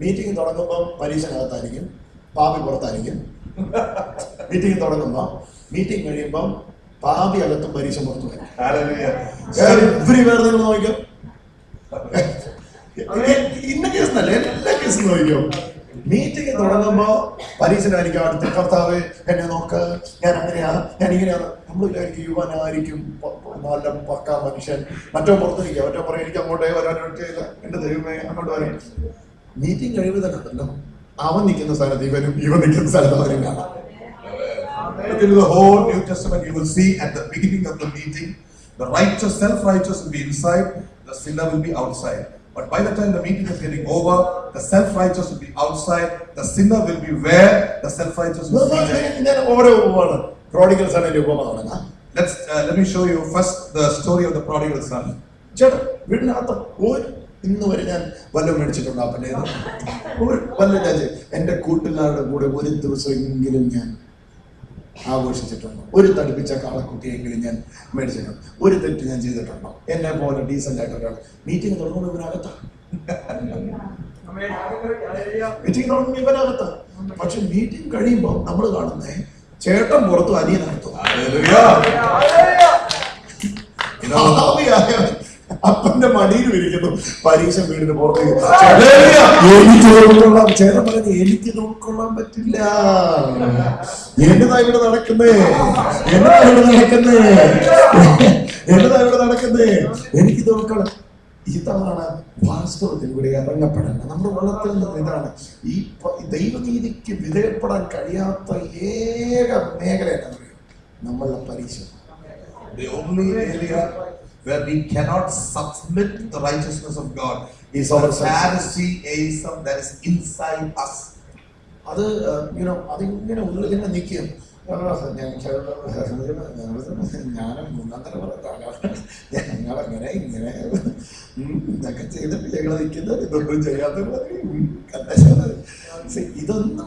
മീറ്റിംഗ് തുടങ്ങുമ്പോൾ പരീക്ഷനകത്തായിരിക്കും, പാപി പുറത്തായിരിക്കും. മീറ്റിംഗ് തുടങ്ങുമ്പോൾ, മീറ്റിംഗ് കഴിയുമ്പോൾ പാപി അകത്തും പരീക്ഷ പുറത്തു വരും. എവരിവേർ നിങ്ങൾ നോക്കിയോ. ഇന്ന കേസിനല്ല, എല്ലാ കേസും നോക്കിയോ. മീറ്റിംഗ് തുടങ്ങുമ്പോ പരീക്ഷനായിരിക്കും അടുത്ത കർത്താവ് എന്നെ നോക്ക്, ഞാൻ അങ്ങനെയാ, ഞാൻ ഇങ്ങനെയാണ്. നമ്മൾ വിചാരിക്കും യുവാനായിരിക്കും, നല്ല പക്കാ മനുഷ്യൻ. മറ്റോ പുറത്ത് നിൽക്കുക, മറ്റോ പറയും എനിക്ക് അങ്ങോട്ടേ വരാൻ പറ്റില്ല, എന്റെ ദൈവമേ അങ്ങോട്ട് വരാൻ. മീറ്റിംഗ് കഴിയുമ്പോൾ തന്നെ ഉണ്ടല്ലോ, അവൻ നിൽക്കുന്ന സ്ഥലത്ത് ഇവനും, ഇവൻ നിൽക്കുന്ന സ്ഥലത്ത് അവനും കാണാം. Look into the whole New Testament, you will see at the beginning of the meeting, the righteous, self-righteous will be inside, the sinner will be outside. But by the time the meeting is getting over, the self-righteous will be outside, the sinner will be where? The self-righteous will be there. ഞാൻ ഓരോ ഉപമാണ് prodigal സണ്ണിന്റെ ഉപമാണ്. Let me show you first the story of the prodigal son. ചേട്ടാ, വീടിനകത്ത് ഇന്ന് വരെ ഞാൻ വല്ലതും മേടിച്ചിട്ടുണ്ടോ? അപ്പൻ്റെ വല്ലതും ഞാൻ എൻ്റെ കൂട്ടുകാരുടെ കൂടെ ഒരു ദിവസമെങ്കിലും ഞാൻ ആഘോഷിച്ചിട്ടുണ്ടോ? ഒരു തടിപ്പിച്ച കാളക്കുട്ടിയെങ്കിലും ഞാൻ മേടിച്ചിട്ടുണ്ടോ? ഒരു തെറ്റ് ഞാൻ ചെയ്തിട്ടുണ്ടോ? എന്നെ പോലെ ഡീസൻ്റ് ആയിട്ട് ഒരാൾ മീറ്റിംഗ് തുടങ്ങുമ്പോൾ ഇവനകത്താണ്. മീറ്റിംഗ് തുടങ്ങുമ്പോൾ ഇവനകത്താണ്. പക്ഷെ മീറ്റിംഗ് കഴിയുമ്പോൾ നമ്മൾ കാണുന്നേ ചേട്ടൻ പുറത്തും അനിയനകത്തും. അപ്പന്റെ മടിയിൽ ഇരിക്കുന്നു, പരീക്ഷ വീടിന് പുറത്തേക്ക്. എനിക്ക് ഉൾക്കൊള്ളാൻ, ചേട്ടൻ പറഞ്ഞ് എനിക്ക് ഉൾക്കൊള്ളാൻ പറ്റില്ല. എന്നതാ ഇവിടെ നടക്കുന്നേ, എന്നതാ ഇവിടെ നടക്കുന്നേ, എന്നതാ ഇവിടെ നടക്കുന്നേ, എനിക്കിത് ഉൾക്കൊള്ളാം. ഇതാണ് വാസ്തവത്തിൽ ഇവിടെ ഇറങ്ങപ്പെടേണ്ട. നമ്മുടെ വെള്ളത്തിൽ നിന്ന് ഇതാണ് ഈ ദൈവനീതിക്ക് വിധേയപ്പെടാൻ കഴിയാത്ത ഏക മേഖല എന്നറിയാം, നമ്മളുടെ പരീക്ഷ. The only area where we cannot submit the righteousness of God is our Phariseeism that is inside us. അത് അതിങ്ങനെ ഉള്ളിൽ തന്നെ നിൽക്കും. ഞാനും മൂന്നാം തലമുറ ഞങ്ങളങ്ങനെ ഇങ്ങനെ ഇതൊക്കെ ചെയ്തിട്ട് ഞങ്ങൾ നിൽക്കുന്നത്, ഇതൊന്നും ചെയ്യാത്ത ഇതൊന്നും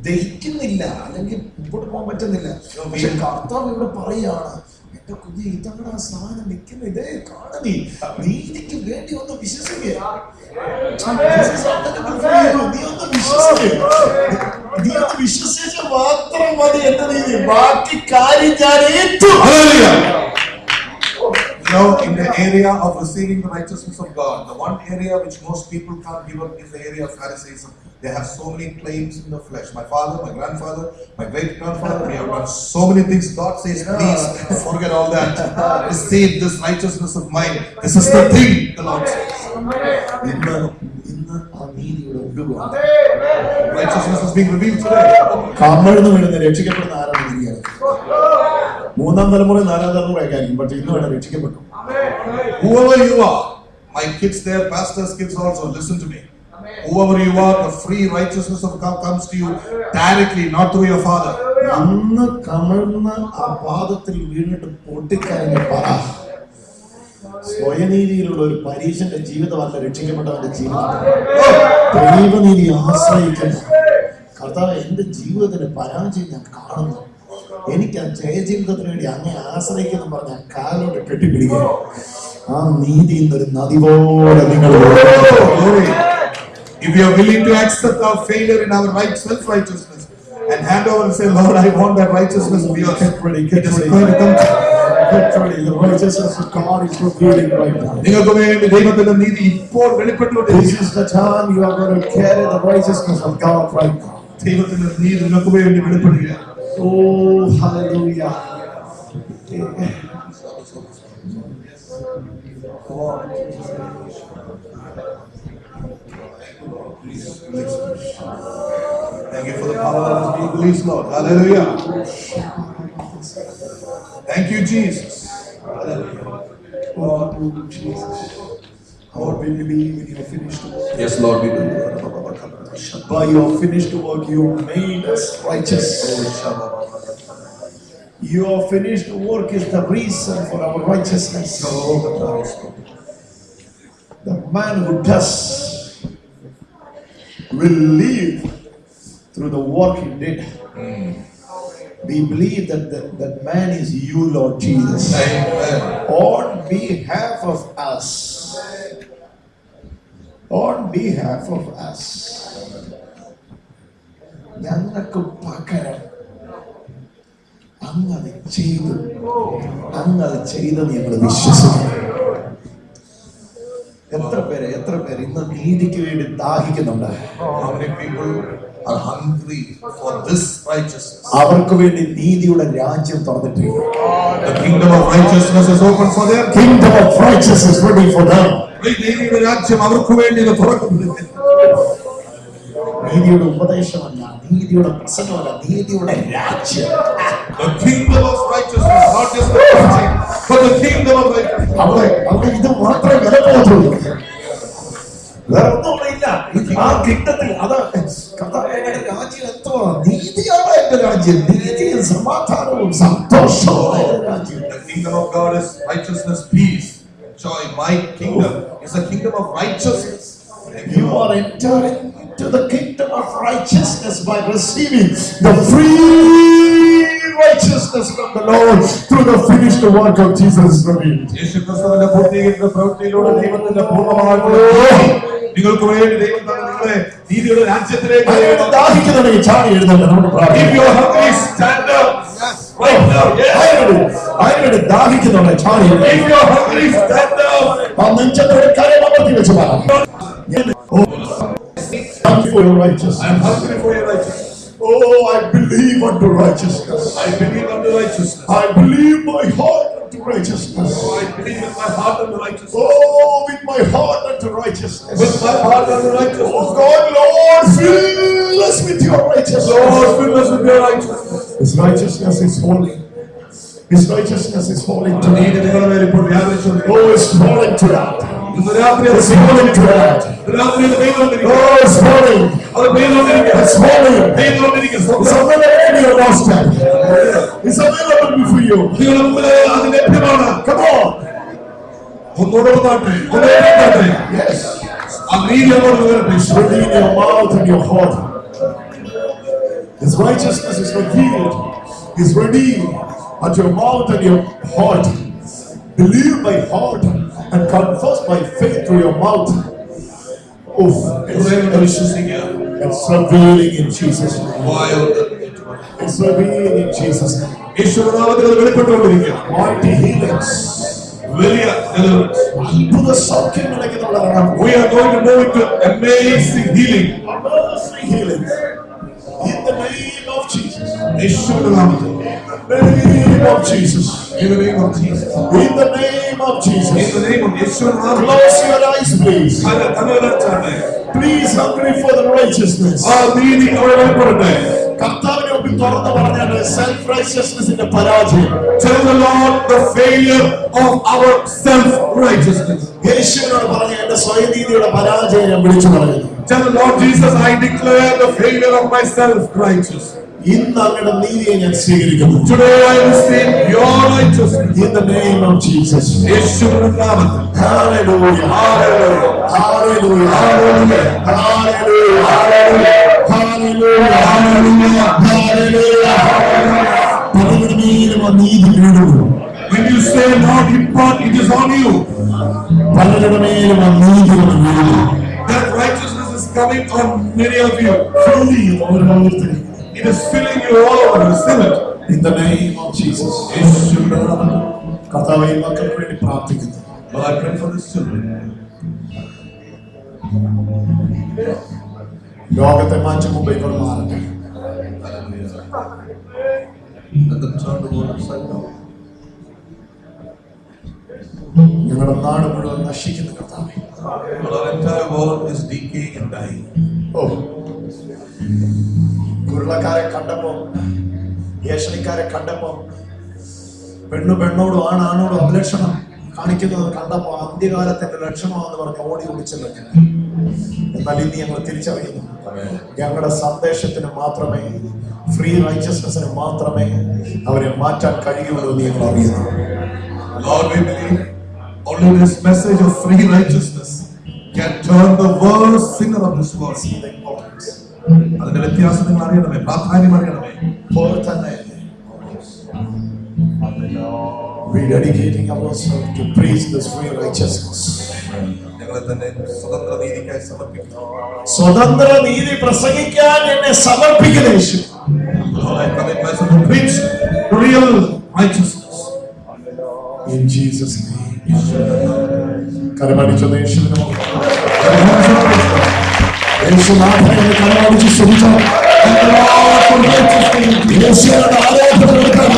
ദഹിക്കുന്നില്ല, അല്ലെങ്കിൽ മുമ്പോട്ട് പോകാൻ പറ്റുന്നില്ല. പക്ഷെ കർത്താവ് ഇവിടെ പറയുകയാണ്, എന്റെ കുഞ്ഞ് ഇതങ്ങനെ ആ സാധനം നിൽക്കുന്ന ഇതേ കാണുക, നീതിക്ക് വേണ്ടി ഒന്ന് വിശ്വസിക്കുക, നീ ഒന്ന് വിശ്വസിച്ച മാത്രം മതി എന്റെ നീതി, ബാക്കി കാര്യം ഞാൻ ഏറ്റു. Now, in the area of receiving the righteousness of God, the one area which most people can't give up is the area of Pharisaism. They have so many claims in the flesh. My father, my grandfather, my great-grandfather, we have done so many things. God says, please forget all that. Receive this righteousness of mine. This is the thing, the Lord says. Righteousness is being revealed today. കമഴ്ന്നു വീഴുന്ന രക്ഷിക്കപ്പെടുന്ന ആരാണ് തിരികെ? മൂന്നാം തലമുറ നാലാം തലമുറയൊക്കെ ആയിരിക്കും, പക്ഷെ ഇന്ന് വേണം രക്ഷിക്കപ്പെട്ടു. Whoever you are, my kids there, pastors' kids also, listen to me. Whoever you are, the free righteousness of God comes to you directly, not through your father. അന്ന് കമഴ്ന്ന ആ പാദത്തിൽ വീണിട്ട് പൊട്ടിക്കരഞ്ഞ പറ, സ്വയനീതിയിലുള്ള ഒരു പരീക്ഷന്റെ ജീവിതമല്ല രക്ഷിക്കപ്പെട്ടവന്റെ ജീവിതം. ദൈവനീതി ആശ്രയിക്കുന്ന കർത്താവ്, എന്റെ ജീവിതത്തിന്റെ പരാജയം ഞാൻ കാണുന്നു, എനിക്ക് ആ ജയജീവിതത്തിന് വേണ്ടി അങ്ങേ ആശ്രയിക്കുന്നു പറഞ്ഞ കാലോട്ട് കെട്ടിപ്പിടിക്കുക. ആ നീതി ഇന്നൊരു നദി പോലെ നിങ്ങൾ. If we are willing to accept our failure in our right self-righteousness and hand over and say, Lord, I want that righteousness of yours, get ready, it is going to come to get ready. The righteousness of God is revealing right now. നിങ്ങൾക്ക് വേണ്ടി ദൈവത്തിന്റെ നീതി ഇപ്പോൾ വെളിപ്പെട്ടുകൊണ്ടിരിക്കുന്നു. This is the time you are going to carry the righteousness of God right now. ദൈവത്തിന്റെ നീതി നിങ്ങൾക്ക് വേണ്ടി വെളിപ്പെടുകയാണ്. Oh, hallelujah. Thank you for the power that is being released, Lord. Hallelujah. Thank you, Jesus. Oh, Jesus. Lord, we believe in your finished work. Yes, Lord, we do. By your finished work, you made us righteous. Your finished work is the reason for our righteousness. The man who does will live through the work he did. We believe that man is you, Lord Jesus. Amen. On behalf of us. On behalf of us. ഞങ്ങൾക്ക് പകരം അങ്ങത് ചെയ്തെന്ന് ഞങ്ങൾ വിശ്വസിക്കുന്നു. എത്ര പേര് ഇന്ന് നീതിക്ക് വേണ്ടി ദാഹിക്കുന്നുണ്ട്? How many people are hungry for this righteousness? അവർക്ക് വേണ്ടി നീതിയുടെ രാജ്യം തുറന്നിട്ടിരിക്കുന്നു. The kingdom of righteousness is open for them. Kingdom of righteousness is ready for them. നീതിയുടെ രാജ്യം അവർക്ക് വേണ്ടി തുറക്കുന്നു. നീതിയുടെ ഉപദേശമല്ല, നീതിയുടെ പ്രസംഗമല്ല, നീതിയുടെ രാജ്യം. The kingdom of righteousness, not just the preaching, but the kingdom of righteousness. അവിടെ ഇത് മാത്രമേ വിലപ്പോത്തുള്ളൂ. വേറെ ഒന്നുമില്ല. ആ കിട്ടത്തിൽ അത് കർത്താവിന്റെ രാജ്യം എത്തുക. നീതിയാണ് എന്റെ രാജ്യം. നീതിയും സമാധാനവും സന്തോഷവും രാജ്യം. The kingdom of God is righteousness, peace, joy. My kingdom is a kingdom of righteousness. You are entering into the kingdom of righteousness by receiving the free righteousness from the Lord through the finished work of Jesus revealed. യേശുക്രിസ്തുവിന്റെ പൂർത്തീകരിക്കുന്ന പ്രവൃത്തിയിലൂടെ ദൈവത്തിന്റെ പൂർണ്ണമായ നിങ്ങൾക്ക് വേണ്ടി ദൈവം നിങ്ങളെ നീതിയുടെ രാജ്യത്തിലേക്ക് ദാഹിക്കുന്നവരെ ചാടി എഴുന്നേൽക്കാം. നമുക്ക് പ്രാർത്ഥിക്കാം. If you are hungry, stand up. Right now. അതിനുവേണ്ടി ദാഹിക്കുന്നവരെ ചാടി എഴുന്നേൽക്കാം. If you are hungry, stand up. ആ നെഞ്ചത്തോടെ കരം അമർത്തി വെച്ച് പറയാം. Thank you for your righteousness. I am hungry for your righteousness. Oh, I believe unto righteousness. I believe unto righteousness. I believe my heart unto righteousness. Oh, I believe with my heart unto righteousness. Oh, with my heart unto righteousness. With my heart unto righteousness. Oh God, Lord, fill us with your righteousness. Lord, fill us with your righteousness. His righteousness is holy. His righteousness is falling to നീതി നിങ്ങളുടെ മേൽ ഇപ്പോൾ വ്യാപരിച്ചുകൊണ്ടിരിക്കുന്നു. Oh, it's falling to that. ഇന്ന് രാത്രി അത് It's falling to that. രാത്രിയിൽ പെയ്തുകൊണ്ടിരിക്കുന്നു. Oh, it's falling. അത് പെയ്തുകൊണ്ടിരിക്കുന്നു. It's falling. പെയ്തുകൊണ്ടിരിക്കുന്നു. It's available in your doorstep. It's available before you. നിങ്ങളുടെ മുമ്പിൽ അത് ലഭ്യമാണ്. Come on. ഒന്നുകൂടെ വന്നാട്ടെ. ഒന്നുകൂടെ Yes. ആ നീതി അങ്ങോട്ട് വരട്ടെ. It's ready in your mouth and your heart. His righteousness is revealed. It's ready at your mouth and your heart. Believe by heart and confess by faith through your mouth. വിശ്വസിക്കുക. It's revealing in Jesus' name. വായുണ്ട്. It's revealing in Jesus' name. യേശുനാമത്തിൽ അത് വെളിപ്പെട്ടുകൊണ്ടിരിക്കുക. Mighty healings. വലിയ deliverance. അത്ഭുത സൗഖ്യങ്ങളിലേക്കുള്ളതാണ്. We are going to move into amazing healing. Amazing healings. In the name of Jesus. യേശുവിന്റെ നാമത്തിൽ. Name of Jesus. In the name of Jesus. In the name of Jesus. In the name of യേശുവിന്റെ നാമത്തിൽ. Close your eyes, please. കണ്ണുകളടച്ചാട്ടെ. Please hungry for the righteousness. ആ നീതി അവിടെ വെളിപ്പെടട്ടെ. കർത്താവിനെ ഒപ്പം തുറന്നു പറഞ്ഞാൽ സെൽഫ് റൈച്ചസ്നെസിന്റെ പരാജയം. Tell the Lord the failure of our self-righteousness. യേശുവിനോട് പറഞ്ഞ എന്റെ സ്വയനീതിയുടെ പരാജയം ഞാൻ വിളിച്ചു പറയുന്നു. Tell the Lord Jesus, I declare the failure of my self-righteousness. ഇന്ന് അങ്ങയുടെ നീതിയെ ഞാൻ സ്വീകരിക്കുന്നു. Today I receive your righteousness. In the name of Jesus. യേശുവിന്റെ നാമത്തിൽ. Hallelujah. Hallelujah. Hallelujah. Hallelujah. Hallelujah. Hallelujah. Hallelujah. Hallelujah. പലരുടെയും നീതി വീഴുന്നു. When you say Lord, depart, it is on you. പലരുടെയും നീതി വീഴുന്നു. That righteousness is coming on many of you. ഓരോരുത്തരും. It is filling you all over. Receive it. In the name of Jesus. യേശുവിന്റെ നാമത്തിൽ. കർത്താവേ മക്കൾക്ക് വേണ്ടി പ്രാർത്ഥിക്കുന്നു. Lord, I pray for these children. ലോകത്തെ മാറ്റി മുമ്പേക്കൊണ്ട് മാറട്ടെ. Let them turn the world upside down. ഞങ്ങളുടെ നാട് മുഴുവൻ നശിക്കുന്ന കർത്താവേ. Our entire world is decaying and dying. Oh. ഉരുളക്കാരെ കണ്ടപ്പോ, ഏഷണിക്കാരെ കണ്ടപ്പോ, പെണ്ണോടും ആണാണോടും അഭിലക്ഷണം കാണിക്കുന്നത് കണ്ടപ്പോ അന്ത്യകാലത്തിന്റെ ലക്ഷണമെന്ന് പറഞ്ഞ് ഓടി ഓടിച്ചല്ലോ. എന്നാൽ ഇന്ന് ഞങ്ങൾ തിരിച്ചറിയുന്നു, ഞങ്ങളുടെ സന്ദേശത്തിന് മാത്രമേ, ഫ്രീ റൈച്ചസ്നെസ്സിന് മാത്രമേ അവരെ മാറ്റാൻ കഴിയുള്ളൂ എന്ന് ഞങ്ങൾ അറിയുന്നു. Lord, we believe only this message of free righteousness can turn the worst sinner of this world. അതിന്റെ വ്യത്യാസം നിങ്ങൾ അറിയണമേ, പ്രാധാന്യം അറിയണമേ. ഇപ്പോൾ തന്നെ we dedicating ourselves to preach this free righteousness. ഞങ്ങളെ തന്നെ സ്വതന്ത്ര നീതിക്കായി സമർപ്പിക്കുന്നു. സ്വതന്ത്ര നീതി പ്രസംഗിക്കാൻ എന്നെ സമർപ്പിക്കുന്ന യേശു. Lord, I commit myself to preach real righteousness. In Jesus' name. കരമടിച്ച യേശുവിനെ യേശുനാഥനെ കരമടിച്ച് സ്തുതിച്ചോ. യേശുവിന്റെ ആരാധന കൊടുക്കാൻ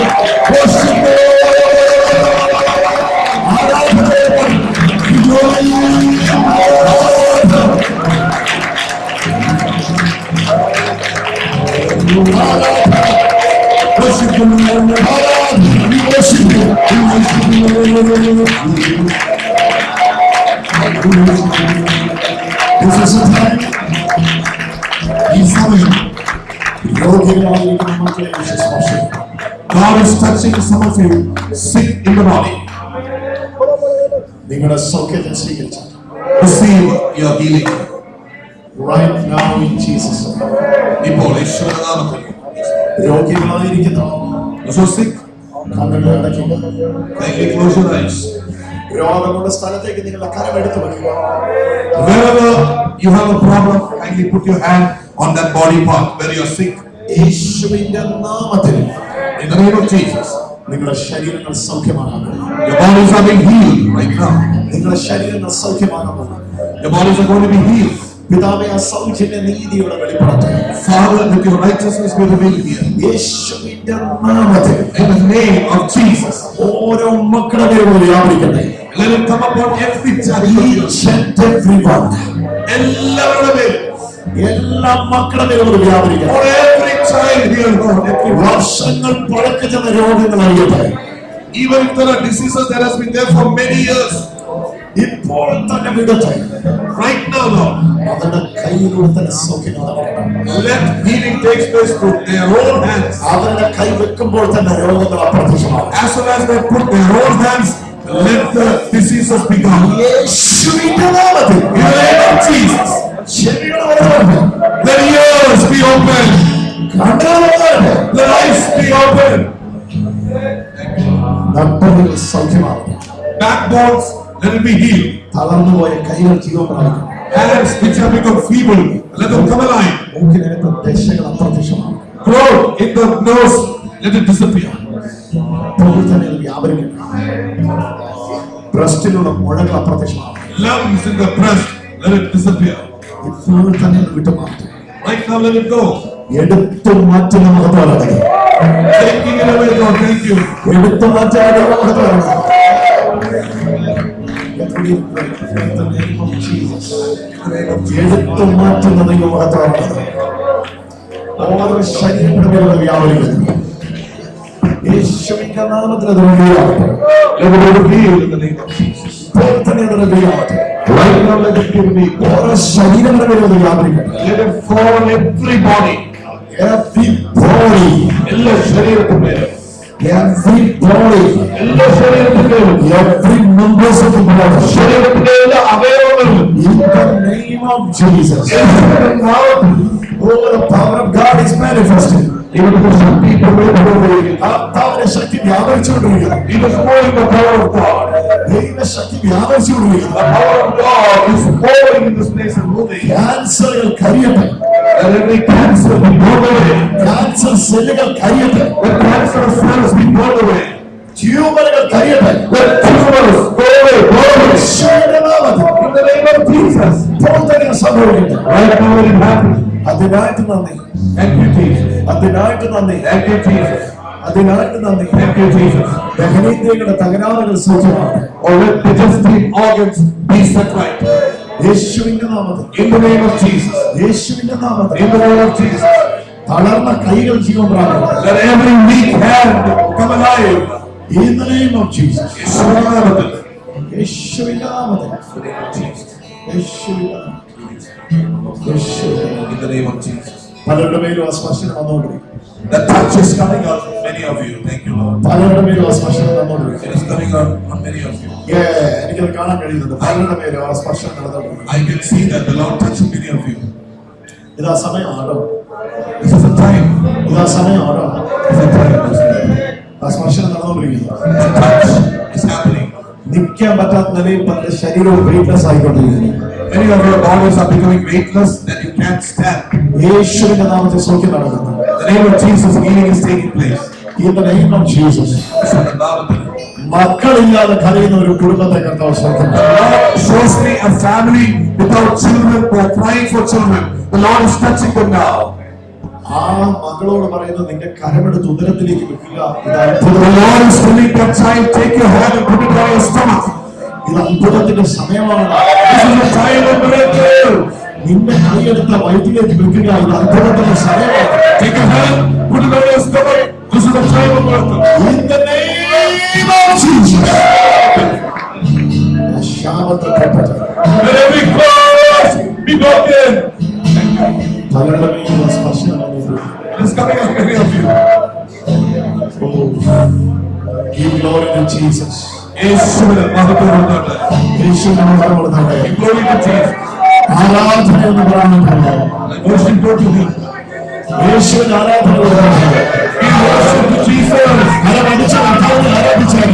God is touching some of you sick in the body. നിങ്ങളുടെ സൗഖ്യത്തെ സ്വീകരിച്ചു. Receive your healing Right now in Jesus' name. ഇപ്പോൾ യേശുവിന്റെ നാമത്തിൽ. രോഗികളായിരിക്കുന്നു, So sick, കണ്ണുകൾ അടയ്ക്കുക. kindly close your eyes. രോഗമുള്ള സ്ഥലത്തേക്ക് നിങ്ങളുടെ കരം എടുത്തു വയ്ക്കുക. Wherever you have a problem, kindly put your hand on that body part where you are sick. യേശുവിന്റെ നാമത്തിൽ In the name of Jesus, നിങ്ങളുടെ ശരീരങ്ങൾ സൗഖ്യമാകണം. your bodies are being healed right now. നിങ്ങളുടെ ശരീരങ്ങൾ സൗഖ്യമാകണം. Your bodies are going to be healed. പിതാവേ, ആ സൗഖ്യത്തിന്റെ നീതിയുടെ വെളിപ്പെടട്ടെ. Father, let your righteousness be revealed here. യേശുവിന്റെ നാമത്തിൽ In the name of Jesus, ഓരോ മക്കളുടെ മേൽ വ്യാപരിക്കട്ടെ. let it come upon every child. Each and everyone. എല്ലാവരുടെ മേലും, എല്ലാ മക്കളുടെ മേലും വ്യാപരിക്കട്ടെ. for every child here, Lord, every one. വർഷങ്ങൾ പഴക്കച്ചെന്ന രോഗങ്ങൾ അറിയട്ടെ. Even if there are diseases that has been there for many years, ഇപ്പോൾ തന്നെ വിടട്ടെ. right now, Lord, അവരുടെ കൈയിലൂടെ തന്നെ സൗഖ്യം നടക്കട്ടെ. let healing take place through their own hands. അവരുടെ കൈ വെക്കുമ്പോൾ തന്നെ രോഗങ്ങൾ അപ്രത്യക്ഷമാകും. As soon as they put their own hands, let the diseases be gone. യേശുവിന്റെ നാമത്തിൽ In the name of Jesus, ചെവികൾ തുറക്കട്ടെ. let ears be open, കണ്ണുകൾ തുറക്കട്ടെ. let eyes be open, നട്ടലുകൾ സൗഖ്യമാകും. backbones, let it be healed. തളർന്നുപോയ കൈകൾ ജീവൻ പ്രാപിക്കും. Hands which have become feeble, let them come alive. മൂക്കിനകത്ത് ദശകൾ അപ്രത്യക്ഷമാകും. Growth in the nose, let it disappear. ഇപ്പോൾ തന്നെ വ്യാപരിക്കട്ടെ. ബ്രസ്റ്റിലുള്ള മുഴകൾ അപ്രത്യക്ഷമാകും. Lumps in the breast, let it disappear. ഇപ്പോൾ തന്നെ വിട്ടുമാറും. Right now, let it go. എടുത്തു മാറ്റുന്ന മഹത്വമാണ്. Taking it away, Lord, thank you. എടുത്തു മാറ്റാനുള്ള മഹത്വമാണ്. എടുത്തു മാറ്റുന്ന ദൈവമഹത്വമാണ്. ഓരോ ശരീരങ്ങളുടെ വ്യാപരിക്കുന്നു. യേശുവിന്റെ നാമത്തിൽ അത് വേണ്ടിയാവട്ടെ. Let it be healed in the name of Jesus. ഇപ്പോൾ തന്നെ അത് വേണ്ടിയാവട്ടെ. Right now, let it be healed. ഓരോ ശരീരങ്ങളുടെ മേലും അത് വ്യാപരിക്കട്ടെ. Let it fall on every body. Every body, എല്ലാ ശരീരത്തിന്മേലും, every body, എല്ലാ ശരീരത്തിന്മേലും, every members of the body. ശരീരത്തിന്റെ എല്ലാ അവയവങ്ങളിലും, In the name of Jesus. യേശുവിന്റെ നാമത്തിൽ, Oh, the power of God is manifested. ഇവിടുത്തെ ശക്തി പ്രവേശിക്കുകയും, കർത്താവിന്റെ ശക്തി വ്യാപരിച്ചുകൊണ്ടിരിക്കുന്നു. it is flowing the power of God. ദൈവശക്തി വ്യാപരിച്ചുകൊണ്ടിരിക്കുന്നു. The power of God is flowing in this place and moving. ക്യാൻസറുകൾ കരിയട്ടെ. Let every cancer be blown away. Cancer സെല്ലുകൾ കരിയട്ടെ. Let cancer cells be blown away. ട്യൂമറുകൾ കരിയട്ടെ. Let tumors go away, blow away. യേശുവിന്റെ നാമത്തിൽ In the name of Jesus. ഇപ്പോൾ തന്നെ സംഭവിക്കട്ടെ. Right now, let it happen. അതിനായിട്ട് നന്ദി. Thank you, Jesus. അതിനായിട്ട് നന്ദി. Thank you, Jesus. അതിനായിട്ട് നന്ദി. Thank you, Jesus. ദഹനേന്ദ്രിയങ്ങളുടെ തകരാറുകൾ സൗഖ്യമാണ്. Or let digestive organs be set right. യേശുവിന്റെ നാമത്തിൽ. In the name of Jesus. യേശുവിന്റെ നാമത്തിൽ. In the name of Jesus. തളർന്ന കൈകൾ ജീവൻ പ്രാപിക്കട്ടെ. Let every weak hand come alive. In the name of Jesus. യേശുവിന്റെ നാമത്തിൽ. യേശുവിന്റെ നാമത്തിൽ. യേശുവിന്റെ നാമത്തിൽ. In the name of Jesus. പലരുടെ മേലും ആ സ്പർശനം വന്നുകൊണ്ടിരിക്കും. The touch is coming out on many of you. Thank you, Lord. പലരുടെ മേലും ആ സ്പർശനം വന്നുകൊണ്ടിരിക്കും. It is coming out on many of you. എനിക്കത് കാണാൻ കഴിയുന്നുണ്ട്. പലരുടെ മേലും ആ സ്പർശനം നടന്നുകൊണ്ടിരിക്കും. I can see that the Lord touching many of you. ഇതാ സമയമാണോ? This is a time. ഇതാ സമയമാണോ? This is a time. ആ സ്പർശനം നടന്നുകൊണ്ടിരിക്കുന്നു. The touch is happening. നിൽക്കാൻ പറ്റാത്ത നിലയിൽ പല ശരീരവും weightless ആയിക്കൊണ്ടിരിക്കുന്നു. Many of your bodies are becoming weightless that you can't stand. യേശുവിന്റെ നാമത്തിൽ സൗഖ്യം നടക്കുന്നു. In the name of Jesus, healing is taking place. In the name of Jesus. യേശുവിന്റെ നാമത്തിൽ. മക്കളില്ലാതെ കരയുന്ന ഒരു കുടുംബത്തെ കർത്താവ് സൗഖ്യം The Lord shows me a family without children who are crying for children. The Lord is touching them now. ആ മകളോട് പറയുന്നത് നിന്റെ കരമെടുത്ത് ഉദരത്തിലേക്ക് വെക്കുക. The Lord is telling that child, take your hand and put it on your stomach. ഇത് അത്ഭുതത്തിന്റെ സമയമാണ്. This is the time of miracle. നിന്റെ കൈയെടുത്ത വയറ്റിലേക്ക് വെക്കുക. ഇത് അത്ഭുതത്തിന്റെ സമയമാണ്. Take your hand, put it on your stomach. This is the time of miracle. In the name of Jesus. ശാപത്തെ തൊട്ടിട്ട് Let every curse be broken. പലരുടെ മേലുള്ള സ്പർശനം വന്നു. It is coming on many of you. Give glory to Jesus. യേശുവിന്റെ മഹത്വം കൊടുക്കട്ടെ. യേശുവിന്റെ നാമത്തിൽ കൊടുക്കട്ടെ. Glory to Jesus. ആരാധന എന്ന് പറയുന്നത് Let worship go to Him. യേശുവിന് ആരാധന കൊടുക്കട്ടെ. Give worship to Jesus. കരമടിച്ച് കർത്താവിനെ ആരാധിച്ചാൽ